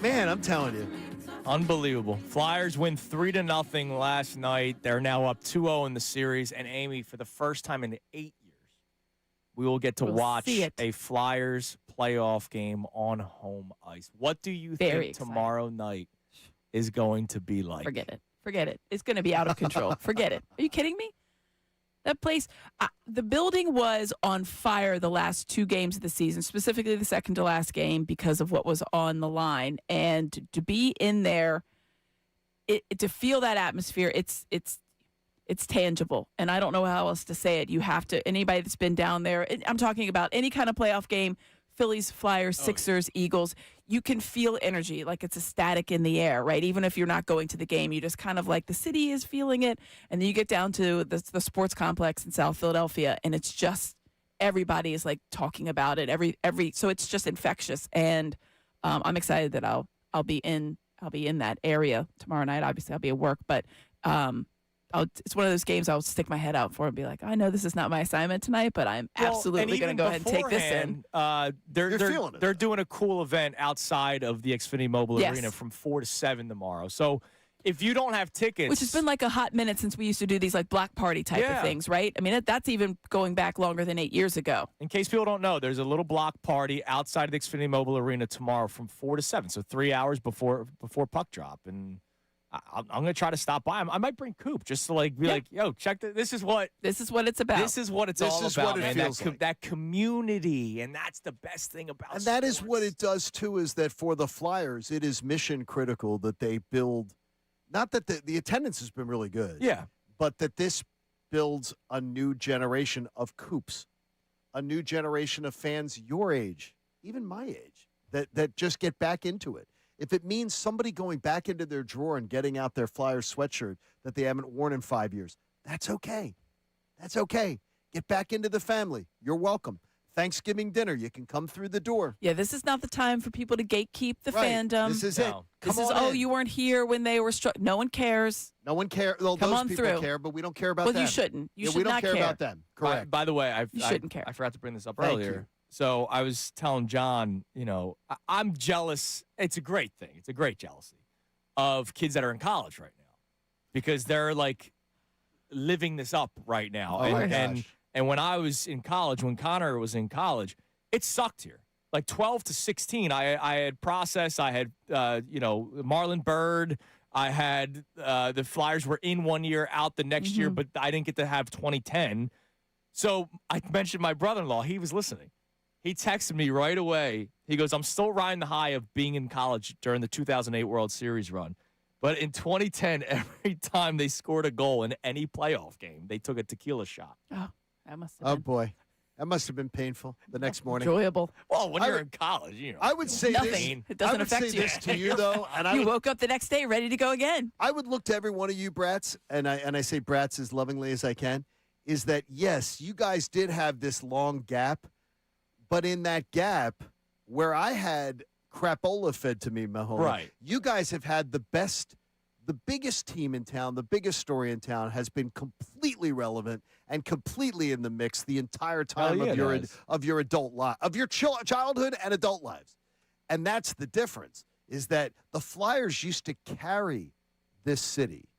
Man, I'm telling you. Unbelievable. Flyers win 3-0 last night. They're now up 2-0 in the series. And Amy, for the first time in 8 years, we will get to watch a Flyers playoff game on home ice. What do you think tomorrow night is going to be like? Forget it. Forget it. It's going to be out of control. Forget it. Are you kidding me? That place, the building was on fire the last 2 games of the season, specifically the second to last game because of what was on the line. And to be in there, to feel that atmosphere, it's tangible. And I don't know how else to say it. You have to, anybody that's been down there, I'm talking about any kind of playoff game, Phillies, Flyers, Sixers, Eagles, you can feel energy, like it's a static in the air, right? Even if you're not going to the game, you just kind of like the city is feeling it. And then you get down to the sports complex in South Philadelphia, and it's just everybody is like talking about it. So it's just infectious. And I'm excited that I'll be in that area tomorrow night. Obviously, I'll be at work, but it's one of those games I'll stick my head out for and be like, I know this is not my assignment tonight, but I'm absolutely going to go ahead and take this in. They're doing a cool event outside of the Xfinity Mobile Yes. Arena from 4 to 7 tomorrow. So if you don't have tickets, Which has been like a hot minute since we used to do these like block party type of things, right? I mean, that's even going back longer than 8 years ago. in case people don't know, there's a little block party outside of the Xfinity Mobile Arena tomorrow from 4 to 7, so 3 hours before puck drop. And I'm going to try to stop by. I might bring Coop just to be like, yo, check this is what it's about. This is what it's all is about, what it man. feels like. That community, and that's the best thing about And that is sports. what it does, too, is that for the Flyers, it is mission critical that they build, not that the attendance has been really good, but that this builds a new generation of Coops, a new generation of fans your age, even my age, that just get back into it. If it means somebody going back into their drawer and getting out their Flyers sweatshirt that they haven't worn in 5 years, that's okay. That's okay. Get back into the family. You're welcome. Thanksgiving dinner, you can come through the door. Yeah, this is not the time for people to gatekeep the Right. fandom. This is it. This Come is, on in. you weren't here when they were struck. No one cares. No one cares. Well, Come those on people through. care, but we don't care about Well, them. you shouldn't. You Yeah, should we don't not care care. about them. Correct. By the way, You shouldn't care. I forgot to bring this up Thank earlier. you. So I was telling John, I'm jealous. It's a great thing. It's a great jealousy of kids that are in college right now because they're like living this up right now. Oh, my gosh. And when I was in college, when Connor was in college, it sucked here. Like 12 to 16, I had process. I had, Marlon Bird. I had the Flyers were in 1 year, out the next year, but I didn't get to have 2010. So I mentioned my brother-in-law. He was listening. He texted me right away. He goes, I'm still riding the high of being in college during the 2008 World Series run. But in 2010, every time they scored a goal in any playoff game, they took a tequila shot. Oh, that must have Oh, been boy. That must have been painful the next morning. enjoyable. Well, when you're in college, I would say Nothing. this. It doesn't I would affect say you. this to you, though. And You woke up the next day ready to go again. I would look to every one of you brats, and I say brats as lovingly as I can, is that, yes, you guys did have this long gap, but in that gap where I had crapola fed to me, Mahoney, Right. you guys have had the biggest team in town, the biggest story in town has been completely relevant and completely in the mix the entire time Hell yeah, of your adult life, of your childhood and adult lives. And that's the difference, is that the Flyers used to carry this city.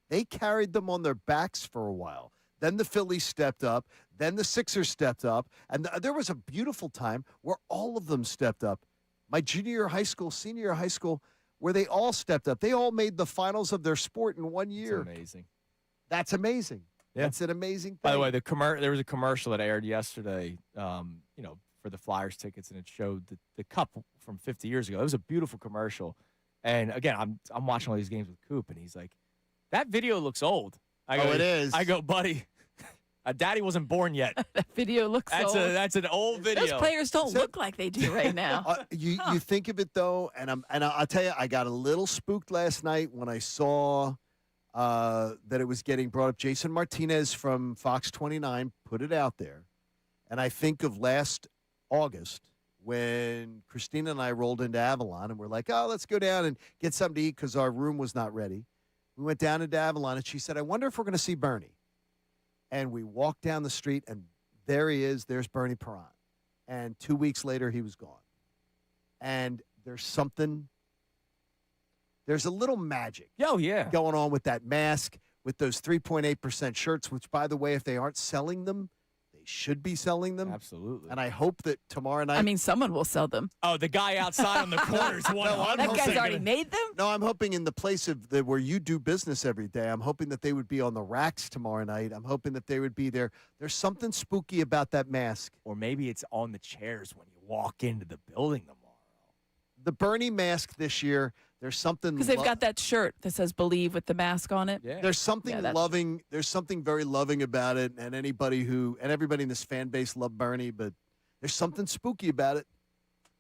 They carried them on their backs for a while. Then the Phillies stepped up. Then the Sixers stepped up. And there was a beautiful time where all of them stepped up. My junior year of high school, senior year of high school, where they all stepped up. They all made the finals of their sport in 1 year. It's amazing. That's amazing. Yeah. That's an amazing thing. By the way, there was a commercial that aired yesterday, for the Flyers tickets, and it showed the cup from 50 years ago. It was a beautiful commercial. And again, I'm watching all these games with Coop, and he's like, "That video looks old." I go, it is. I go, buddy. Daddy wasn't born yet. That video looks old. That's an old video. Those players don't look like they do right now. You think of it though, and I'll tell you, I got a little spooked last night when I saw that it was getting brought up. Jason Martinez from Fox 29 put it out there, and I think of last August when Christina and I rolled into Avalon, and we're like, "Oh, let's go down and get something to eat," because our room was not ready. We went down into Avalon, and she said, "I wonder if we're going to see Bernie." And we walked down the street, and there he is. There's Bernie Perron. And 2 weeks later, he was gone. And there's a little magic going on with that mask, with those 3.8% shirts, which, by the way, if they aren't selling them, they should be selling them. Absolutely. And I hope that tomorrow night. I mean, someone will sell them. Oh, the guy outside on the corner is one. That guy's already made them? No, I'm hoping in the place where you do business every day, I'm hoping that they would be on the racks tomorrow night. I'm hoping that they would be there. There's something spooky about that mask. Or maybe it's on the chairs when you walk into the building tomorrow. The Bernie mask this year, there's something. Because they've got that shirt that says "Believe" with the mask on it. Yeah. There's something loving. There's something very loving about it, and everybody in this fan base love Bernie, but there's something spooky about it.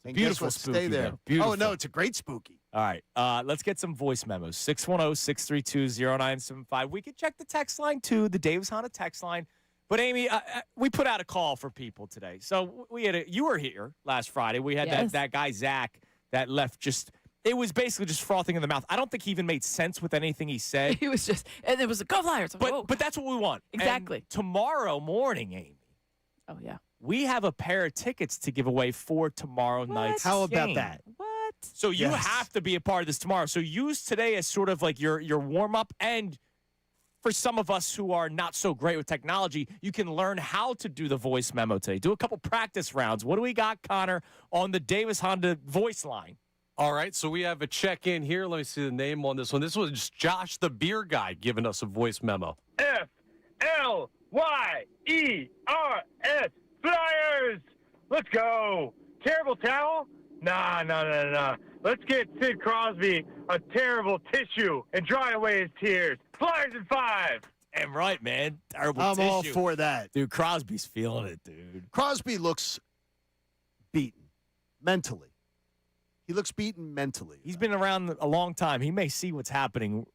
And Beautiful guess what? spooky, Stay there. though. Beautiful. Oh no, it's a great spooky. All right, let's get some voice memos. 610-632-0975. We can check the text line too, the Davis Honda text line. But Amy, we put out a call for people today. So you were here last Friday. We had Yes. that guy Zach that left just It was basically just frothing in the mouth. I don't think he even made sense with anything he said. He was just, and it was a go Flyers. But that's what we want. Exactly. And tomorrow morning, Amy. Oh, yeah. We have a pair of tickets to give away for tomorrow night's How about game. that? What? So you have to be a part of this tomorrow. So use today as sort of like your warm-up. And for some of us who are not so great with technology, you can learn how to do the voice memo today. Do a couple practice rounds. What do we got, Connor, on the Davis Honda voice line? All right, so we have a check-in here. Let me see the name on this one. This was Josh the beer guy giving us a voice memo. Flyers, Flyers. Let's go. Terrible towel? Nah. Let's get Sid Crosby a terrible tissue and dry away his tears. Flyers in 5. Damn right, man. Terrible I'm tissue. all for that. Dude, Crosby's feeling it, dude. Crosby looks beaten mentally. He looks beaten mentally. He's been around a long time. He may see what's happening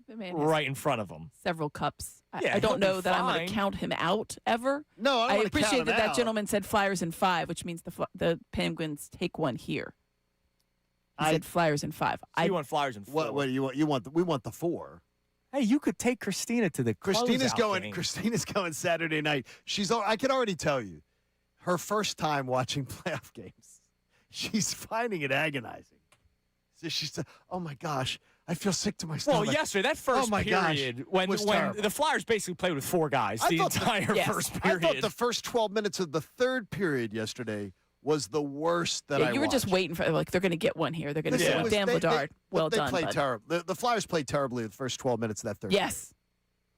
right in front of him. Several cups. Yeah, I don't he'll know be that I'm going fine. to count him out ever. No, I don't wanna appreciate count him that out. gentleman said Flyers in 5, which means the Penguins take one here. He said Flyers in 5. So you want Flyers in 4. What do you want? We want the 4. Hey, you could take Christina to the Christina's closeout going. game. Christina's going Saturday night. I can already tell you, her first time watching playoff games, she's finding it agonizing. So she said, "Oh my gosh, I feel sick to my stomach." Well, yesterday, that first period, when terrible. the Flyers basically played with 4 guys the entire first period. I thought the first 12 minutes of the third period yesterday was the worst that I you were just watched. waiting for, like, they're going to get one here. They're going to get one. Dan Vladar, well they done, played bud. terrible. The Flyers played terribly the first 12 minutes of that third. Yes.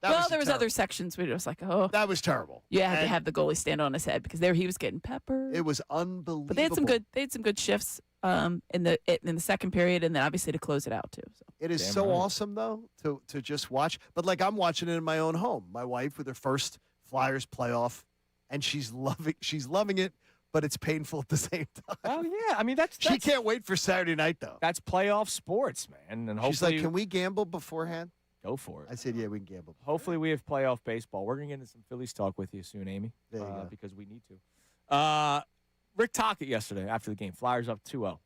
Period. There was other sections where it was like, oh. That was terrible. You had to have the goalie stand on his head because there he was getting peppered. It was unbelievable. But they had some good shifts in the second period, and then obviously to close it out too. So. It is so awesome though to just watch. But like I'm watching it in my own home. My wife with her first Flyers playoff, and she's loving it. But it's painful at the same time. Oh yeah, I mean that's she can't wait for Saturday night though. That's playoff sports, man. And She's hopefully, like, "Can we gamble beforehand?" Go for it. I said, "Yeah, we can gamble." Hopefully, we have playoff baseball. We're gonna get into some Phillies talk with you soon, Amy. There you go. Because we need to. Rick Tockett yesterday after the game. Flyers up 2-0.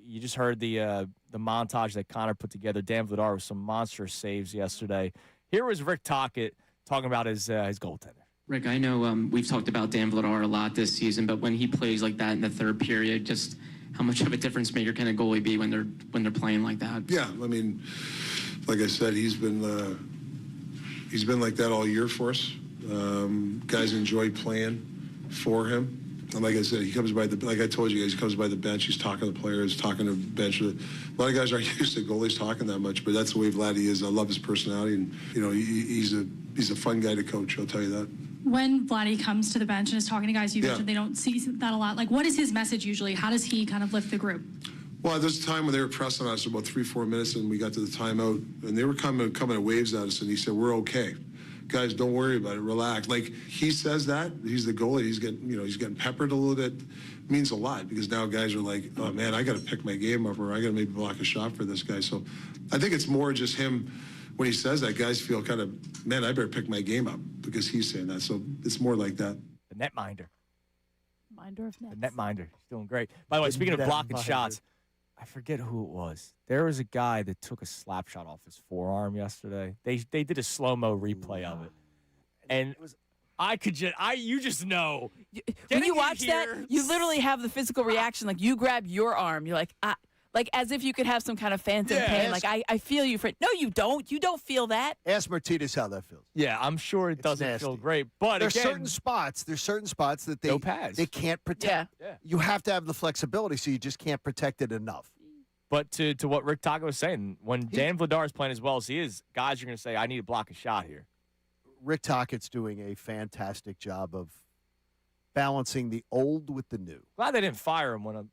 You just heard the montage that Connor put together. Dan Vladar with some monstrous saves yesterday. Here was Rick Tockett talking about his goaltender. Rick, I know we've talked about Dan Vladar a lot this season, but when he plays like that in the third period, just how much of a difference maker can a goalie be when they're playing like that? Yeah, I mean, like I said, he's been like that all year for us. Guys enjoy playing for him. And like I said, he comes by like I told you guys, he comes by the bench. He's talking to the players, talking to the bench. A lot of guys aren't used to goalies talking that much, but that's the way Vladdy is. I love his personality, and he's a fun guy to coach. I'll tell you that. When Vladdy comes to the bench and is talking to guys, you mentioned they don't see that a lot. Like, what is his message usually? How does he kind of lift the group? Well, there's a time when they were pressing us about 3-4 minutes, and we got to the timeout, and they were coming in waves at us, and he said, "We're okay. Guys, don't worry about it. Relax." Like, he says that. He's the goalie. He's getting peppered a little bit. It means a lot because now guys are like, "Oh, man, I got to pick my game up, or I got to maybe block a shot for this guy." So I think it's more just him. When he says that, guys feel kind of, "Man, I better pick my game up," because he's saying that. So it's more like that. The netminder. Minder of nets. The netminder. He's doing great. By the way, speaking of blocking shots, I forget who it was. There was a guy that took a slap shot off his forearm yesterday. They did a slow-mo replay of it. And you just know. When you watch that, you literally have the physical reaction. Like, you grab your arm. You're like, like as if you could have some kind of phantom pain. Like, I feel you for it. No, you don't. You don't feel that. Ask Martinez how that feels. Yeah, I'm sure it doesn't feel great. But there's again, certain spots that they can't protect. Yeah. You have to have the flexibility, so you just can't protect it enough. But to what Rick Tockett was saying, when Dan Vladar is playing as well as he is, guys are going to say, "I need to block a shot here." Rick Tockett's doing a fantastic job of balancing the old with the new. Glad they didn't fire him when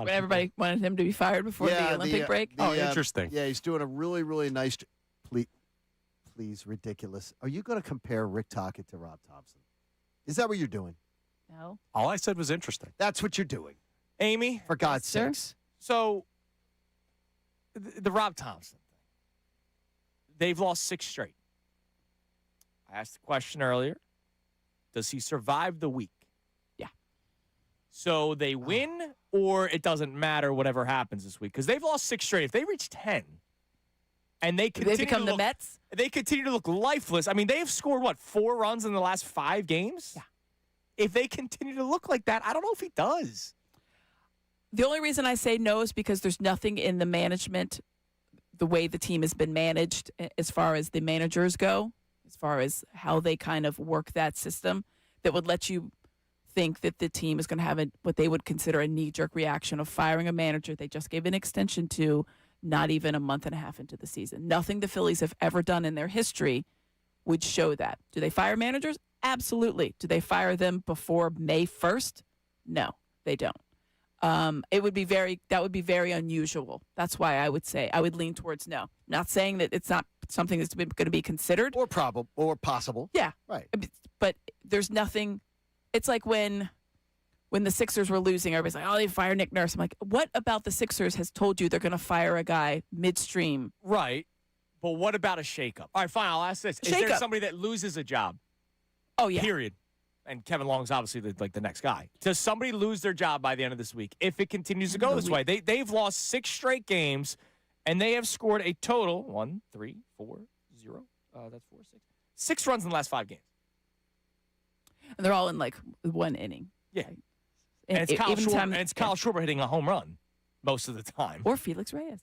everybody wanted him to be fired before the Olympic break. Interesting. Yeah, he's doing a really, really nice. Please, ridiculous. Are you going to compare Rick Tockett to Rob Thompson? Is that what you're doing? No. All I said was interesting. That's what you're doing, Amy. For God's sakes. So the Rob Thompson thing. They've lost 6 straight. I asked the question earlier. Does he survive the week? Yeah. So they win, or it doesn't matter whatever happens this week? Because they've lost 6 straight. If they reach 10, and they continue become the Mets? They continue to look lifeless. I mean, they've scored, 4 runs in the last 5 games? Yeah. If they continue to look like that, I don't know if he does. The only reason I say no is because there's nothing in the management, the way the team has been managed as far as the managers go, as far as how they kind of work that system, that would let you think that the team is going to have what they would consider a knee-jerk reaction of firing a manager they just gave an extension to not even a month and a half into the season. Nothing the Phillies have ever done in their history would show that. Do they fire managers? Absolutely. Do they fire them before May 1st? No, they don't. That would be very unusual. That's why I would say I would lean towards no. Not saying that it's not something that's going to be considered or possible. Yeah, right. But there's nothing. It's like when the Sixers were losing, everybody's like, "Oh, they fire Nick Nurse." I'm like, "What about the Sixers has told you they're going to fire a guy midstream?" Right. But what about a shakeup? All right, fine. I'll ask this: Is there somebody that loses a job? Oh yeah. Period. And Kevin Long's obviously the next guy. Does somebody lose their job by the end of this week if it continues to go this way? They've lost 6 straight games, and they have scored a total 1, 3, 4, 0. That's 4, 6 runs in the last 5 games. And they're all in like 1 inning. Yeah. Right? And it's Kyle Schwarber hitting a home run most of the time. Or Felix Reyes.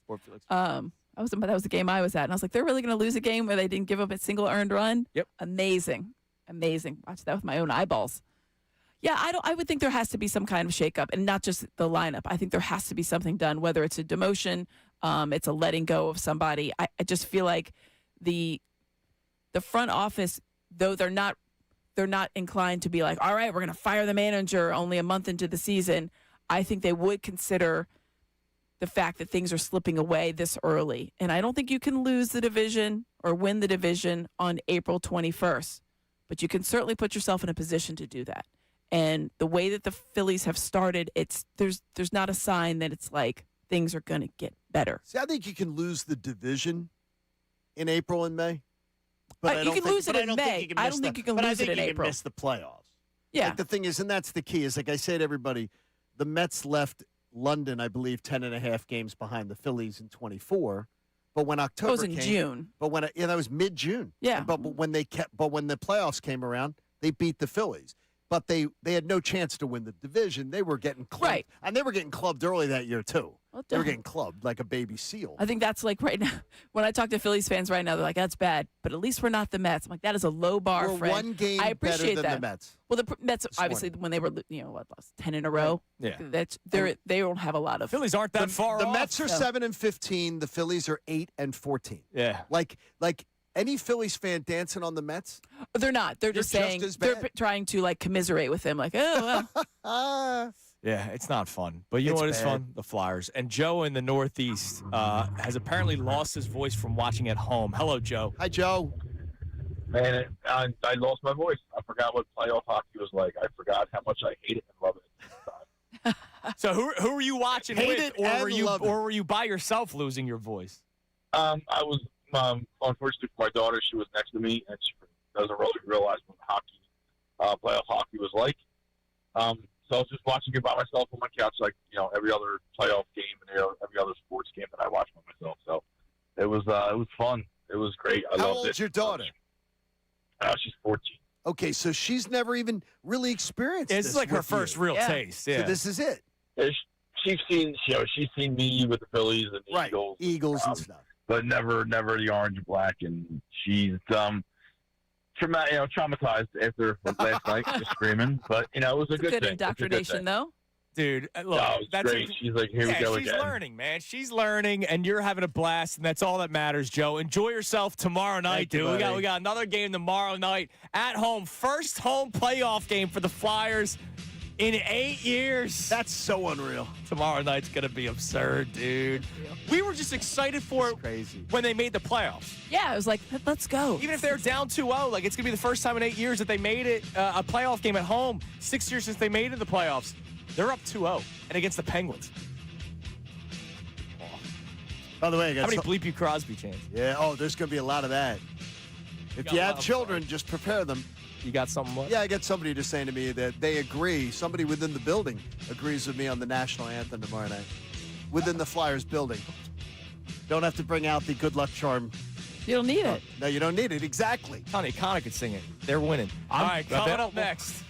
That was the game I was at, and I was like, they're really going to lose a game where they didn't give up a single earned run? Yep. Amazing. Watch that with my own eyeballs. Yeah, I would think there has to be some kind of shakeup, and not just the lineup. I think there has to be something done, whether it's a demotion, it's a letting go of somebody. I just feel like the front office, though they're not inclined to be like, all right, we're going to fire the manager only a month into the season. I think they would consider the fact that things are slipping away this early. And I don't think you can lose the division or win the division on April 21st. But you can certainly put yourself in a position to do that. And the way that the Phillies have started, there's not a sign that it's like things are going to get better. See, I think you can lose the division in April and May. But you can lose it in May. I don't think you can lose it in April. But I think you can miss the playoffs. Yeah. Like the thing is, and that's the key, is like I say to everybody, the Mets left London, I believe, 10.5 games behind the Phillies in 24. But when October came, June. But when that was mid-June. Yeah. But when the playoffs came around, they beat the Phillies. But they had no chance to win the division. They were getting clubbed. Right. And they were getting clubbed early that year too. Well, they were getting clubbed like a baby seal. I think that's like right now. When I talk to Phillies fans right now, they're like, "That's bad." But at least we're not the Mets. I'm like, that is a low bar, we're friend. one game I appreciate better than that. the Mets. Well, the Mets obviously when they were lost 10 in a row. Yeah. They don't have a lot of Phillies aren't that far The off. Mets are 7-15. The Phillies are 8-14. Yeah. Like any Phillies fan dancing on the Mets? They're not. They're just saying as they're bad. trying to like commiserate with him. Like, oh well. Yeah, it's not fun. But you know what is fun? The Flyers. And Joe in the Northeast has apparently lost his voice from watching at home. Hello, Joe. Hi, Joe. Man, I lost my voice. I forgot what playoff hockey was like. I forgot how much I hate it and love it. So who were you watching Hate with, it or and were you by yourself losing your voice? I was unfortunately for my daughter. She was next to me, and she doesn't really realize what hockey, playoff hockey was like. So I was just watching it by myself on my couch, like every other playoff game and every other sports game that I watch by myself. So it was fun. It was great. I How loved old's it. your daughter? She's 14. Okay, so she's never even really experienced This is like her with first you. real taste. Yeah. So this is it. She's seen me with the Phillies and the Eagles and stuff, but never the orange and black. And she's traumatized after last night, just screaming. But it was a It's good good thing. indoctrination, though. Dude, look, it's that's great. She's like, here we go she's again. learning, man. She's learning, and you're having a blast, and that's all that matters, Joe. Enjoy yourself tomorrow night, Thank you, dude. buddy. We got another game tomorrow night at home. First home playoff game for the Flyers in 8 years. That's so unreal. Tomorrow night's gonna be absurd, dude. We were just excited for it when they made the playoffs. Yeah, I was like, let's go. Even if they're down 2-0, like it's gonna be the first time in 8 years that they made it a playoff game at home. 6 years since they made it the playoffs. They're up 2-0 and against the Penguins. By the way, I got how many Bleep You Crosby chants? Yeah. Oh, there's going to be a lot of that. If got you a have lot of children, just prepare them. You got something? What? Yeah, I got somebody just saying to me that they agree. Somebody within the building agrees with me on the national anthem tomorrow night. Within the Flyers building. Don't have to bring out the good luck charm. You don't need it. No, you don't need it. Exactly. Connie Connor could sing it. They're winning. All right, coming up next.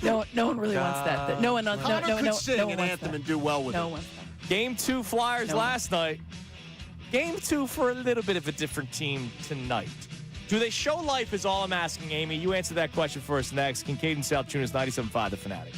No one really wants that. No one. Connor could sing no one an wants anthem that. and do well with No it. one wants that. Game 2 Flyers last night. Game 2 for a little bit of a different team tonight. Do they show life is all I'm asking, Amy. You answer that question for us next. Kincade Salciunas, 97.5 The Fanatic.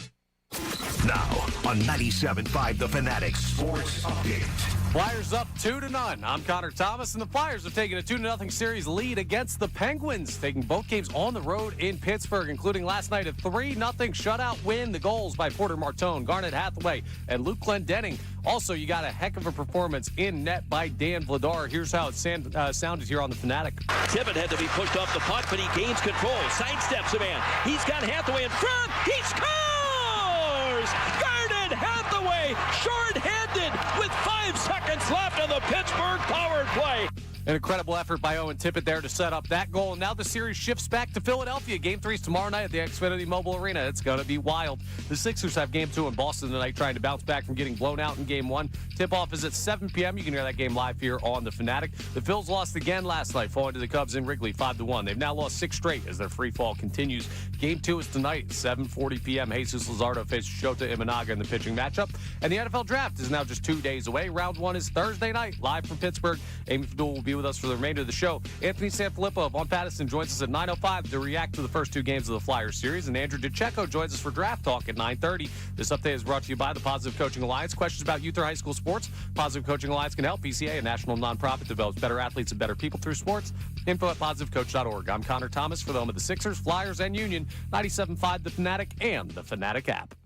Now on 97.5 The Fanatic Sports Update. Flyers up 2-0. I'm Connor Thomas, and the Flyers have taken a 2-0 series lead against the Penguins, taking both games on the road in Pittsburgh, including last night a 3-0 shutout win. The goals by Porter Martone, Garnet Hathaway, and Luke Glendening. Also, you got a heck of a performance in net by Dan Vladar. Here's how it sounded here on the Fanatic. Tippett had to be pushed off the puck, but he gains control, sidesteps a man. He's got Hathaway in front. He scores! Garnet Hathaway, short-handed with 5 seconds left on the Pittsburgh power play. An incredible effort by Owen Tippett there to set up that goal. And now the series shifts back to Philadelphia. Game 3 is tomorrow night at the Xfinity Mobile Arena. It's going to be wild. The Sixers have Game 2 in Boston tonight, trying to bounce back from getting blown out in Game 1. Tip-off is at 7 p.m. You can hear that game live here on The Fanatic. The Phils lost again last night, falling to the Cubs in Wrigley 5-1. They've now lost 6 straight as their free fall continues. Game 2 is tonight, 7:40 p.m. Jesus Luzardo faces Shota Imanaga in the pitching matchup. And the NFL Draft is now just 2 days away. Round 1 is Thursday night, live from Pittsburgh. Amy Fadul will be with us for the remainder of the show. Anthony San Philippo of On Patterson joins us at 9:05 to react to the first 2 games of the Flyers series. And Andrew DeCecco joins us for Draft Talk at 9:30. This update is brought to you by the Positive Coaching Alliance. Questions about youth or high school sports? Positive Coaching Alliance can help. PCA, a national nonprofit, develops better athletes and better people through sports. Info at positivecoach.org. I'm Connor Thomas for the home of the Sixers, Flyers, and Union. 97.5 The Fanatic and the Fanatic app.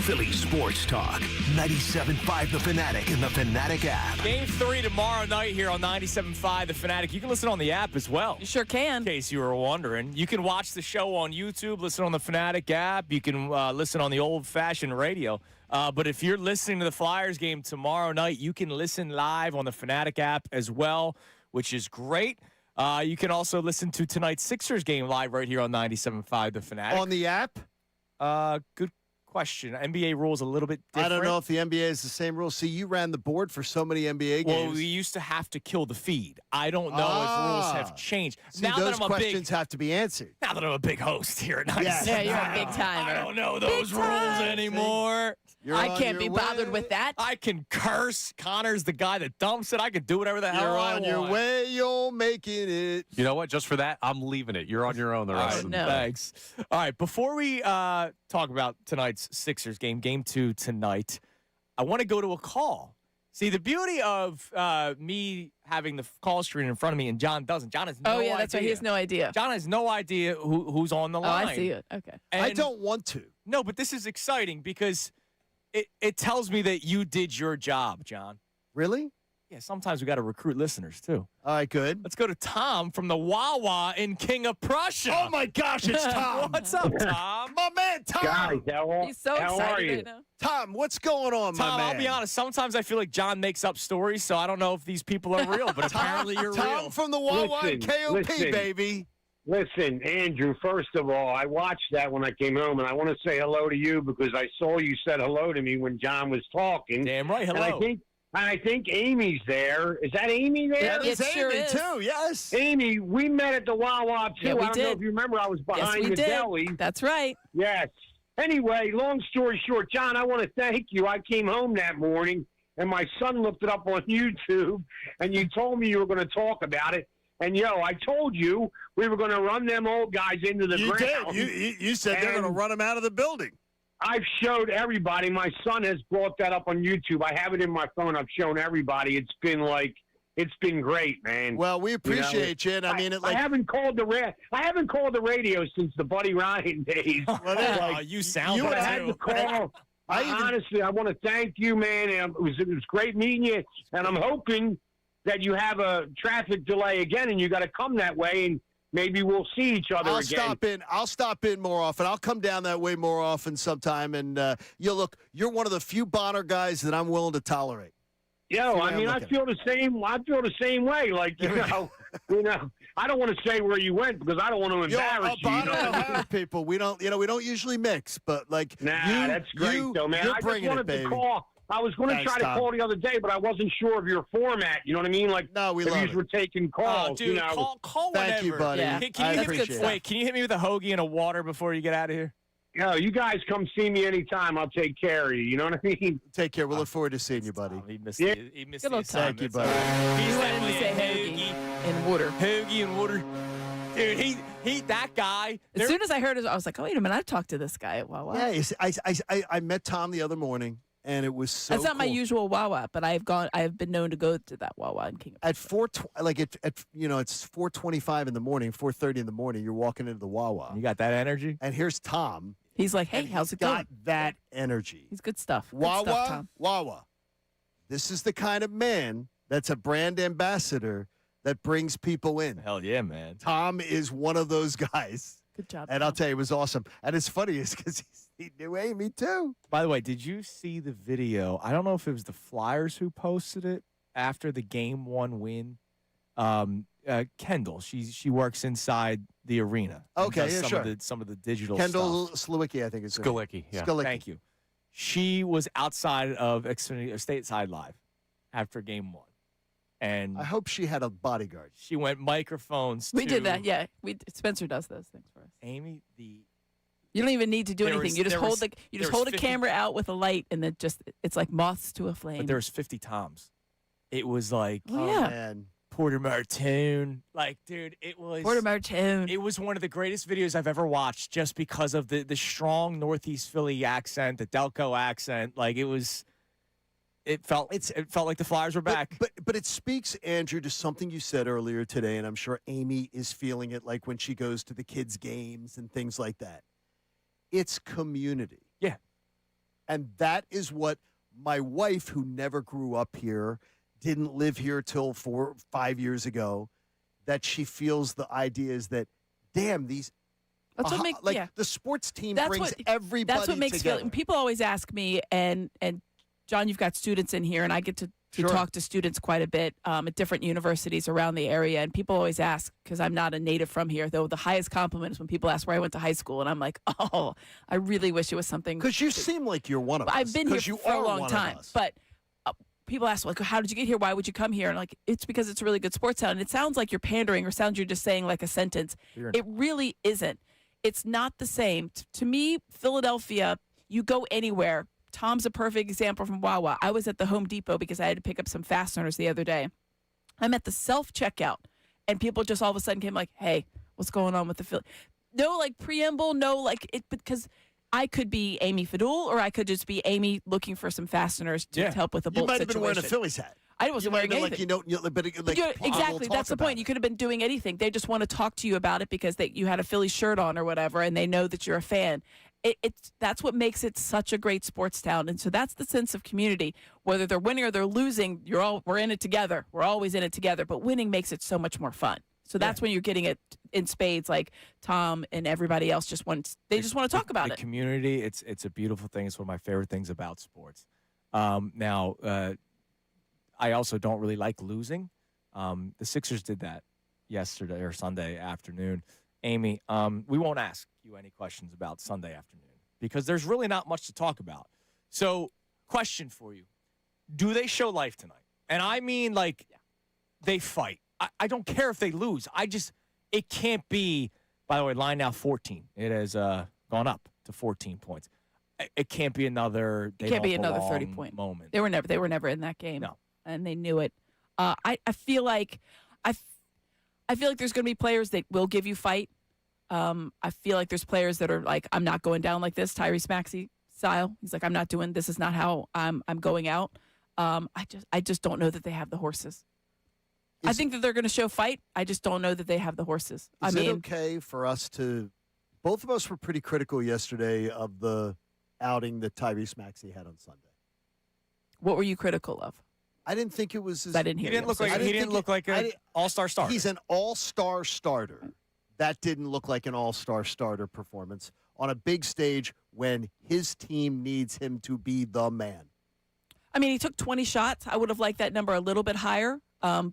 Philly Sports Talk. 97.5 The Fanatic and the Fanatic app. Game 3 tomorrow night here on 97.5 The Fanatic. You can listen on the app as well. You sure can. In case you were wondering. You can watch the show on YouTube, listen on the Fanatic app. You can listen on the old-fashioned radio. But if you're listening to the Flyers game tomorrow night, you can listen live on the Fanatic app as well, which is great. You can also listen to tonight's Sixers game live right here on 97.5 The Fanatic. On the app? Good question. NBA rules a little bit different. I don't know if the NBA is the same rule. See, you ran the board for so many NBA games. Well, we used to have to kill the feed. I don't know if rules have changed. See, now those that I'm questions have to be answered. Now that I'm a big host here at 97. Yeah, you're a big timer. I don't know those rules anymore. I can't be bothered with that. I can curse. Connor's the guy that dumps it. I can do whatever the hell I want. You're on your way. You're making it. You know what? Just for that, I'm leaving it. You're on your own the rest of the day. Thanks. All right, before we talk about tonight's Sixers game, game 2 tonight, I want to go to a call. See, the beauty of me having the call screen in front of me and John doesn't. John has no idea. Oh, yeah, that's right. He has no idea. John has no idea who's on the line. Oh, I see it. Okay. And I don't want to. No, but this is exciting because it tells me that you did your job, John. Really? Yeah, sometimes we got to recruit listeners, too. All right, good. Let's go to Tom from the Wawa in King of Prussia. Oh, my gosh, it's Tom. What's up, Tom? My man, Tom. Guys, He's so excited right now. Tom, what's going on, Tom, my man? I'll be honest. Sometimes I feel like John makes up stories, so I don't know if these people are real, but apparently you're Tom real. from the Wawa and KOP, listen. baby. Listen, Andrew, first of all, I watched that when I came home, and I want to say hello to you because I saw you said hello to me when John was talking. Damn right, hello. And I think Amy's there. Is that Amy there? Yeah, it's Amy, too, yes. Amy, we met at the Wawa, too. Yeah, we I don't know did. if you remember, I was behind we the did. deli. That's right. Yes. Anyway, long story short, John, I want to thank you. I came home that morning, and my son looked it up on YouTube, and you told me you were going to talk about it. And, I told you we were going to run them old guys into the ground. You did. You said they're going to run them out of the building. I've showed everybody. My son has brought that up on YouTube. I have it in my phone. I've shown everybody. It's been great, man. Well, we appreciate you. And I mean, I haven't called the radio since the Buddy Ryan days. You sound I it, had too. to call. Honestly, I want to thank you, man. It was great meeting you, and I'm hoping that you have a traffic delay again, and you got to come that way, and maybe we'll see each other again. I'll stop in more often. I'll come down that way more often sometime. And look, you're one of the few Bonner guys that I'm willing to tolerate. I feel the same. I feel the same way. Like I don't want to say where you went because I don't want to embarrass you. Bonner and O'Hara people, we don't usually mix, but that's great though, man. You're I just bringing wanted it, baby. to call. I was going to try to call the other day, but I wasn't sure of your format. You know what I mean? Like, we if love you it. were taking calls. Dude, call whenever. Thank you, buddy. Yeah. Can you hit me with a hoagie and a water before you get out of here? You guys come see me anytime. I'll take care of you. You know what I mean? Take care. We'll look forward to seeing you, buddy. He missed Yeah. the Good old time. Thank you, buddy. He's You wanted definitely to say a hoagie and water. Hoagie and water. Dude, he that guy. As soon as I heard it, I was like, oh, wait a minute. I've talked to this guy at Wawa. Yeah, I met Tom the other morning, and it was so That's not my cool. usual Wawa, but I have been known to go to that Wawa in King. At it's 4:25 in the morning, 4:30 in the morning. You're walking into the Wawa. You got that energy, and here's Tom. He's like, hey, how's it going? Got that energy. He's good stuff. Good Wawa, stuff, Tom. Wawa. This is the kind of man that's a brand ambassador that brings people in. Hell yeah, man. Tom is one of those guys. Good job. And I'll tell you, it was awesome. And it's funny is because he knew Amy too. By the way, did you see the video? I don't know if it was the Flyers who posted it after the Game 1 win. Kendall, she works inside the arena. Okay, does yeah, some sure. Of some of the digital Kendall stuff. Slewicki, I think it's Skalicki, yeah. Skalicki. Thank you. She was outside of Xfinity Stateside Live after Game 1. And I hope she had a bodyguard. She went microphones. We did that, yeah. Spencer does those things for us. Amy, you don't even need to do anything. You just hold a camera out with a light, and then it's like moths to a flame. But there was 50 Toms. It was like, man. Porter Martone. Like, dude, it was Porter Martone. It was one of the greatest videos I've ever watched just because of the strong Northeast Philly accent, the Delco accent. Like it felt like the Flyers were back. But it speaks, Andrew, to something you said earlier today, and I'm sure Amy is feeling it like when she goes to the kids' games and things like that. It's community. Yeah. And that is what my wife, who never grew up here, didn't live here till 4 or 5 years ago, that she feels the idea is that, damn, these That's what makes the sports team brings everybody That's what makes together. people always ask me, and John, you've got students in here, and I get to talk to students quite a bit at different universities around the area, and people always ask, because I'm not a native from here, though the highest compliment is when people ask where I went to high school, and I'm like, oh, I really wish it was something. Because you seem like you're one of us. I've been here for a long time, but people ask, like, how did you get here? Why would you come here? And like, it's because it's a really good sports town. And it sounds like you're pandering, or sounds you're just saying like a sentence. It really isn't. It's not the same. To me, Philadelphia, you go anywhere. Tom's a perfect example from Wawa. I was at the Home Depot because I had to pick up some fasteners the other day. I'm at the self-checkout, and people just all of a sudden came like, hey, what's going on with the Phillies? No, like, preamble, no, like, it, because I could be Amy Fadul, or I could just be Amy looking for some fasteners to help with a bolt situation. You might have been wearing a Phillies hat. I wasn't wearing anything. Exactly. That's the point. You could have been doing anything. They just want to talk to you about it because you had a Phillies shirt on or whatever, and they know that you're a fan. That's what makes it such a great sports town. And so that's the sense of community. Whether they're winning or they're losing, we're in it together. We're always in it together. But winning makes it so much more fun. So that's when you're getting it in spades, like Tom and everybody else just want to talk about it. The community, it's a beautiful thing. It's one of my favorite things about sports. Now, I also don't really like losing. The Sixers did that yesterday or Sunday afternoon. Amy, we won't ask you any questions about Sunday afternoon because there's really not much to talk about. So, question for you. Do they show life tonight? And I mean, like, they fight. I don't care if they lose. It can't be, by the way, line now 14. It has gone up to 14 points. It can't be another 30-point moment. They were never in that game. No. And they knew it. I feel like there's going to be players that will give you fight. I feel like there's players that are like, I'm not going down like this, Tyrese Maxey style. He's like, I'm not doing this. Is not how I'm going out. I just don't know that they have the horses. I think that they're going to show fight. I just don't know that they have the horses. Is it okay for us to? Both of us were pretty critical yesterday of the outing that Tyrese Maxey had on Sunday. What were you critical of? I didn't think it was. I didn't hear. He didn't look like an all-star starter. He's an all-star starter. That didn't look like an all-star starter performance on a big stage when his team needs him to be the man. I mean, he took 20 shots. I would have liked that number a little bit higher,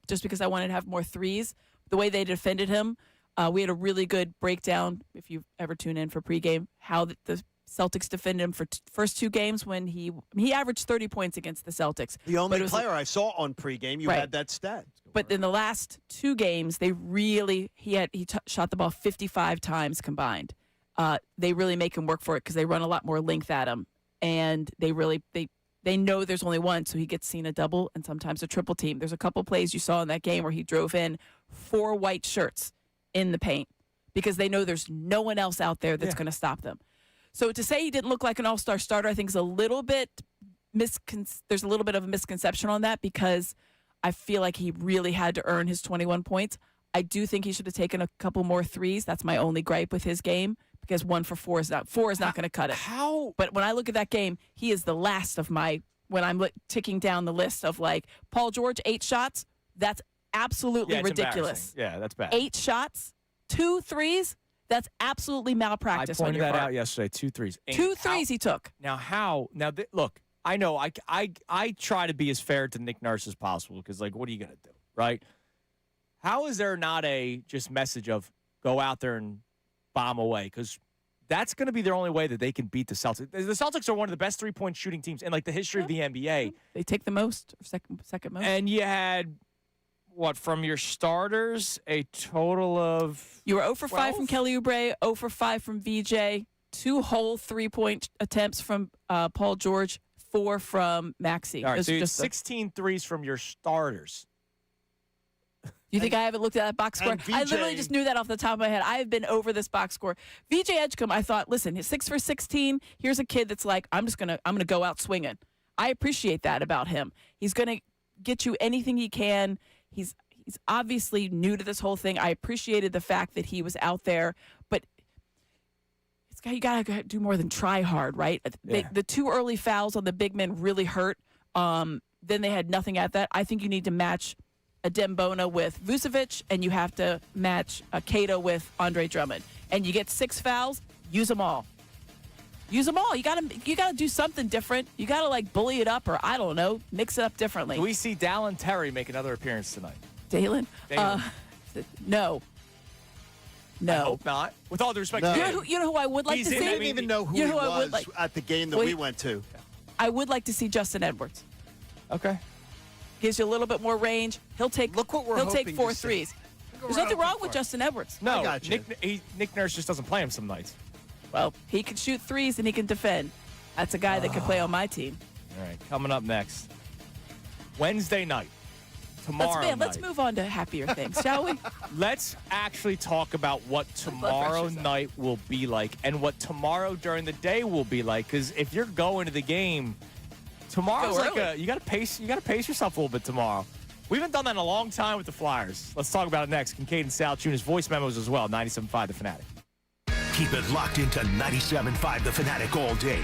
just because I wanted to have more threes. The way they defended him, we had a really good breakdown, if you ever tune in for pregame, how the Celtics defended him for first two games when he averaged 30 points against the Celtics. The only player I saw on pregame, you had that stat. But in the last two games, he shot the ball 55 times combined. They really make him work for it because they run a lot more length at him, and they know there's only one, so he gets seen a double and sometimes a triple team. There's a couple plays you saw in that game where he drove in 4 white shirts in the paint because they know there's no one else out there that's going to stop them. So to say he didn't look like an all-star starter, I think is a little bit there's a little bit of a misconception on that because I feel like he really had to earn his 21 points. I do think he should have taken a couple more threes. That's my only gripe with his game because 1 for 4 is not going to cut it. But when I look at that game, he is the last of when I'm ticking down the list of like Paul George, 8 shots. That's absolutely ridiculous. Yeah, that's bad. 8 shots, 2 threes. That's absolutely malpractice. I pointed that out yesterday. 2 threes. 2 threes he took. Now how? Now look, I know I try to be as fair to Nick Nurse as possible because like, what are you gonna do, right? How is there not a just message of go out there and bomb away? Because that's going to be their only way that they can beat the Celtics. The Celtics are one of the best 3-point shooting teams in like the history of the NBA. They take the most, or second most. And you had from your starters, a total of you were 0 for 5 from Kelly Oubre, 0 for 5 from VJ, 2 whole 3-point attempts from Paul George, 4 from Maxey. All right, so just 16 threes from your starters. You think I haven't looked at that box score? I literally just knew that off the top of my head. I have been over this box score. VJ Edgecombe, I thought, listen, he's 6 for 16. Here's a kid that's like, I'm gonna go out swinging. I appreciate that about him. He's gonna get you anything he can. He's obviously new to this whole thing. I appreciated the fact that he was out there, but You got to do more than try hard, right? The too early fouls on the big men really hurt. Then they had nothing at that. I think you need to match a Dembona with Vucevic, and you have to match a Cato with Andre Drummond. And you get 6 fouls, use them all. Use them all. You gotta do something different. You gotta like bully it up, or I don't know, mix it up differently. Do we see Dallin Terry make another appearance tonight? Dalen? No. I hope not. With all due respect, No. You know who I would like to see? I didn't even know who he was at the game that we went to. I would like to see Justin Edwards. Okay. Gives you a little bit more range. He'll take. Look what we're He'll take hoping 4 to see. threes. There's nothing wrong with Justin Edwards. No, I got you. Nick Nurse just doesn't play him some nights. Well, he can shoot threes and he can defend. That's a guy that can play on my team. All right, coming up next. Wednesday night. Tomorrow night. Let's move on to happier things, shall we? Let's actually talk about what tomorrow night will be like and what tomorrow during the day will be like. Because if you're going to the game, tomorrow's you got to pace yourself a little bit tomorrow. We haven't done that in a long time with the Flyers. Let's talk about it next. Kincade Salciunas voice memos as well. 97.5 The Fanatic. Keep it locked into 97.5 The Fanatic all day.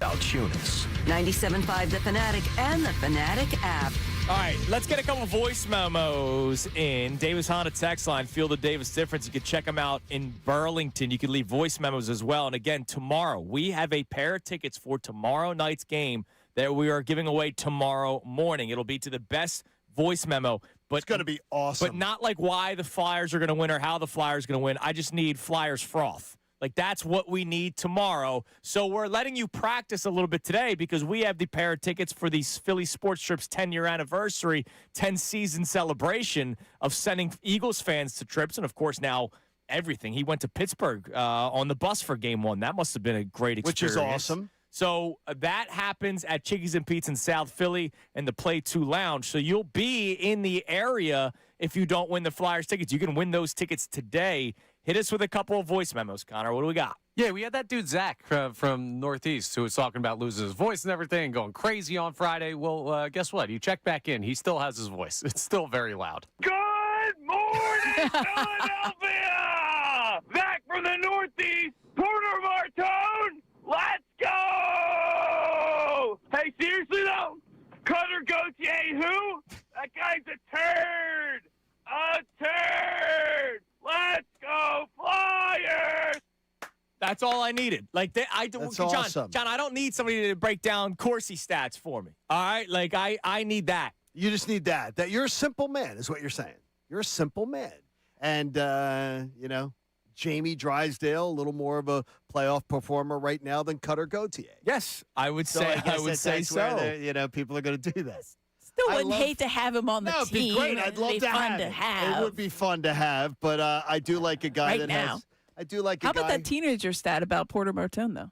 Salciunas. 97.5 The Fanatic and the Fanatic app. All right, let's get a couple voice memos in. Davis Honda text line, Feel the Davis difference. You can check them out in Burlington. You can leave voice memos as well. And again, tomorrow, we have a pair of tickets for tomorrow night's game that we are giving away tomorrow morning. It'll be to the best voice memo. But it's going to be awesome. But not like why the Flyers are going to win or how the Flyers are going to win. I just need Flyers froth. Like, that's what we need tomorrow. So we're letting you practice a little bit today because we have the pair of tickets for the Philly Sports Trips 10-year anniversary, 10-season celebration of sending Eagles fans to trips. And, of course, now everything. He went to Pittsburgh on the bus for Game 1. That must have been a great experience. Which is awesome. So that happens at Chickies and Pete's in South Philly and the Play 2 Lounge. So you'll be in the area if you don't win the Flyers tickets. You can win those tickets today. Hit us with a couple of voice memos, Connor. What do we got? Yeah, we had that dude, Zach, from Northeast, who was talking about losing his voice and everything, going crazy on Friday. Well, guess what? He checked back in. He still has his voice. It's still very loud. Good morning, Philadelphia! Zach from the Northeast, Porter Martone, let's go! Hey, seriously, though, Cutter Gauthier, who? That guy's a turd! A turd! Let's go, Flyers! That's all I needed. Like, John, awesome. John, I don't need somebody to break down Corsi stats for me. All right? Like, I need that. You just need that. That you're a simple man is what you're saying. You're a simple man. And, Jamie Drysdale, a little more of a playoff performer right now than Cutter Gauthier. Yes, I would say so. Where people are going to do that. Still wouldn't hate to have him on the It'd team. be great. I'd love to have to him. have. It would be fun to have, but I do like a guy Right that now. has. I do like a How guy. about that teenager stat about Porter Martone, though?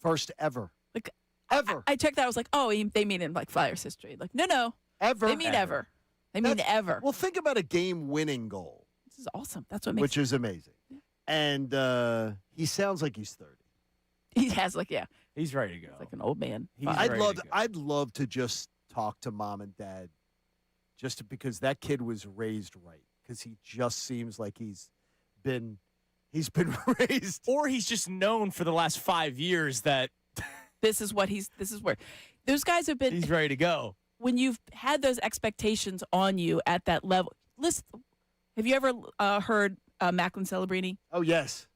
First ever. Like ever. I checked that. I was like, oh, they mean in like Flyers history. Like, no. Ever. They mean ever. They mean ever. Well, think about a game-winning goal. This is awesome. That's what makes Which is amazing. Yeah. And he sounds like he's 30. He has he's ready to go. He's like an old man. I'd love to just talk to mom and dad, just because that kid was raised right. Because he just seems like he's been raised, or he's just known for the last 5 years that this is where those guys have been. He's ready to go. When you've had those expectations on you at that level, listen. Have you ever heard Macklin Celebrini? Oh yes.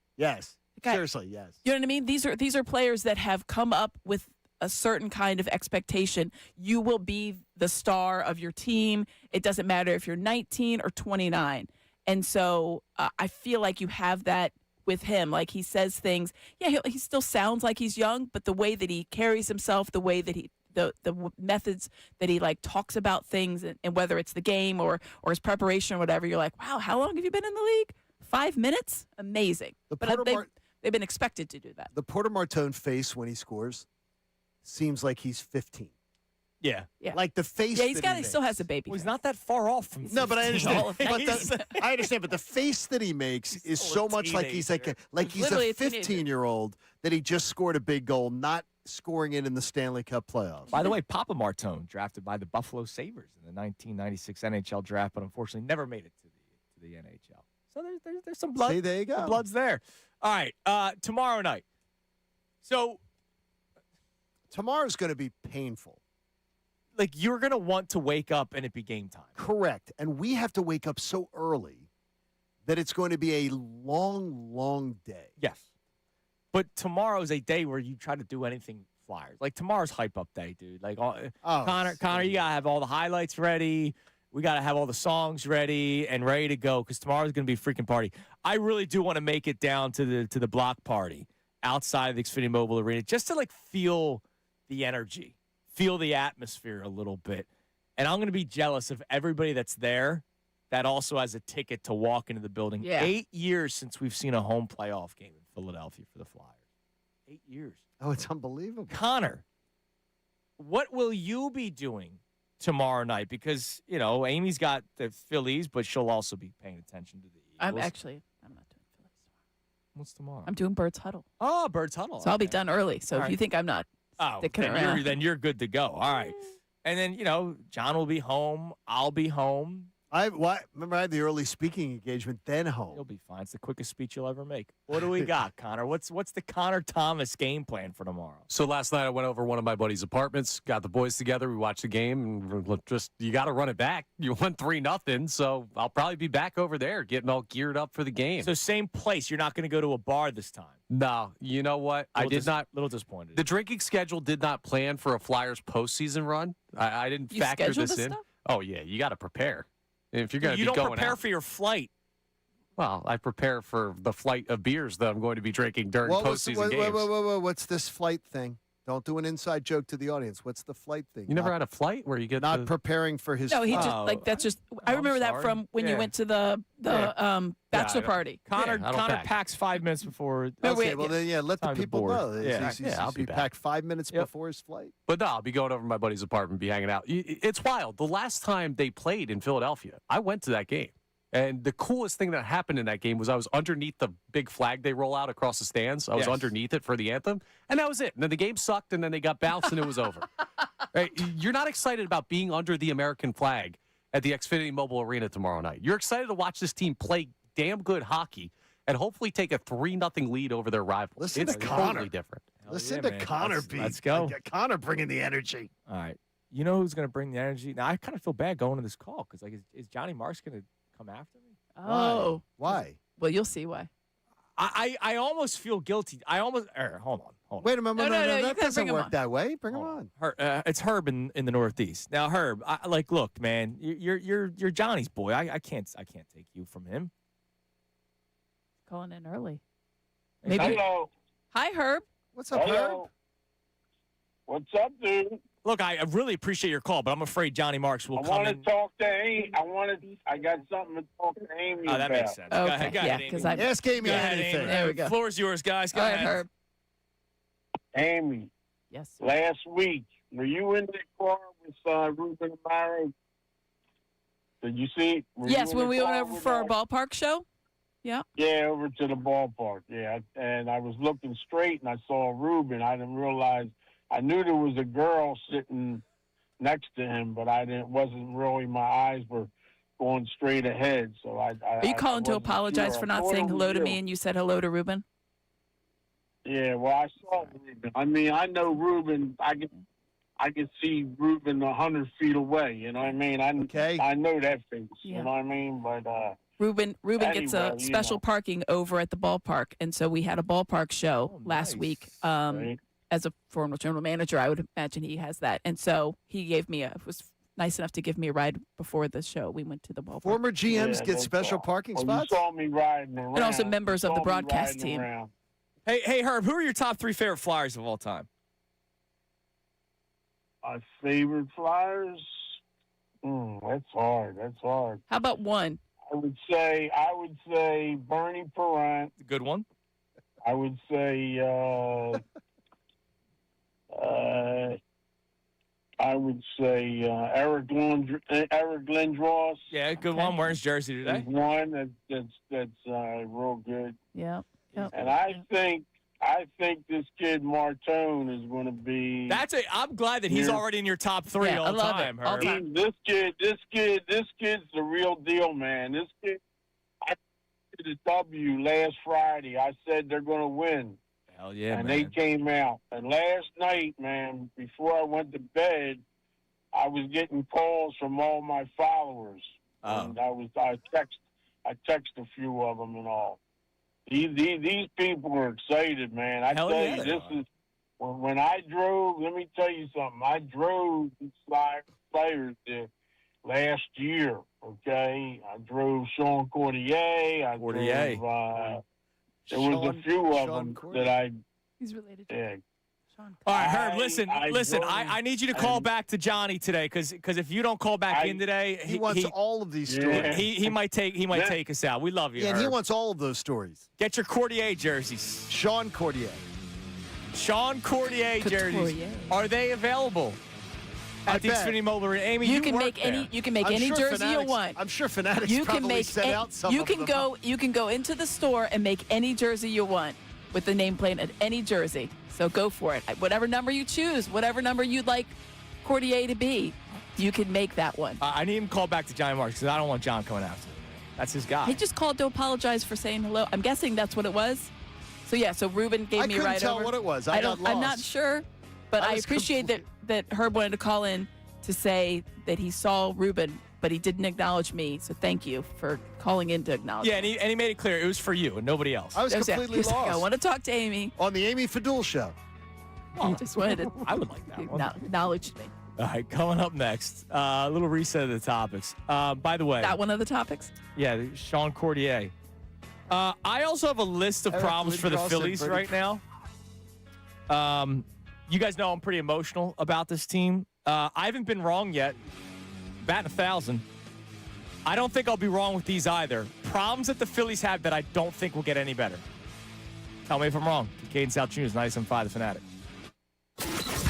Seriously, yes. You know what I mean? These are players that have come up with a certain kind of expectation. You will be the star of your team. It doesn't matter if you're 19 or 29. And so I feel like you have that with him. Like, he says things. Yeah, he still sounds like he's young, but the way that he carries himself, the way that the methods that he talks about things, and whether it's the game or his preparation or whatever, you're like, wow, how long have you been in the league? 5 minutes? Amazing. But they've been expected to do that. The Porter Martone face when he scores seems like he's 15. Yeah. Like the face. Yeah, he still has a baby. Well, he's not that far off from 15. No, but I understand. I understand, but the face that he makes is so much like he's he's a Literally a teenager. 15-year-old that he just scored a big goal, not scoring it in the Stanley Cup playoffs. By the way, Papa Martone, drafted by the Buffalo Sabres in the 1996 NHL draft, but unfortunately never made it to the NHL. So there's some blood. See, there you go. The blood's there. All right, tomorrow night. So tomorrow's going to be painful. Like, you're going to want to wake up and it be game time. Correct. And we have to wake up so early that it's going to be a long, long day. Yes. But tomorrow's a day where you try to do anything Flyers. Like, tomorrow's hype up day, dude. Like, Connor, you got to have all the highlights ready. We got to have all the songs ready and ready to go, because tomorrow's going to be a freaking party. I really do want to make it down to the block party outside of the Xfinity Mobile Arena, just to feel the energy, feel the atmosphere a little bit. And I'm going to be jealous of everybody that's there that also has a ticket to walk into the building. Yeah. 8 years since we've seen a home playoff game in Philadelphia for the Flyers. 8 years. Oh, it's unbelievable. Connor, what will you be doing tomorrow night? Because, Amy's got the Phillies, but she'll also be paying attention to the Eagles. I'm not doing Phillies tomorrow. What's tomorrow? I'm doing Birds Huddle. Oh, Birds Huddle. So I'll be done early. So if you think I'm not sticking around. Then you're good to go. All right. And then, John will be home. I'll be home. Remember I had the early speaking engagement, then home. You'll be fine. It's the quickest speech you'll ever make. What do we got, Connor? What's the Connor Thomas game plan for tomorrow? So last night I went over one of my buddy's apartments, got the boys together, we watched the game, and you got to run it back. You won 3-0, so I'll probably be back over there getting all geared up for the game. So same place. You're not going to go to a bar this time. No, you know what? I did not. Little disappointed. The drinking schedule did not plan for a Flyers postseason run. I didn't factor this in. Stuff? Oh yeah, you got to prepare. If you're going to be going out, you don't prepare out, for your flight. Well, I prepare for the flight of beers that I'm going to be drinking during postseason games. What's this flight thing? Don't do an inside joke to the audience. What's the flight thing? You never had a flight where you get not preparing for his. No, he flight. just that's just. I remember that from when you went to the bachelor party. Connor packs 5 minutes before. Okay, well then let the people know. I'll be back. Packed 5 minutes before his flight. But no, I'll be going over to my buddy's apartment, be hanging out. It's wild. The last time they played in Philadelphia, I went to that game. And the coolest thing that happened in that game was I was underneath the big flag they roll out across the stands. I was underneath it for the anthem, and that was it. And then the game sucked, and then they got bounced, and it was over. Right? You're not excited about being under the American flag at the Xfinity Mobile Arena tomorrow night. You're excited to watch this team play damn good hockey and hopefully take a 3-0 lead over their rival. Listen it's to Connor. Totally different. Listen to Connor. Let's go. Connor bringing the energy. All right. You know who's going to bring the energy? Now, I kind of feel bad going to this call because, is Johnny Marks going to come after me? Oh. Why? Well, you'll see why. I almost feel guilty. Hold on. Wait a minute. No, that doesn't work that way. Bring him on. It's Herb in the Northeast. Now, Herb, look, man, you're Johnny's boy. I can't take you from him. Calling in early. Maybe. Hello. Hi, Herb. What's up, Herb? What's up, dude? Look, I really appreciate your call, but I'm afraid Johnny Marks will come in. I want to talk to Amy. I got something to talk to Amy about. That makes sense. Okay. Go ahead, Amy. Ask Amy anything. There we go. The floor is yours, guys. Go ahead, Herb. Amy. Yes. Sir. Last week, were you in the car with Ruben Amaro? Did you see? Yes, when we went over for our ballpark show. Yeah. Yeah, over to the ballpark. Yeah, and I was looking straight, and I saw Ruben. I didn't realize. I knew there was a girl sitting next to him, but wasn't really, my eyes were going straight ahead. So Are you calling to apologize for not saying hello to me and you said hello to Ruben? Yeah, well, I saw Ruben. I mean, I know Ruben. I can see Ruben 100 feet away. You know what I mean? I know that face. Yeah. You know what I mean? But Ruben gets a special parking over at the ballpark, and so we had a ballpark show last week. Right. As a former general manager, I would imagine he has that. And so he was nice enough to give me a ride before the show. We went to the ballpark. Former GMs get special parking spots? You saw me riding around. And also members of the broadcast team. Around. Hey, Herb, who are your top 3 favorite Flyers of all time? My favorite Flyers? That's hard. How about one? I would say Bernie Parent. Good one. I would say Eric Lindros. Yeah, good one. Wearing his jersey today. He's one that's real good. Yeah. Yep. And I think this kid Martone is going to be. I'm glad that he's already in your top 3 all time. Herb. This kid's the real deal, man. This kid. I did a W last Friday. I said they're going to win. Hell yeah, and man. they came out. And last night, man, before I went to bed, I was getting calls from all my followers. And I text a few of them and all. These people are excited, man. I tell you, this is when I drove. Let me tell you something. I drove these players there last year. Okay, I drove Sean Cordier. There was a few of them that He's related to Sean. All right, Herb, listen. I need you to call back to Johnny today because if you don't call back in today, he wants all of these stories. He might take us out. We love you. Yeah, and Herb. he wants all of those stories. Get your Cordier jerseys. Sean Cordier jerseys. Are they available at the Xfinity Mobile Arena? Amy, you can make any jersey you want. I'm sure Fanatics probably set out some you of can them. go you can go into the store and make any jersey you want with the nameplate at any jersey. So go for it. Whatever number you choose, whatever number you'd like Cordier to be. You can make that one. I need him to call back to Johnny Marks because I don't want John coming after me. That's his guy. He just called to apologize for saying hello. I'm guessing that's what it was. So, yeah, so Ruben gave me right over. I couldn't tell what it was. I got lost. I'm not sure, but I appreciate that Herb wanted to call in to say that he saw Ruben, but he didn't acknowledge me. So thank you for calling in to acknowledge Yeah, me. and he made it clear it was for you and nobody else. I was completely He's lost. like, I want to talk to Amy. On the Amy Fadul show. He just wanted to I would like that one. acknowledge me. All right, coming up next, a little reset of the topics. By the way. That one of the topics? Yeah, Sean Cordier. I also have a list of problems for the Phillies right now. You guys know I'm pretty emotional about this team. I haven't been wrong yet. Batting 1,000. I don't think I'll be wrong with these either. Problems that the Phillies have that I don't think will get any better. Tell me if I'm wrong. Kincade Salciunas, 97.5 The Fanatic.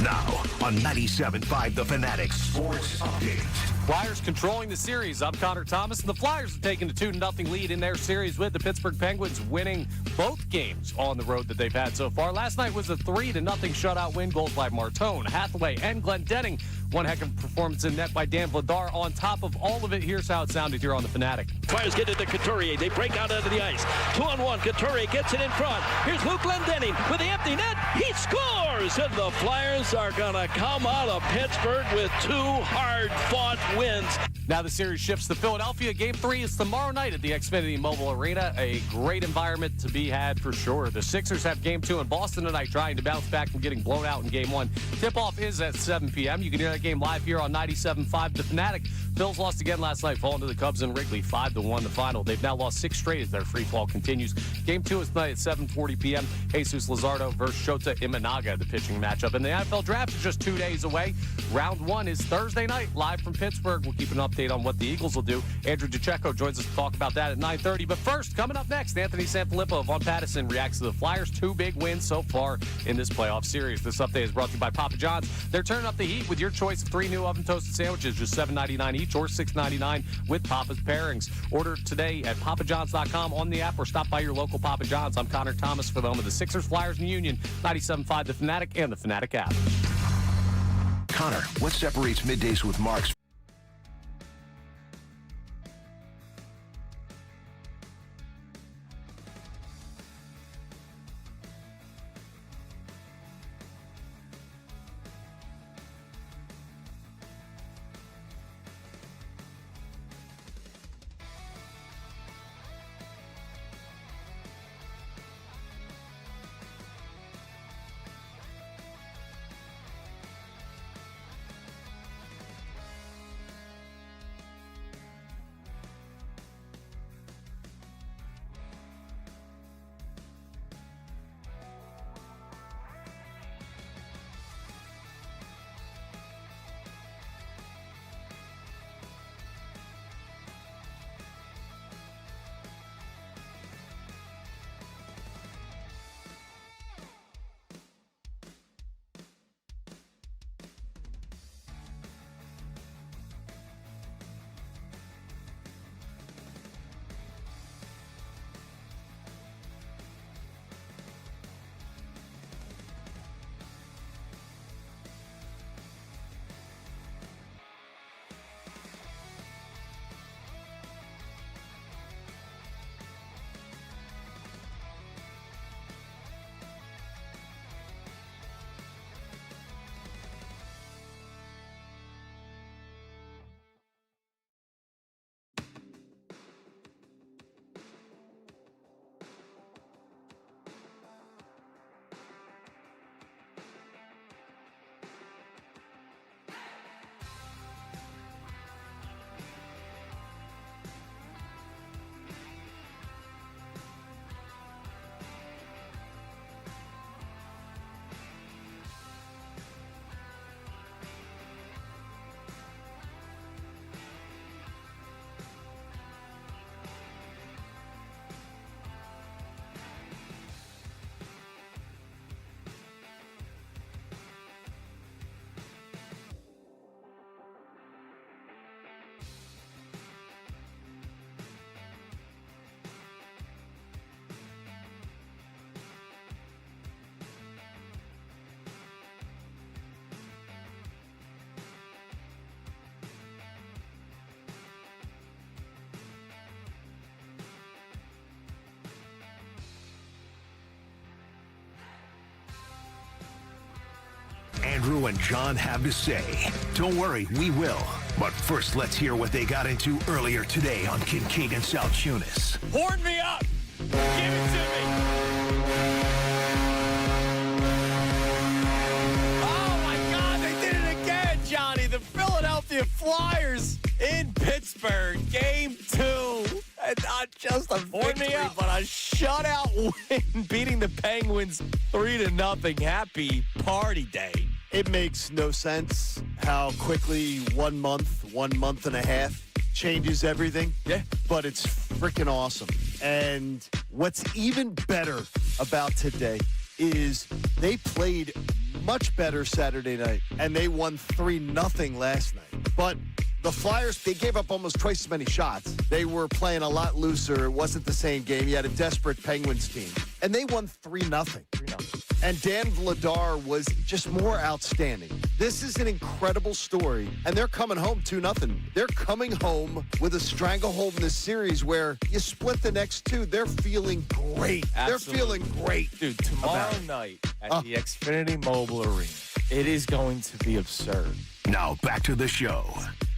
Now on 97.5 The Fanatic Sports Update. Flyers controlling the series. I'm Connor Thomas, and the Flyers have taken a 2-0 lead in their series with the Pittsburgh Penguins winning both games on the road that they've had so far. Last night was a 3-0 shutout win. Goals by Martone, Hathaway, and Goaltending. One heck of a performance in net by Dan Vladar. On top of all of it, here's how it sounded here on the Fanatic. Flyers get it to Couturier. They break out onto the ice. 2-on-1. Couturier gets it in front. Here's Luke Goaltending with the empty net. He scores! And the Flyers are going to come out of Pittsburgh with 2 hard-fought wins. Now the series shifts to Philadelphia. Game 3 is tomorrow night at the Xfinity Mobile Arena. A great environment to be had for sure. The Sixers have Game 2 in Boston tonight, trying to bounce back from getting blown out in Game 1. Tip-off is at 7 p.m. You can hear that game live here on 97.5 The Fanatic. Phils lost again last night, falling to the Cubs in Wrigley, 5-1 the final. They've now lost 6 straight as their free fall continues. Game 2 is tonight at 7:40 p.m. Jesus Luzardo versus Shota Imanaga, the pitching matchup. And the NFL Draft is just 2 days away. Round 1 is Thursday night, live from Pittsburgh. We'll keep an update on what the Eagles will do. Andrew DiCecco joins us to talk about that at 9:30. But first, coming up next, Anthony San Philippo of Von Pattison reacts to the Flyers' 2 big wins so far in this playoff series. This update is brought to you by Papa John's. They're turning up the heat with your choice of 3 new oven-toasted sandwiches, just $7.99 each or $6.99 with Papa's pairings. Order today at papajohns.com on the app or stop by your local Papa John's. I'm Connor Thomas for the home of the Sixers, Flyers, and Union, 97.5 The Fanatic and the Fanatic app. Connor, what separates Middays with Marks? Andrew and John have to say. Don't worry, we will. But first, let's hear what they got into earlier today on Kincade and Salciunas. Horn me up! Give it to me! Oh, my God, they did it again, Johnny. The Philadelphia Flyers in Pittsburgh, Game 2. And not just a victory, but a shutout win, beating the Penguins 3-0. Happy party day. It makes no sense how quickly 1 month, 1 month and a half changes everything. Yeah. But it's freaking awesome. And what's even better about today is they played much better Saturday night, and they won 3-0 last night. But the Flyers, they gave up almost twice as many shots. They were playing a lot looser. It wasn't the same game. You had a desperate Penguins team. And they won 3-0. And Dan Vladar was just more outstanding. This is an incredible story. And they're coming home 2-0. They're coming home with a stranglehold in this series where you split the next two. They're feeling great. Absolutely. They're feeling great. Dude, tomorrow night at the Xfinity Mobile Arena, it is going to be absurd. Now back to the show.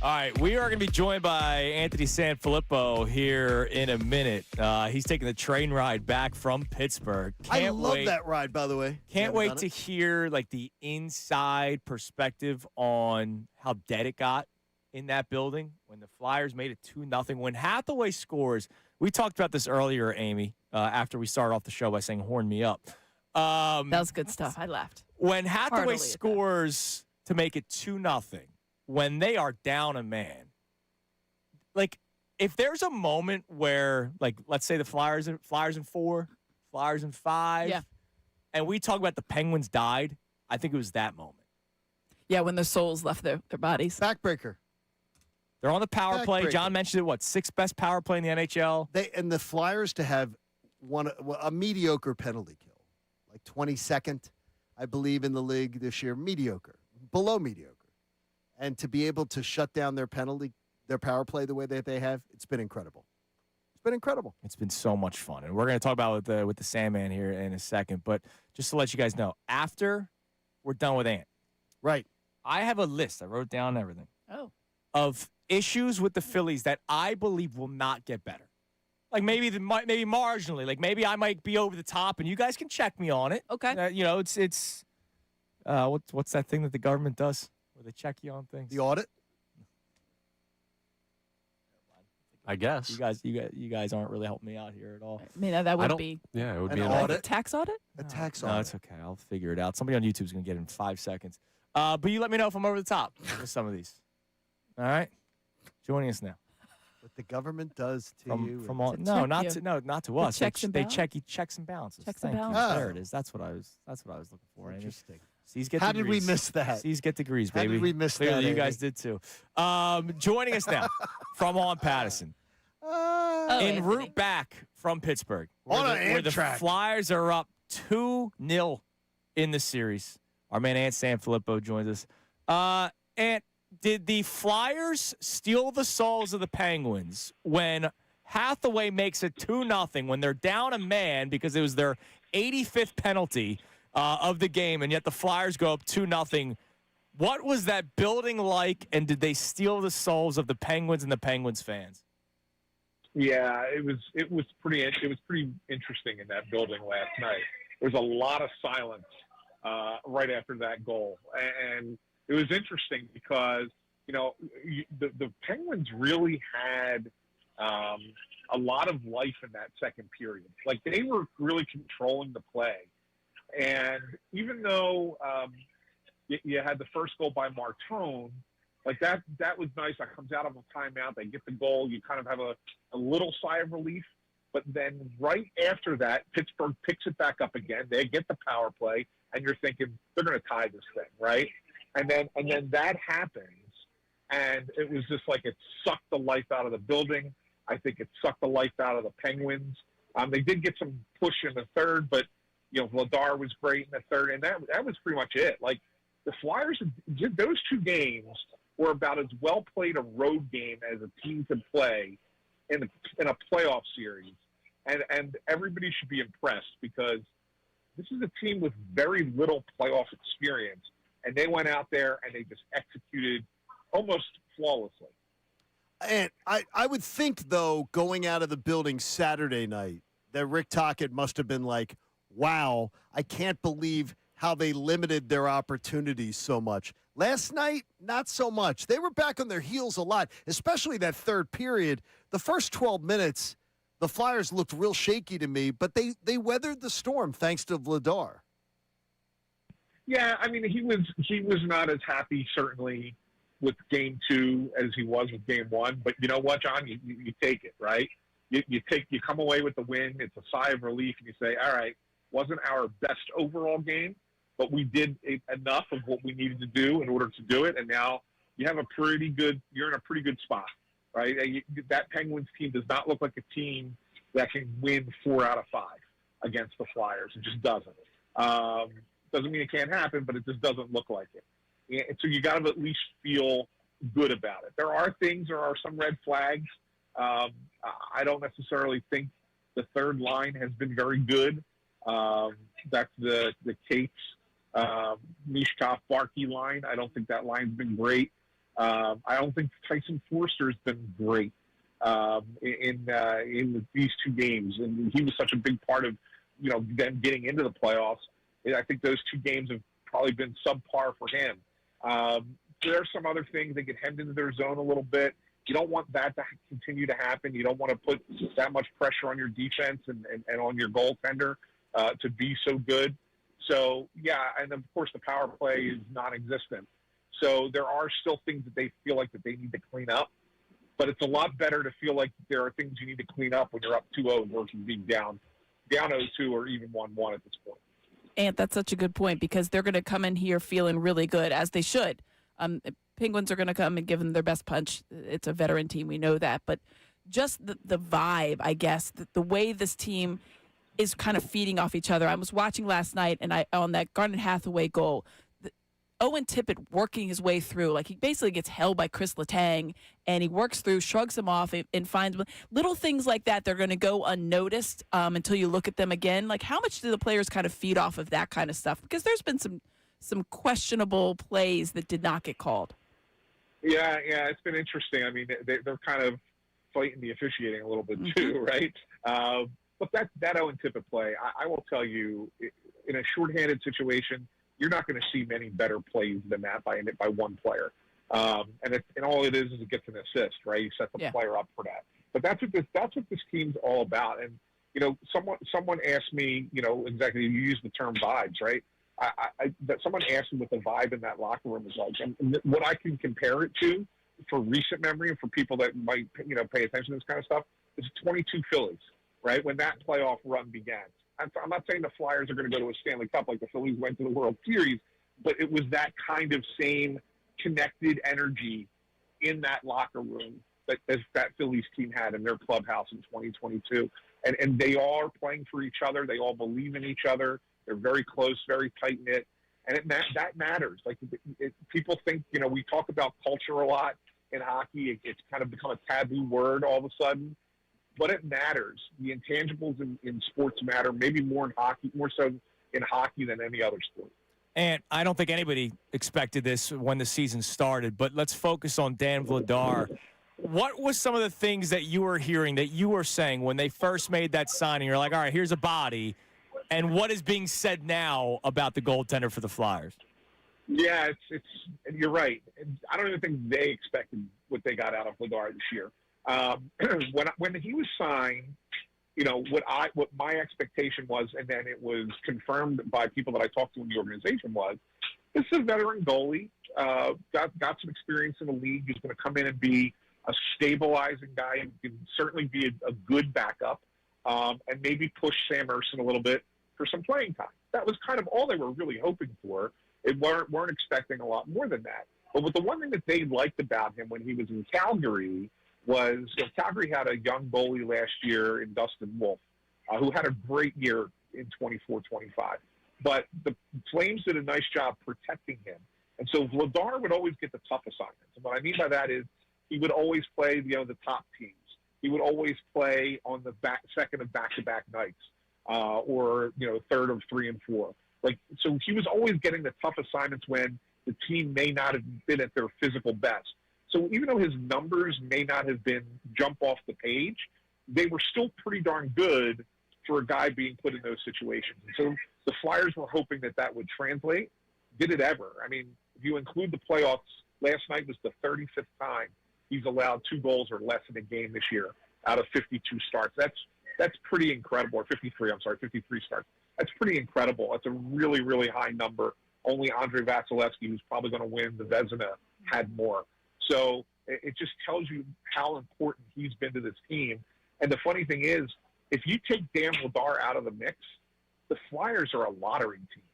All right, we are going to be joined by Anthony San Philippo here in a minute. He's taking the train ride back from Pittsburgh. I love that ride, by the way. Can't wait to hear like the inside perspective on how dead it got in that building when the Flyers made it 2-0. When Hathaway scores, we talked about this earlier, Amy, after we started off the show by saying "horn me up." That was good stuff. I laughed. When Hathaway scores to make it 2-0. When they are down a man, like if there's a moment where, like, let's say the Flyers in 4, Flyers in 5, and we talk about the Penguins died, I think it was that moment. Yeah, when the souls left their bodies. Backbreaker. They're on the power play. John mentioned it. Sixth best power play in the NHL. And the Flyers to have a mediocre penalty kill, like 22nd, I believe, in the league this year. Mediocre, below mediocre. And to be able to shut down their power play the way that they have, it's been incredible. It's been incredible. It's been so much fun. And we're going to talk about with the Sandman here in a second. But just to let you guys know, after we're done with Ant. Right. I have a list. I wrote down everything. Oh. Of issues with the Phillies that I believe will not get better. Like maybe marginally. Like maybe I might be over the top, and you guys can check me on it. Okay. It's what's that thing that the government does? Where they check you on things. The audit? I guess. You guys aren't really helping me out here at all. I mean, that would be. Yeah, it would an be an audit. A tax audit? A tax audit. No, it's okay. I'll figure it out. Somebody on YouTube is going to get it in 5 seconds. But you let me know if I'm over the top with some of these. All right? Joining us now. What the government does to you. Not to us. Checks and balances. Checks and balances. Checks and Thank you. balances. There it is. That's what I was looking for. Interesting. C's get How degrees. did we miss that? C's get degrees, baby. How did we miss Clearly that, you guys Andy? did too. Joining us now from on Patterson. En route back from Pittsburgh. Where the Flyers are up 2-0 in the series. Our man Ant San Philippo joins us. Ant, did the Flyers steal the souls of the Penguins when Hathaway makes it 2-0 when they're down a man because it was their 85th penalty of the game, and yet the Flyers go up 2-0? What was that building like, and did they steal the souls of the Penguins and the Penguins fans? Yeah, it was pretty interesting in that building last night. There was a lot of silence right after that goal, and it was interesting because the Penguins really had a lot of life in that second period. Like they were really controlling the play, and even though you had the first goal by Martone. Like that was nice. That comes out of a timeout. They get the goal. You kind of have a little sigh of relief. But then right after that, Pittsburgh picks it back up again. They get the power play, and you're thinking they're going to tie this thing, right? And then that happens, and it was just like it sucked the life out of the building. I think it sucked the life out of the Penguins. They did get some push in the third, but Vladar was great in the third, and that was pretty much it. Like the Flyers, those two games were about as well played a road game as a team could play in a playoff series. And everybody should be impressed because this is a team with very little playoff experience And they went out there and they just executed almost flawlessly. And I would think, though, going out of the building Saturday night, that Rick Tockett must have been like, wow, I can't believe how they limited their opportunities so much. Last night, not so much. They were back on their heels a lot, especially that third period. The first 12 minutes, the Flyers looked real shaky to me, but they weathered the storm thanks to Vladar. Yeah, I mean, he was not as happy, certainly, with Game 2 as he was with Game 1. But you know what, John? You take it, right? You come away with the win. It's a sigh of relief, and you say, all right, wasn't our best overall game, but we did enough of what we needed to do in order to do it, and now you're in a pretty good spot, right? That Penguins team does not look like a team that can win 4 out of 5 against the Flyers. It just doesn't. Doesn't mean it can't happen, but it just doesn't look like it. And so you got to at least feel good about it. There are some red flags. I don't necessarily think the third line has been very good. That's the Cates, Mishkov, Barkey line. I don't think that line's been great. I don't think Tyson Forster's been great in these 2 games, and he was such a big part of them getting into the playoffs. I think those 2 games have probably been subpar for him. There are some other things that get hemmed into their zone a little bit. You don't want that to continue to happen. You don't want to put that much pressure on your defense and on your goaltender to be so good. So, yeah, and of course the power play is non-existent. So there are still things that they feel like that they need to clean up. But it's a lot better to feel like there are things you need to clean up when you're up 2-0 versus being down 0-2 or even 1-1 at this point. Ant, that's such a good point because they're going to come in here feeling really good, as they should. Penguins are going to come and give them their best punch. It's a veteran team. We know that. But just the vibe, I guess, the way this team is kind of feeding off each other. I was watching last night, and on that Garnet Hathaway goal, Owen Tippett working his way through. Like, he basically gets held by Chris Letang, and he works through, shrugs him off, and finds little things like that. They're going to go unnoticed until you look at them again. Like, how much do the players kind of feed off of that kind of stuff? Because there's been some questionable plays that did not get called. Yeah, it's been interesting. I mean, they're kind of fighting the officiating a little bit too, right? But that Owen Tippett play, I will tell you, in a shorthanded situation, you're not going to see many better plays than that by one player. And all it is it gets an assist, right? You set the player up for that. But that's what this team's all about. And someone asked me, exactly. You used the term vibes, right? That someone asked me what the vibe in that locker room is like, and what I can compare it to, for recent memory and for people that might pay attention to this kind of stuff, is 22 Phillies, right? When that playoff run began. I'm not saying the Flyers are going to go to a Stanley Cup like the Phillies went to the World Series, but it was that kind of same connected energy in that locker room that Phillies team had in their clubhouse in 2022. And they all are playing for each other. They all believe in each other. They're very close, very tight-knit. And that matters. Like, people think, we talk about culture a lot in hockey. It's kind of become a taboo word all of a sudden. But it matters. The intangibles in sports matter, maybe more so in hockey than any other sport. And I don't think anybody expected this when the season started, but let's focus on Dan Vladar. What was some of the things that you were hearing, that you were saying when they first made that signing? You're like, all right, here's a body. And what is being said now about the goaltender for the Flyers? Yeah, you're right. I don't even think they expected what they got out of Vladar this year. When he was signed, what my expectation was, and then it was confirmed by people that I talked to in the organization, was this is a veteran goalie, got some experience in the league. He's going to come in and be a stabilizing guy and can certainly be a good backup, and maybe push Sam Ersson a little bit for some playing time. That was kind of all they were really hoping for. They weren't expecting a lot more than that. But the one thing that they liked about him when he was in Calgary was, Calgary had a young goalie last year in Dustin Wolf, who had a great year in 24-25. But the Flames did a nice job protecting him. And so Vladar would always get the tough assignments. And what I mean by that is he would always play, the top teams. He would always play on the second of back-to-back nights, or third of 3 and 4. So he was always getting the tough assignments when the team may not have been at their physical best. So even though his numbers may not have been jump off the page, they were still pretty darn good for a guy being put in those situations. And so the Flyers were hoping that that would translate. Did it ever? I mean, if you include the playoffs, last night was the 35th time he's allowed 2 goals or less in a game this year out of 52 starts. That's pretty incredible. Or 53 starts. That's pretty incredible. That's a really, really high number. Only Andrei Vasilevsky, who's probably going to win the Vezina, had more. So it just tells you how important he's been to this team. And the funny thing is, if you take Dan Vladar out of the mix, the Flyers are a lottery team.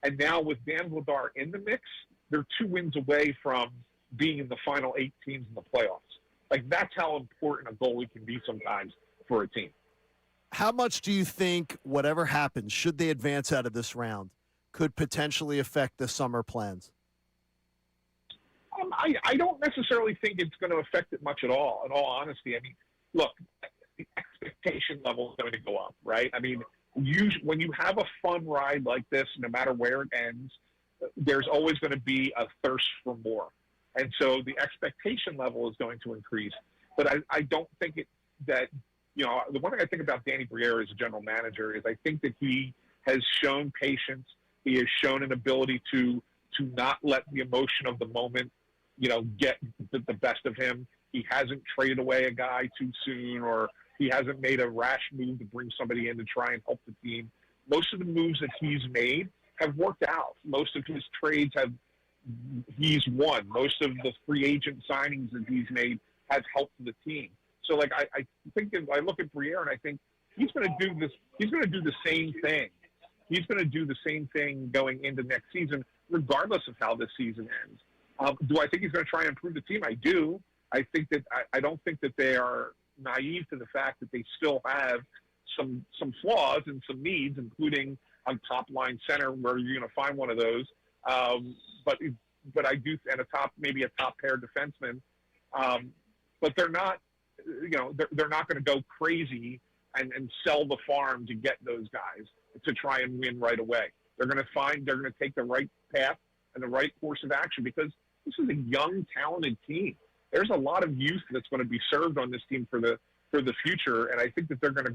And now with Dan Vladar in the mix, they're 2 wins away from being in the final 8 teams in the playoffs. Like, that's how important a goalie can be sometimes for a team. How much do you think whatever happens, should they advance out of this round, could potentially affect the summer plans? I don't necessarily think it's going to affect it much at all, in all honesty. I mean, look, the expectation level is going to go up, right? I mean, when you have a fun ride like this, no matter where it ends, there's always going to be a thirst for more. And so the expectation level is going to increase. But I don't think that, you know, the one thing I think about Danny Briere as a general manager is I think that he has shown patience. He has shown an ability to not let the emotion of the moment, you know, get the best of him. He hasn't traded away a guy too soon, or he hasn't made a rash move to bring somebody in to try and help the team. Most of the moves that he's made have worked out. Most of his trades he's won. Most of the free agent signings that he's made have helped the team. So, like, I think I look at Briere and I think he's going to do this. He's going to do the same thing. He's going to do the same thing going into next season, regardless of how this season ends. Do I think he's going to try and improve the team? I do. I think that I don't think that they are naive to the fact that they still have some flaws and some needs, including on top line center, where you're going to find one of those. But I do, and maybe a top pair defenseman. But they're not, you know, they're not going to go crazy and sell the farm to get those guys to try and win right away. They're going to take the right path and the right course of action, because this is a young, talented team. There's a lot of youth that's going to be served on this team for the future, and I think that they're going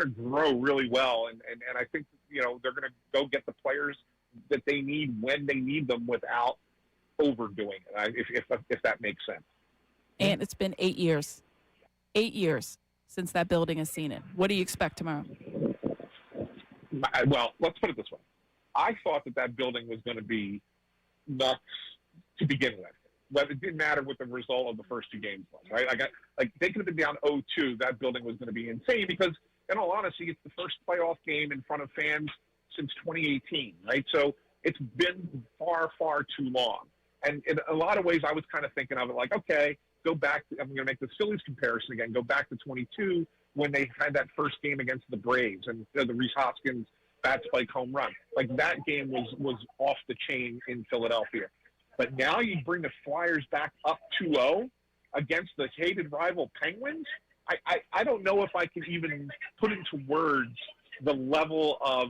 to grow really well, and I think, you know, they're going to go get the players that they need when they need them without overdoing it. If that makes sense. And it's been 8 years. 8 years since that building has seen it. What do you expect tomorrow? Well, let's put it this way. I thought that building was going to be nuts to begin with. But it didn't matter what the result of the first 2 games was, right? They could have been down 0-2. That building was going to be insane because, in all honesty, it's the first playoff game in front of fans since 2018, right? So it's been far, far too long. And in a lot of ways, I was kind of thinking of it like, okay, go back. I'm going to make the Phillies comparison again. Go back to 22 when they had that first game against the Braves and the Rhys Hoskins bat spike home run. Like, that game was off the chain in Philadelphia. But now you bring the Flyers back up 2-0 against the hated rival Penguins. I don't know if I can even put into words the level of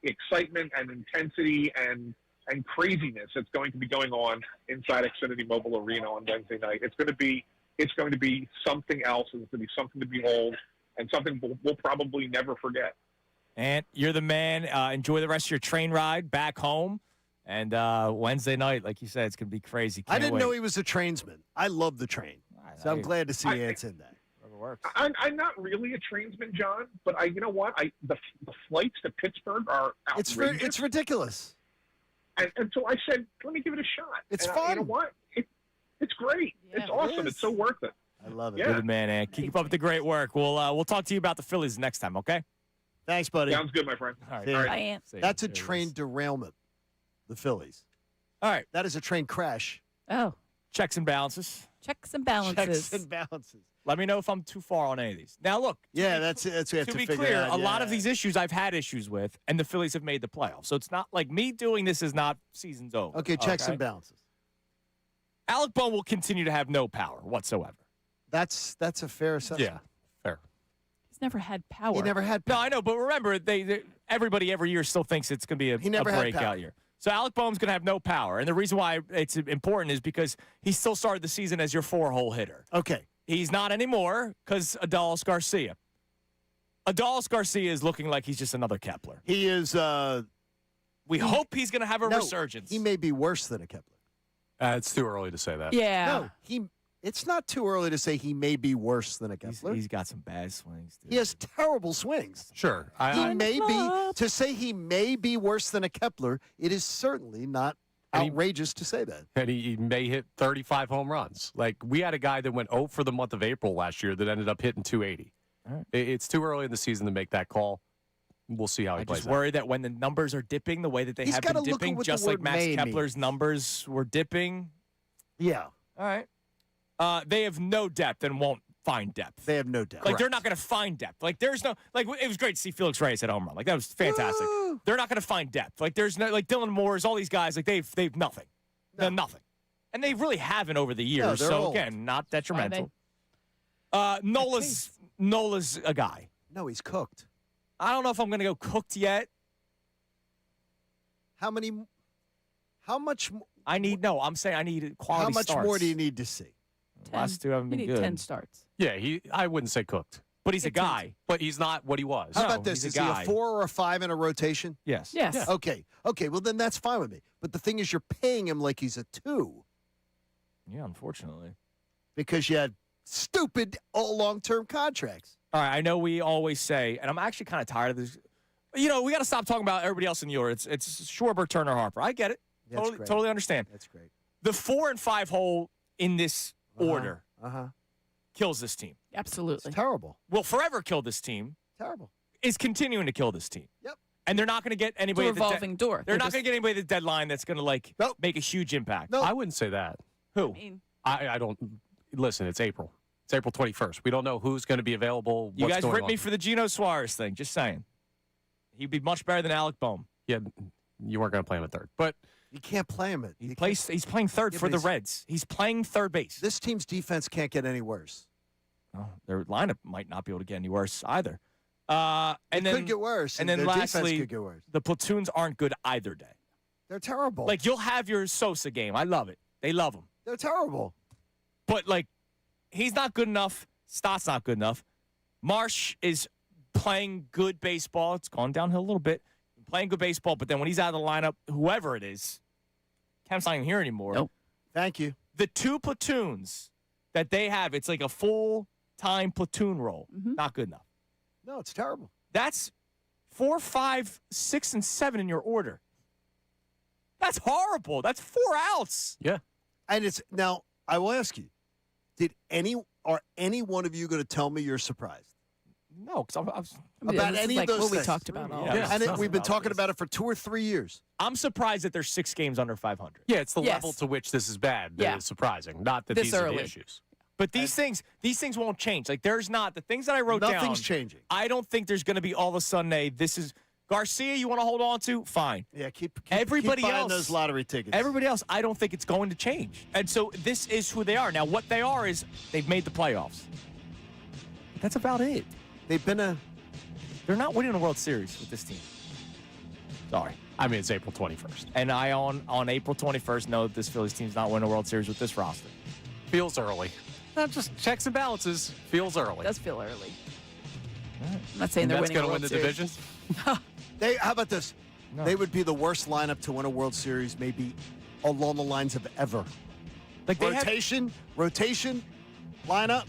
excitement and intensity and craziness that's going to be going on inside Xfinity Mobile Arena on Wednesday night. It's going to be something else. It's going to be something to behold and something we'll probably never forget. And you're the man. Enjoy the rest of your train ride back home. And Wednesday night, like you said, it's going to be crazy. I didn't know he was a trainsman. I love the train. So I'm glad to see Ants in that. Works. I'm not really a trainsman, John, but you know what? The flights to Pittsburgh are outrageous. It's ridiculous. And so I said, let me give it a shot. It's and fun. You know what? It's great. Yeah, it's awesome. It's so worth it. I love it. Yeah. Good man, Ant. Keep up the great work. We'll talk to you about the Phillies next time, okay? Thanks, buddy. Sounds good, my friend. All right. Bye, Ant. That's a train derailment. The Phillies. All right. That is a train crash. Oh. Checks and balances. Checks and balances. Checks and balances. Let me know if I'm too far on any of these. Now, look. That's what we have to be figure clear, out. a lot of these issues I've had issues with, and the Phillies have made the playoffs. So it's not like me doing this is not season's over. Okay, checks and balances. Alec Bohm will continue to have no power whatsoever. That's a fair assessment. Yeah, fair. He's never had power. He never had power. No, I know, but remember, everybody every year still thinks it's going to be a never had breakout power. year. So Alec Boehm's going to have no power. And the reason why it's important is because he still started the season as your 4-hole hitter. Okay. He's not anymore because Adolis Garcia. Adolis Garcia is looking like he's just another Kepler. He is. We hope he's going to have a resurgence. He may be worse than a Kepler. It's too early to say that. Yeah. No, it's not too early to say he may be worse than a Kepler. He's got some bad swings, dude. He has terrible swings. Sure. He may be, to say he may be worse than a Kepler, it is certainly not outrageous to say that. And he may hit 35 home runs. Like, we had a guy that went 0 for the month of April last year that ended up hitting 280. Right. It's too early in the season to make that call. We'll see how he plays. I just worry that when the numbers are dipping the way that they have been dipping, just like Max Kepler's numbers were dipping. Yeah. All right. They have no depth and won't find depth. They have no depth. Like, they're not going to find depth. Like, there's no, like, it was great to see Felix Reyes at home run. Like, that was fantastic. Woo! They're not going to find depth. Like, there's no, like, Dylan Moore's, all these guys, like, they've nothing. They're nothing. And they really haven't over the years. they're So, old. again, not detrimental. Nola's a guy. No, he's cooked. I don't know if I'm going to go cooked yet. How much? I'm saying I need quality How much starts. more do you need to see? Last two haven't been You need good. 10 starts. Yeah, I wouldn't say cooked. But he's a guy. But he's not what he was. How about this? he's Is a he guy. a 4 or a 5 in a rotation? Yes. Yes. Yeah. Okay. Well, then that's fine with me. But the thing is, you're paying him like he's a 2 Yeah, unfortunately. because you had stupid long-term contracts. All right, I know we always say, and I'm actually kind of tired of this. We got to stop talking about everybody else in the order. It's Schwarber, Turner, Harper. I get it. That's great. Totally understand. That's great. The 4 and 5 hole in this order kills this team. Absolutely. It's terrible. Will forever kill this team. Terrible. Is continuing to kill this team. Yep. And they're not going to get anybody. It's a revolving door. They're not going to get anybody at the deadline that's going to make a huge impact. No. I wouldn't say that. Who? I don't. Listen, it's April. It's April 21st. We don't know who's going to be available. You what's guys going ripped on. me for the Geno Suarez thing. Just saying. He'd be much better than Alec Boehm. Yeah, you weren't going to play him at third. But You can't play him. He's playing third for the Reds. He's playing third base. This team's defense can't get any worse. Oh, their lineup might not be able to get any worse either. It And then could get worse. And then their defense lastly, could get worse. the platoons aren't good either day. They're terrible. Like, you'll have your Sosa game. I love it. They love him. They're terrible. But, like, he's not good enough. Stott's not good enough. Marsh is playing good baseball. It's gone downhill a little bit. Playing good baseball, but then when he's out of the lineup, whoever it is, Kemp's not even here anymore. Nope. Thank you. The 2 platoons that they have, it's like a full-time platoon role. Not good enough. No, it's terrible. That's 4, 5, 6, and 7 in your order. That's horrible. That's 4 outs. yeah, And it's now. I will ask you: Are any one of you going to tell me you're surprised No, because I was about this is any like of those what we things? talked about all Yeah. And Yeah. we've been talking about it for 2 or 3 years. I'm surprised that there's 6 games under 500. yeah. It's the Yes. level to which this is bad that Yeah. is surprising. Not that This these are early. the issues. But these things won't change. Like, there's not the things that I wrote down. Nothing's changing. I don't think there's going to be all of a sudden this is Garcia. You want to hold on to? Fine. Yeah, keep Everybody buying else, those lottery tickets. Everybody else, I don't think it's going to change. And so this is who they are. Now, what they are is they've made the playoffs. That's about it. They're not winning a World Series with this team. Sorry. I mean, it's April 21st. And I, on April 21st, know that this Phillies team's not winning a World Series with this roster. Feels early. Not just checks and balances. Feels early. It does feel early. I'm not saying they're That's winning going a to World win the Series. division. How about this? No. They would be the worst lineup to win a World Series, maybe along the lines of ever. Like, they rotation lineup.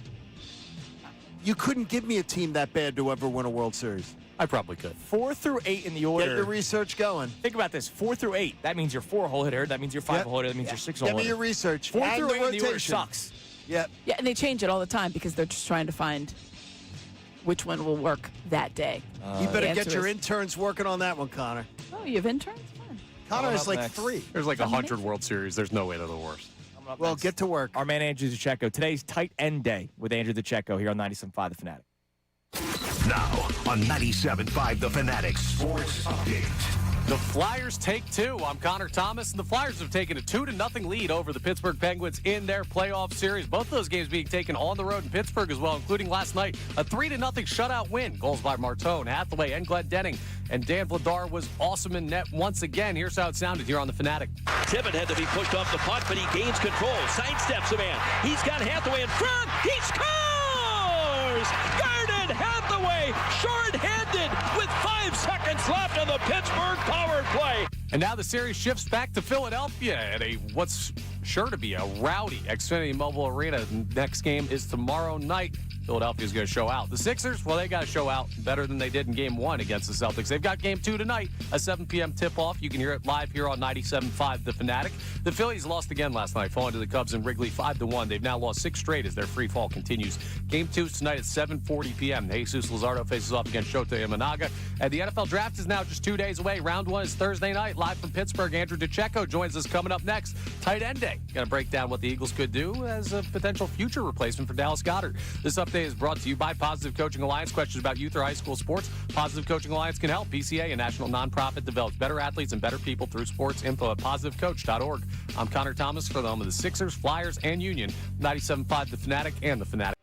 You couldn't give me a team that bad to ever win a World Series. I probably could. 4 through 8 in the order. Get your research going. Think about this: 4 through 8. That means your 4-hole hitter. That means your 5-hole hitter. That means your 6-hole hitter. Give me your research. 4 and through the 8 in the order rotation. sucks. Yep. Yeah, and they change it all the time because they're just trying to find which one will work that day. You better The get answer your is- interns working on that one, Connor. Oh, you have interns? Fine. Connor Coming has up like next. 3. There's like 100 World Series. There's no way they're the worst. Well, get to work. Our man Andrew DeCecco. Today's tight end day with Andrew DeCecco here on 97.5 The Fanatic. Now on 97.5 The Fanatic Sports Update. The Flyers take 2. I'm Connor Thomas, and the Flyers have taken a 2-0 lead over the Pittsburgh Penguins in their playoff series. Both of those games being taken on the road in Pittsburgh as well, including last night, a 3-0 shutout win. Goals by Martone, Hathaway, and Goaltending. And Dan Vladar was awesome in net once again. Here's how it sounded here on the Fanatic. Tippett had to be pushed off the puck, but he gains control. Sidesteps a man. He's got Hathaway in front. He scores! Guarded Hathaway, short-handed with 5 seconds left on the Pittsburgh power play. And now the series shifts back to Philadelphia at what's sure to be a rowdy Xfinity Mobile Arena. Next game is tomorrow night. Philadelphia's going to show out. The Sixers, well, they got to show out better than they did in Game 1 against the Celtics. They've got Game 2 tonight, a 7 p.m. tip-off. You can hear it live here on 97.5 The Fanatic. The Phillies lost again last night, falling to the Cubs in Wrigley 5-1. They've now lost 6 straight as their free fall continues. Game 2 is tonight at 7:40 p.m. Jesus Luzardo faces off against Shota Imanaga. And the NFL Draft is now just 2 days away. Round 1 is Thursday night. Live from Pittsburgh, Andrew DeCecco joins us coming up next. Tight end day. Going to break down what the Eagles could do as a potential future replacement for Dallas Goedert. This update is brought to you by Positive Coaching Alliance. Questions about youth or high school sports? Positive Coaching Alliance can help. PCA, a national nonprofit, develops better athletes and better people through sports. Info at positivecoach.org. I'm Connor Thomas for the home of the Sixers, Flyers, and Union. 97.5 The Fanatic and The Fanatic.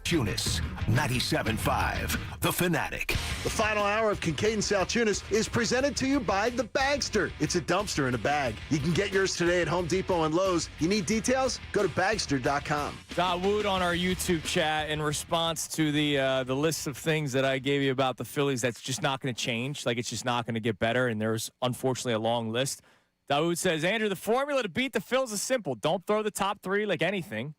Salciunas, 97.5, The Fanatic. The final hour of Kincade Salciunas is presented to you by The Bagster. It's a dumpster in a bag. You can get yours today at Home Depot and Lowe's. You need details? Go to bagster.com. Wood on our YouTube chat in response to the list of things that I gave you about the Phillies that's just not going to change. Like, it's just not going to get better, and there's unfortunately a long list. Dawood says, Andrew, the formula to beat the Phils is simple. Don't throw the top three like anything,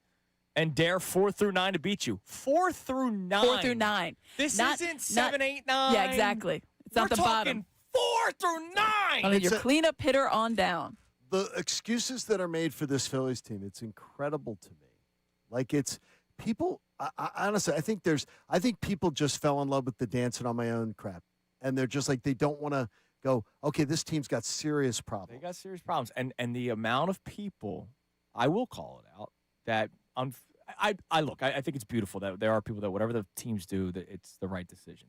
and dare 4 through 9 to beat you. 4 through 9. 4 through 9. This isn't 7, 8, 9. Yeah, exactly. It's not the bottom. 4 through 9. I mean, your cleanup hitter on down. The excuses that are made for this Phillies team, it's incredible to me. Like, it's people. I honestly, I think people just fell in love with the dancing on my own crap, and they're just like, they don't want to go, okay, this team's got serious problems. They got serious problems, and the amount of people, I will call it out, that I think it's beautiful that there are people that whatever the teams do, that it's the right decision.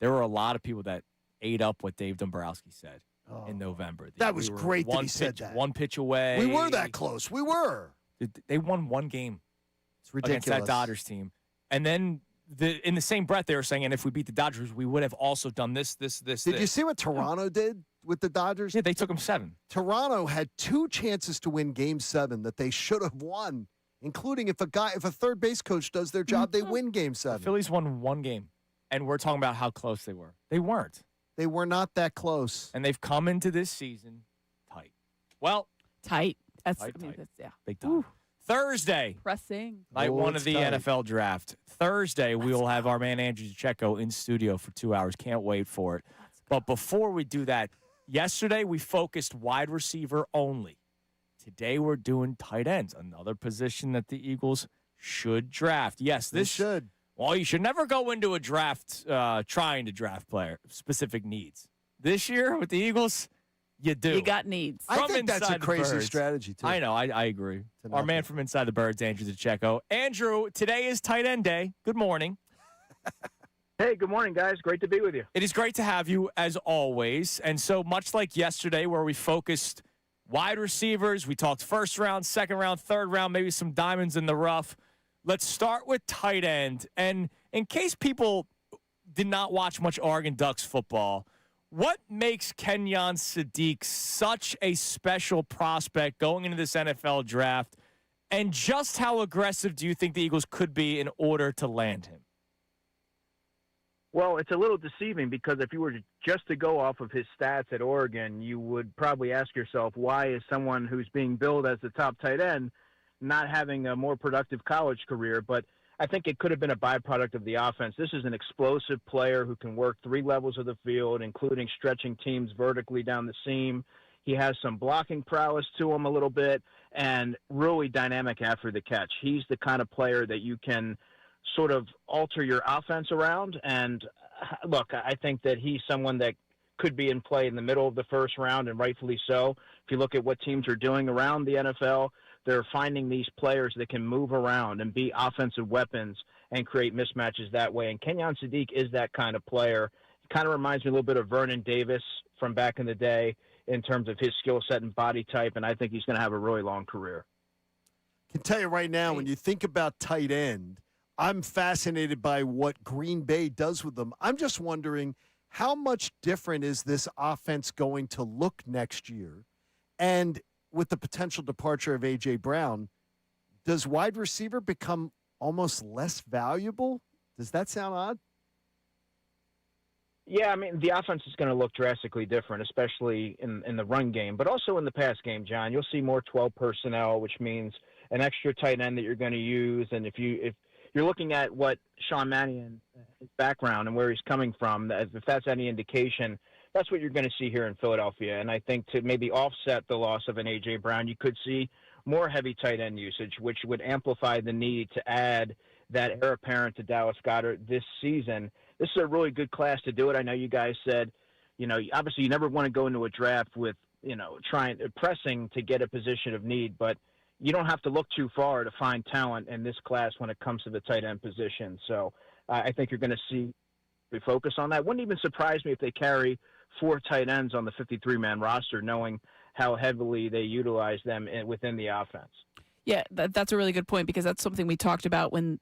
There were a lot of people that ate up what Dave Dombrowski said in November. That was great that he said that. 1 pitch away. We were that close. We were. They won 1 game. It's ridiculous. Against that Dodgers team. And then in the same breath, they were saying, and if we beat the Dodgers, we would have also done this. Did you see what Toronto did with the Dodgers? Yeah, they took them 7. Toronto had 2 chances to win Game 7 that they should have won, including if a third base coach does their job, they win Game 7. The Phillies won 1 game, and we're talking about how close they were. They weren't. They were not that close. And they've come into this season tight. Well, tight. That's yeah. Big time. Ooh. Thursday. Pressing. Night 1 of the NFL draft. Thursday, we will have our man Andrew Checo in studio for 2 hours. Can't wait for it. But before we do that, yesterday we focused wide receiver only. Today we're doing tight ends, another position that the Eagles should draft. Yes, this should. Well, you should never go into a draft trying to draft specific needs. This year with the Eagles, you do. You got needs. I think that's a crazy strategy, too. I know. I agree. Our man from Inside the Birds, Andrew Checo. Andrew, today is tight end day. Good morning. Hey, good morning, guys. Great to be with you. It is great to have you, as always. And so much like yesterday where we focused wide receivers, we talked first round, second round, third round, maybe some diamonds in the rough. Let's start with tight end. And in case people did not watch much Oregon Ducks football, what makes Kenyon Sadiq such a special prospect going into this NFL draft? And just how aggressive do you think the Eagles could be in order to land him? Well, it's a little deceiving because if you were just to go off of his stats at Oregon, you would probably ask yourself, why is someone who's being billed as the top tight end not having a more productive college career? But I think it could have been a byproduct of the offense. This is an explosive player who can work 3 levels of the field, including stretching teams vertically down the seam. He has some blocking prowess to him a little bit and really dynamic after the catch. He's the kind of player that you can sort of alter your offense around. And look, I think that he's someone that could be in play in the middle of the first round, and rightfully so. If you look at what teams are doing around the NFL, they're finding these players that can move around and be offensive weapons and create mismatches that way. And Kenyon Sadiq is that kind of player. It kind of reminds me a little bit of Vernon Davis from back in the day in terms of his skill set and body type, and I think he's going to have a really long career. I can tell you right now, when you think about tight end, I'm fascinated by what Green Bay does with them. I'm just wondering, how much different is this offense going to look next year? And with the potential departure of A.J. Brown, does wide receiver become almost less valuable? Does that sound odd? Yeah, I mean, the offense is going to look drastically different, especially in the run game, but also in the pass game, John. You'll see more 12 personnel, which means an extra tight end that you're going to use. And if you're looking at what Sean Mannion, his background and where he's coming from, if that's any indication, that's what you're going to see here in Philadelphia. And I think to maybe offset the loss of an A.J. Brown, you could see more heavy tight end usage, which would amplify the need to add that heir apparent to Dallas Goedert this season. This is a really good class to do it. I know you guys said, obviously you never want to go into a draft with, pressing to get a position of need, but you don't have to look too far to find talent in this class when it comes to the tight end position. So I think you're going to see we focus on that. Wouldn't even surprise me if they carry 4 tight ends on the 53-man roster, knowing how heavily they utilize them within the offense. Yeah, that's a really good point, because that's something we talked about when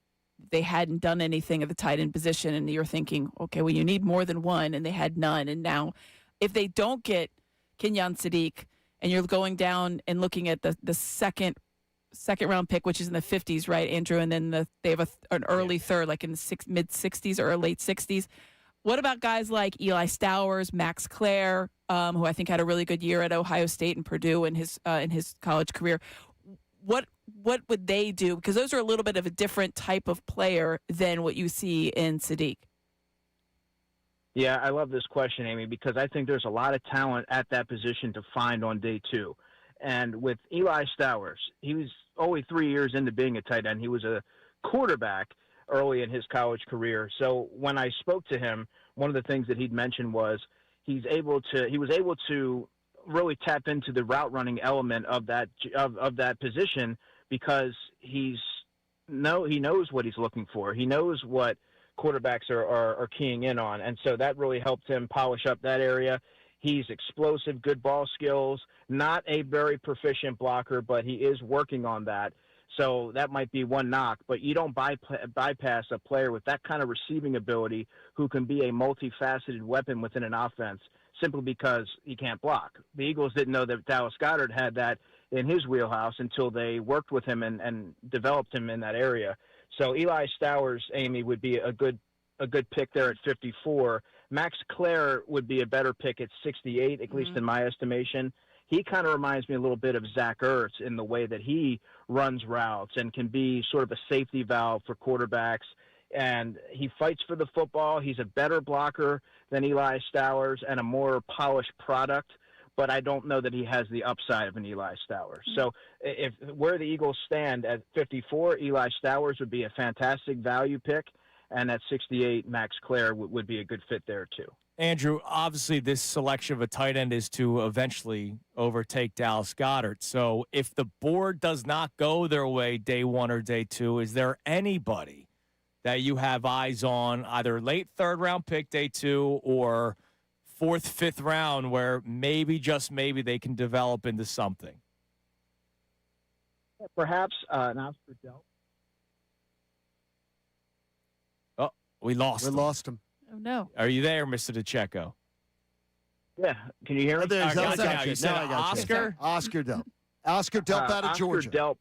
they hadn't done anything at the tight end position, and you're thinking, okay, well, you need more than one, and they had none. And now if they don't get Kincade Salciunas, and you're going down and looking at the second round pick, which is in the 50s, right, Andrew? And then they have an early third, like in the mid 60s or late 60s. What about guys like Eli Stowers, Max Clare, who I think had a really good year at Ohio State and Purdue in his college career? What would they do? Because those are a little bit of a different type of player than what you see in Salciunas. Yeah, I love this question, Amy, because I think there's a lot of talent at that position to find on day two. And with Eli Stowers, he was only 3 years into being a tight end. He was a quarterback early in his college career. So when I spoke to him, one of the things that he'd mentioned was he was able to really tap into the route running element of that position because he knows what he's looking for. He knows what quarterbacks are keying in on. And so that really helped him polish up that area. He's explosive, good ball skills, not a very proficient blocker, but he is working on that. So that might be one knock, but you don't bypass a player with that kind of receiving ability who can be a multifaceted weapon within an offense simply because he can't block. The Eagles didn't know that Dallas Goedert had that in his wheelhouse until they worked with him and developed him in that area. So Eli Stowers, Amy, would be a good pick there at 54. Max Clare would be a better pick at 68, at least in my estimation. He kind of reminds me a little bit of Zach Ertz in the way that he runs routes and can be sort of a safety valve for quarterbacks. And he fights for the football. He's a better blocker than Eli Stowers and a more polished product, but I don't know that he has the upside of an Eli Stowers. So if where the Eagles stand at 54, Eli Stowers would be a fantastic value pick, and at 68, Max Clare would be a good fit there too. Andrew, obviously this selection of a tight end is to eventually overtake Dallas Goedert. So if the board does not go their way day one or day two, is there anybody that you have eyes on, either late third round pick day two or fourth, fifth round, where maybe, just maybe, they can develop into something? Perhaps an Oscar Delp. Oh, we lost him. Oh, no. Are you there, Mr. DeCecco? Yeah. Can you hear me? There's I got Oscar. you. You said Now I got you. Oscar? Oscar Delp. Oscar Delp out of Georgia. Oscar Delp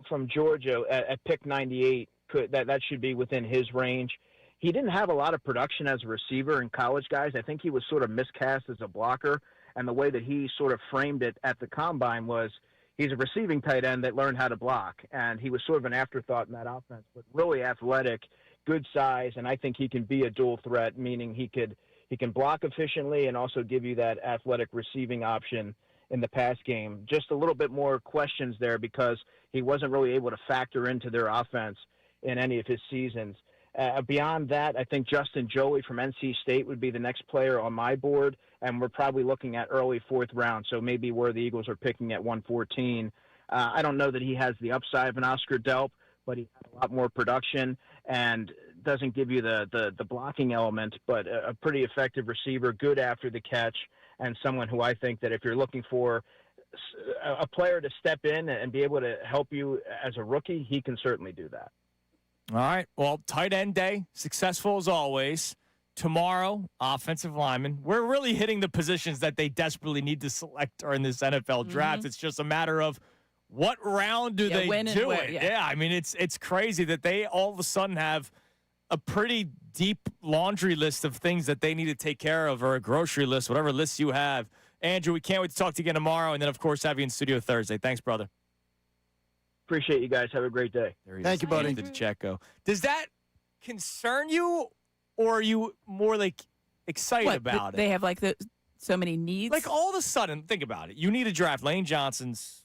from Georgia at pick 98. That should be within his range. He didn't have a lot of production as a receiver in college, guys. I think he was sort of miscast as a blocker, and the way that he sort of framed it at the combine was he's a receiving tight end that learned how to block, and he was sort of an afterthought in that offense, but really athletic, good size, and I think he can be a dual threat, meaning he can block efficiently and also give you that athletic receiving option in the pass game. Just a little bit more questions there because he wasn't really able to factor into their offense in any of his seasons. Beyond that, I think Justin Joly from NC State would be the next player on my board, and we're probably looking at early fourth round, so maybe where the Eagles are picking at 114. I don't know that he has the upside of an Oscar Delp, but he has a lot more production and doesn't give you the blocking element, but a pretty effective receiver, good after the catch, and someone who I think that if you're looking for a player to step in and be able to help you as a rookie, he can certainly do that. All right. Well, tight end day, successful as always. Tomorrow, offensive lineman. We're really hitting the positions that they desperately need to select during this NFL draft. It's just a matter of what round do they do it. Yeah, I mean, it's crazy that they all of a sudden have a pretty deep laundry list of things that they need to take care of, or a grocery list, whatever list you have. Andrew, we can't wait to talk to you again tomorrow, and then, of course, have you in studio Thursday. Thanks, brother. Appreciate you guys. Have a great day. Thank you, buddy. DeCecco. Does that concern you, or are you more like excited about it? They have like so many needs. Like all of a sudden, think about it. You need to draft Lane Johnson's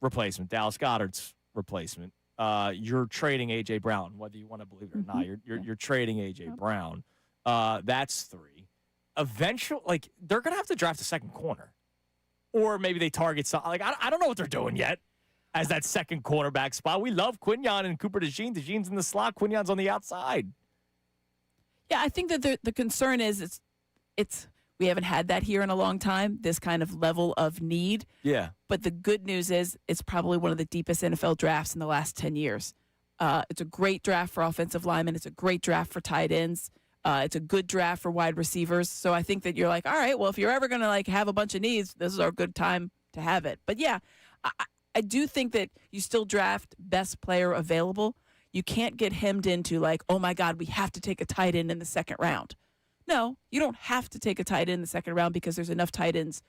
replacement, Dallas Goedert's replacement. You're trading A.J. Brown, whether you want to believe it or not. You're trading A.J. Brown. That's three. Eventually, like they're gonna have to draft a second corner, or maybe they target some. Like I don't know what they're doing yet as that second cornerback spot. We love Quinyon and Cooper DeJean. DeJean's in the slot. Quinyon's on the outside. Yeah, I think that the concern is it's we haven't had that here in a long time, this kind of level of need. Yeah. But the good news is it's probably one of the deepest NFL drafts in the last 10 years. It's a great draft for offensive linemen. It's a great draft for tight ends. It's a good draft for wide receivers. So I think that you're like, all right, well, if you're ever going to like have a bunch of needs, this is our good time to have it. But yeah, I do think that you still draft best player available. You can't get hemmed into like, oh my God, we have to take a tight end in the second round. No, you don't have to take a tight end in the second round because there's enough tight ends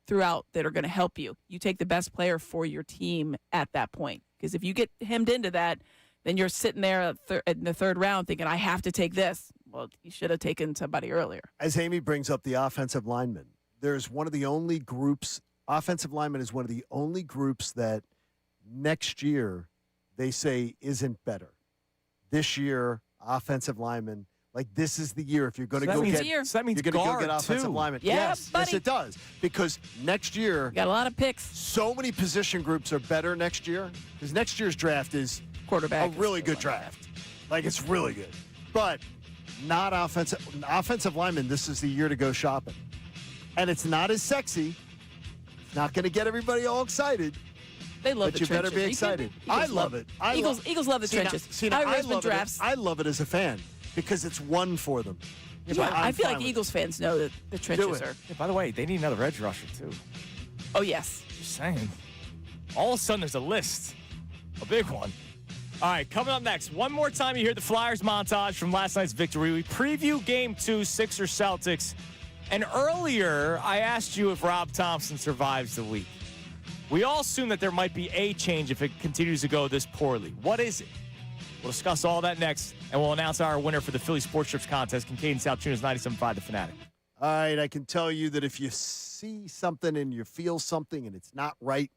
throughout that are going to help you. You take the best player for your team at that point. Because if you get hemmed into that, then you're sitting there in the third round thinking, I have to take this. Well, you should have taken somebody earlier. As Amy brings up the offensive lineman, there's one of the only groups, offensive lineman is one of the only groups that next year they say isn't better. This year, offensive lineman, like this is the year if you're going to go get. So that means you're going to go guard, get offensive too. lineman. Yeah, yes, buddy. yes, it does. Because next year, got a lot of picks. So many position groups are better next year. Because next year's draft is quarterback. A really good draft. Like it's really good, but not offensive. Offensive lineman. This is the year to go shopping, and it's not as sexy. It's not going to get everybody all excited. They love but the you trenches. better be excited. I love it. Eagles love the trenches. I love it as a fan because it's one for them. Yeah, I feel like Eagles fans know that the trenches are. Yeah, by the way, they need another edge rusher, too. Oh, yes. Just saying. All of a sudden, there's a list. A big one. All right, coming up next. One more time, you hear the Flyers montage from last night's victory. We preview Game 2, Sixers Celtics. And earlier, I asked you if Rob Thompson survives the week. We all assume that there might be a change if it continues to go this poorly. What is it? We'll discuss all that next, and we'll announce our winner for the Philly Sports Strips contest, Kincade Salciunas 97.5 The Fanatic. All right, I can tell you that if you see something and you feel something and it's not right,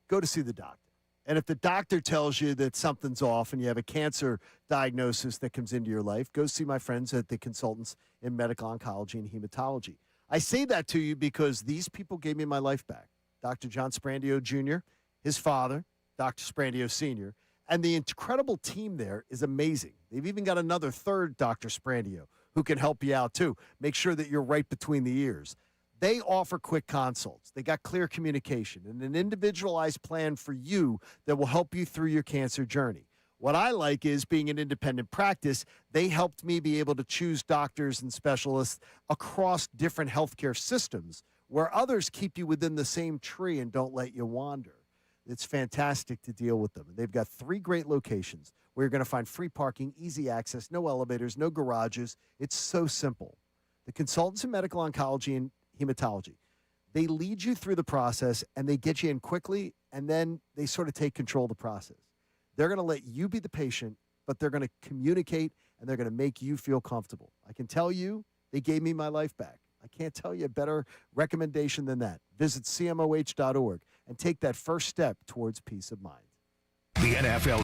go to see the doctor. And if the doctor tells you that something's off and you have a cancer diagnosis that comes into your life, go see my friends at the consultants in medical oncology and hematology. I say that to you because these people gave me my life back. Dr. John Sprandio Jr., his father, Dr. Sprandio Sr., and the incredible team there is amazing. They've even got another third Dr. Sprandio who can help you out too. Make sure that you're right between the ears. They offer quick consults. They got clear communication and an individualized plan for you that will help you through your cancer journey. What I like is being an independent practice, they helped me be able to choose doctors and specialists across different healthcare systems where others keep you within the same tree and don't let you wander. It's fantastic to deal with them. They've got 3 great locations where you're going to find free parking, easy access, no elevators, no garages. It's so simple. The consultants in medical oncology and hematology, they lead you through the process and they get you in quickly, and then they sort of take control of the process. They're going to let you be the patient, but they're going to communicate and they're going to make you feel comfortable. I can tell you they gave me my life back. I can't tell you a better recommendation than that. Visit cmoh.org and take that first step towards peace of mind. The NFL.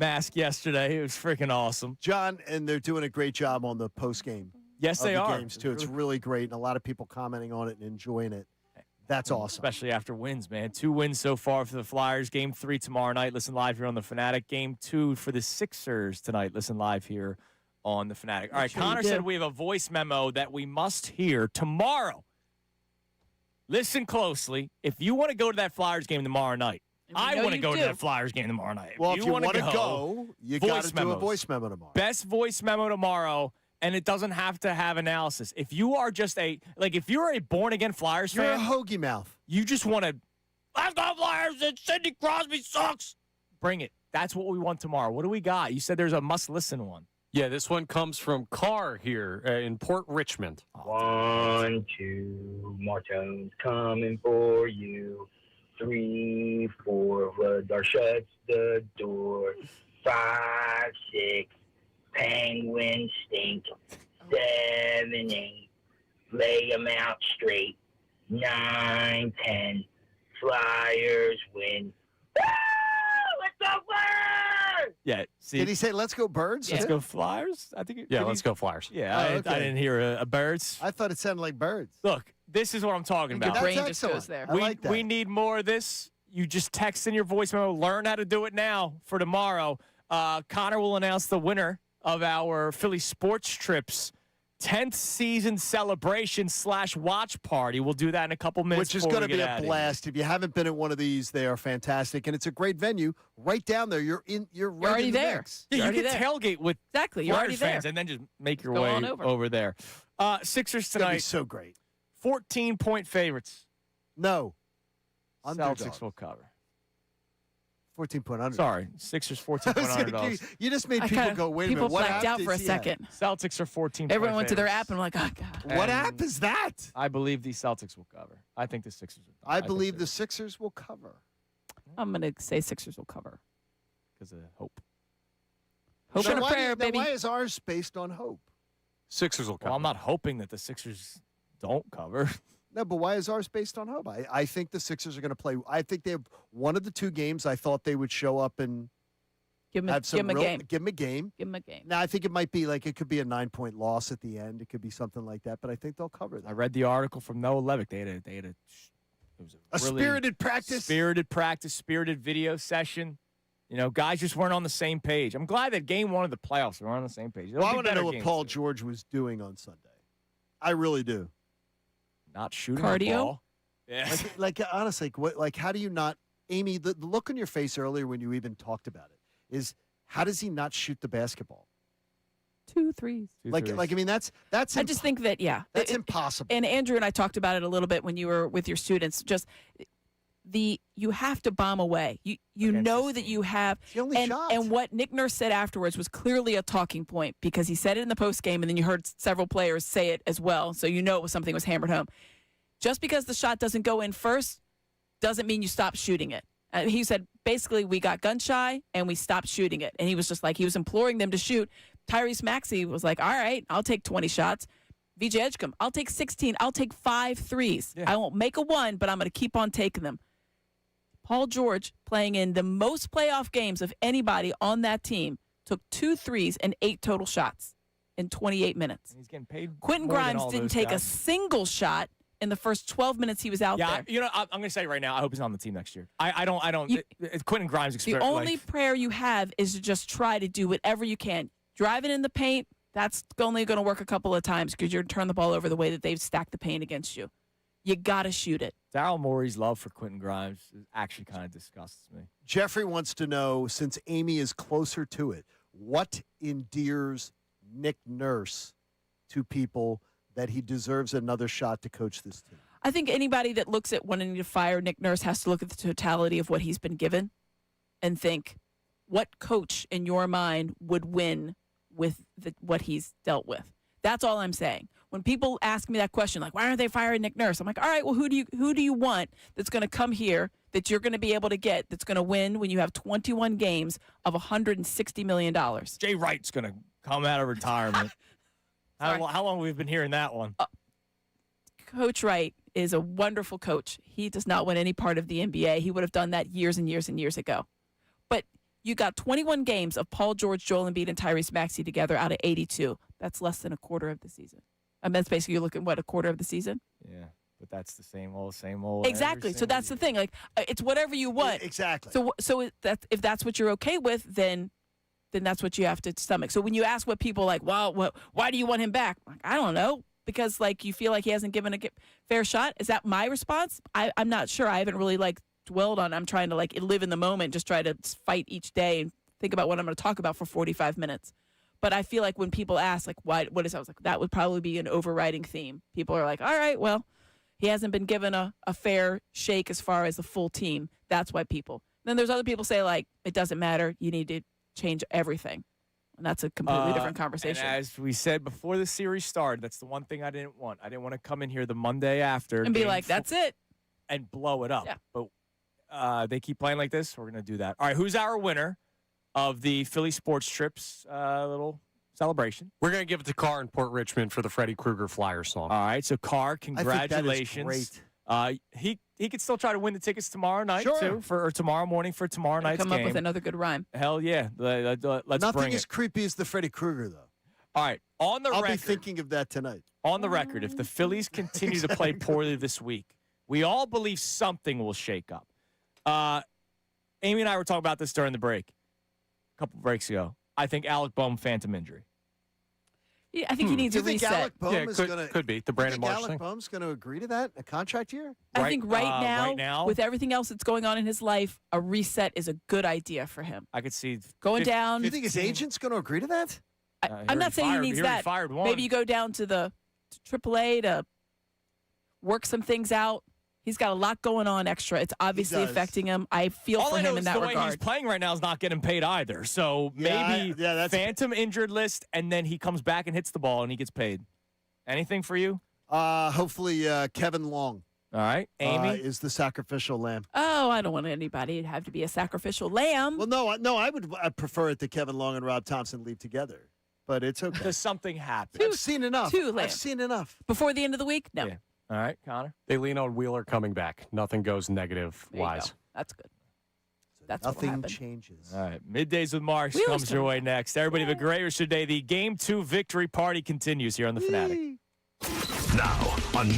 mask yesterday. It was freaking awesome. John, and they're doing a great job on the post game. Yes, they are. Games too. It's really great, and a lot of people commenting on it and enjoying it. That's awesome. Especially after wins, man. 2 wins so far for the Flyers. Game 3 tomorrow night. Listen live here on the Fanatic. Game 2 for the Sixers tonight. Listen live here on the Fanatic. All right, Connor said we have a voice memo that we must hear tomorrow. Listen closely. If you want to go to that Flyers game tomorrow night, I want to go to that Flyers game tomorrow night. Well, if you want to go, you got to do a voice memo tomorrow. Best voice memo tomorrow. And it doesn't have to have analysis. If you are just if you're a born-again Flyers fan. You're a hoagie mouth. You just want to, let's go Flyers, and Sidney Crosby sucks. Bring it. That's what we want tomorrow. What do we got? You said there's a must-listen one. Yeah, this one comes from Carr here in Port Richmond. 1, 2, Martone's coming for you. 3, 4, Vladar shuts the door. 5, 6. Penguins stink. 7, 8. Lay them out straight. 9, 10. Flyers win. Woo! Let's go Flyers! Yeah. See, did he say let's go Birds? Let's go Flyers? I think. Let's go Flyers. Yeah, Oh, I okay. didn't hear a Birds. I thought it sounded like Birds. Look, this is what I'm talking about. That's brain just excellent. goes there. I like that. We need more of this. You just text in your voice memo. Learn how to do it now for tomorrow. Connor will announce the winner of our Philly Sports Trips 10th season celebration / watch party. We'll do that in a couple minutes. Which is going to be a blast. If you haven't been at one of these, they are fantastic, and it's a great venue right down there. You're right already in the there. mix. Yeah, You're you can already there. tailgate with Exactly. You're already Flyers fans there. and then just make your Go way on over. there. Sixers It's going to be tonight, so great. 14-point favorites. No. Celtics will cover. 14-point under. Sorry, Sixers 14-point underdogs. You just made people go, wait a minute. People What blacked app out does for a he have? second. Celtics are 14-point Everyone went to their favorites. app and I'm like, oh, God. What And app is that? I believe the Celtics will cover. I think the Sixers will cover. I believe the Sixers will cover. I'm going to say Sixers will cover. Because of hope. Hope and a prayer, baby. Why is ours based on hope? Sixers will cover. Well, I'm not hoping that the Sixers don't cover. No, but why is ours based on hope? I think the Sixers are going to play. I think they have one of the 2 games I thought they would show up and Give them have some a game. Give them a game. Give them a game. Now, I think it might be it could be a 9-point loss at the end. It could be something like that, but I think they'll cover that. I read the article from Noah Levick. It was A really spirited practice. Spirited video session. You know, guys just weren't on the same page. I'm glad that game 1 of the playoffs were on the same page. Well, I want to know what Paul George was doing on Sunday. I really do. Not shooting Cardio? the ball. Yeah. Honestly, how do you not, Amy? The look on your face earlier when you even talked about it is, how does he not shoot the basketball? 2 threes. I mean, that's. I just think that, that's impossible. And Andrew and I talked about it a little bit when you were with your students. Just you have to bomb away. You know that you have. It's the only shot. And what Nick Nurse said afterwards was clearly a talking point, because he said it in the post game, and then you heard several players say it as well. So you know it was something that was hammered home. Just because the shot doesn't go in first doesn't mean you stop shooting it. He said, basically, we got gun shy and we stopped shooting it. And he was just like, he was imploring them to shoot. Tyrese Maxey was like, all right, I'll take 20 shots. VJ Edgecombe, I'll take 16. I'll take 5 threes. Yeah. I won't make a one, but I'm going to keep on taking them. Paul George, playing in the most playoff games of anybody on that team, took 2 threes and 8 total shots in 28 minutes. He's getting paid. Quentin more than Grimes all didn't those take a guys. single shot in the first 12 minutes he was out there. You know, I'm going to say right now, I hope he's on the team next year. I don't. It's Quentin Grimes' The experience. only prayer you have is to just try to do whatever you can. Driving in the paint, that's only going to work a couple of times because you're going to turn the ball over the way that they've stacked the paint against you. You got to shoot it. Daryl Morey's love for Quentin Grimes actually kind of disgusts me. Jeffrey wants to know, since Amy is closer to it, what endears Nick Nurse to people that he deserves another shot to coach this team? I think anybody that looks at wanting to fire Nick Nurse has to look at the totality of what he's been given and think, what coach in your mind would win with what he's dealt with? That's all I'm saying. When people ask me that question, like, why aren't they firing Nick Nurse? I'm like, all right, well, who do you want that's going to come here that you're going to be able to get that's going to win when you have 21 games of $160 million? Jay Wright's going to come out of retirement. How long have we been hearing that one? Coach Wright is a wonderful coach. He does not win any part of the NBA. He would have done that years and years and years ago. But You got 21 games of Paul George, Joel Embiid, and Tyrese Maxey together out of 82. That's less than a quarter of the season. And that's basically you're looking, a quarter of the season? Yeah, but that's the same old. Exactly. So that's the thing. Like, it's whatever you want. Exactly. So if that's what you're okay with, then that's what you have to stomach. So when you ask what people like, well, why do you want him back? Like, I don't know. Because, like, you feel like he hasn't given a fair shot? Is that my response? I'm not sure. I haven't really, like, dwelled on. I'm trying to, like, live in the moment, just try to fight each day and think about what I'm going to talk about for 45 minutes. But I feel like when people ask, like, what is that? I was like, that would probably be an overriding theme. People are like, all right, well, he hasn't been given a fair shake as far as the full team. That's why people. Then there's other people say, like, it doesn't matter. You need to change everything. And that's a completely different conversation. And as we said before the series started, that's the one thing I didn't want. I didn't want to come in here the Monday after. And be like, that's it. And blow it up. Yeah. But they keep playing like this. We're going to do that. All right, who's our winner of the Philly Sports Trips little celebration? We're going to give it to Carr in Port Richmond for the Freddie Krueger Flyer song. All right, so Carr, congratulations. I think that is great. He could still try to win the tickets tomorrow night, too, or tomorrow morning for tomorrow night's game. Come up with another good rhyme. Hell yeah. Let's Nothing bring as it. creepy as the Freddie Krueger, though. All right, on the I'll record. be thinking of that tonight. On the record, if the Phillies continue to play poorly this week, we all believe something will shake up. Amy and I were talking about this during the break, a couple breaks ago. I think Alec Bohm, phantom injury. Yeah, I think he needs a reset. Alec Bohm could be the Brandon Marsh Alec thing. Bohm's going to agree to that? A contract year? I think right now, with everything else that's going on in his life, a reset is a good idea for him. I could see going down. Do you think his agent's going to agree to that? I'm not saying he needs that. Fired one. Maybe you go down to the AAA to work some things out. He's got a lot going on extra. It's obviously affecting him. I feel for him in that regard. The way he's playing right now is not getting paid either. So maybe that's phantom injured list, and then he comes back and hits the ball, and he gets paid. Anything for you? Hopefully Kevin Long. All right. Amy? Is the sacrificial lamb. Oh, I don't want anybody to have to be a sacrificial lamb. Well, no, I'd prefer it that Kevin Long and Rob Thompson leave together. But it's okay. Does something happen? I've seen enough. Two lambs. I've seen enough. Before the end of the week? No. Yeah. All right, Connor. They lean on Wheeler coming back. Nothing goes negative-wise. That's good. That's Nothing changes. All right. Middays with Marsh comes your way next. Everybody have a great rest of your day. The Game 2 victory party continues here on the Fanatic. Now on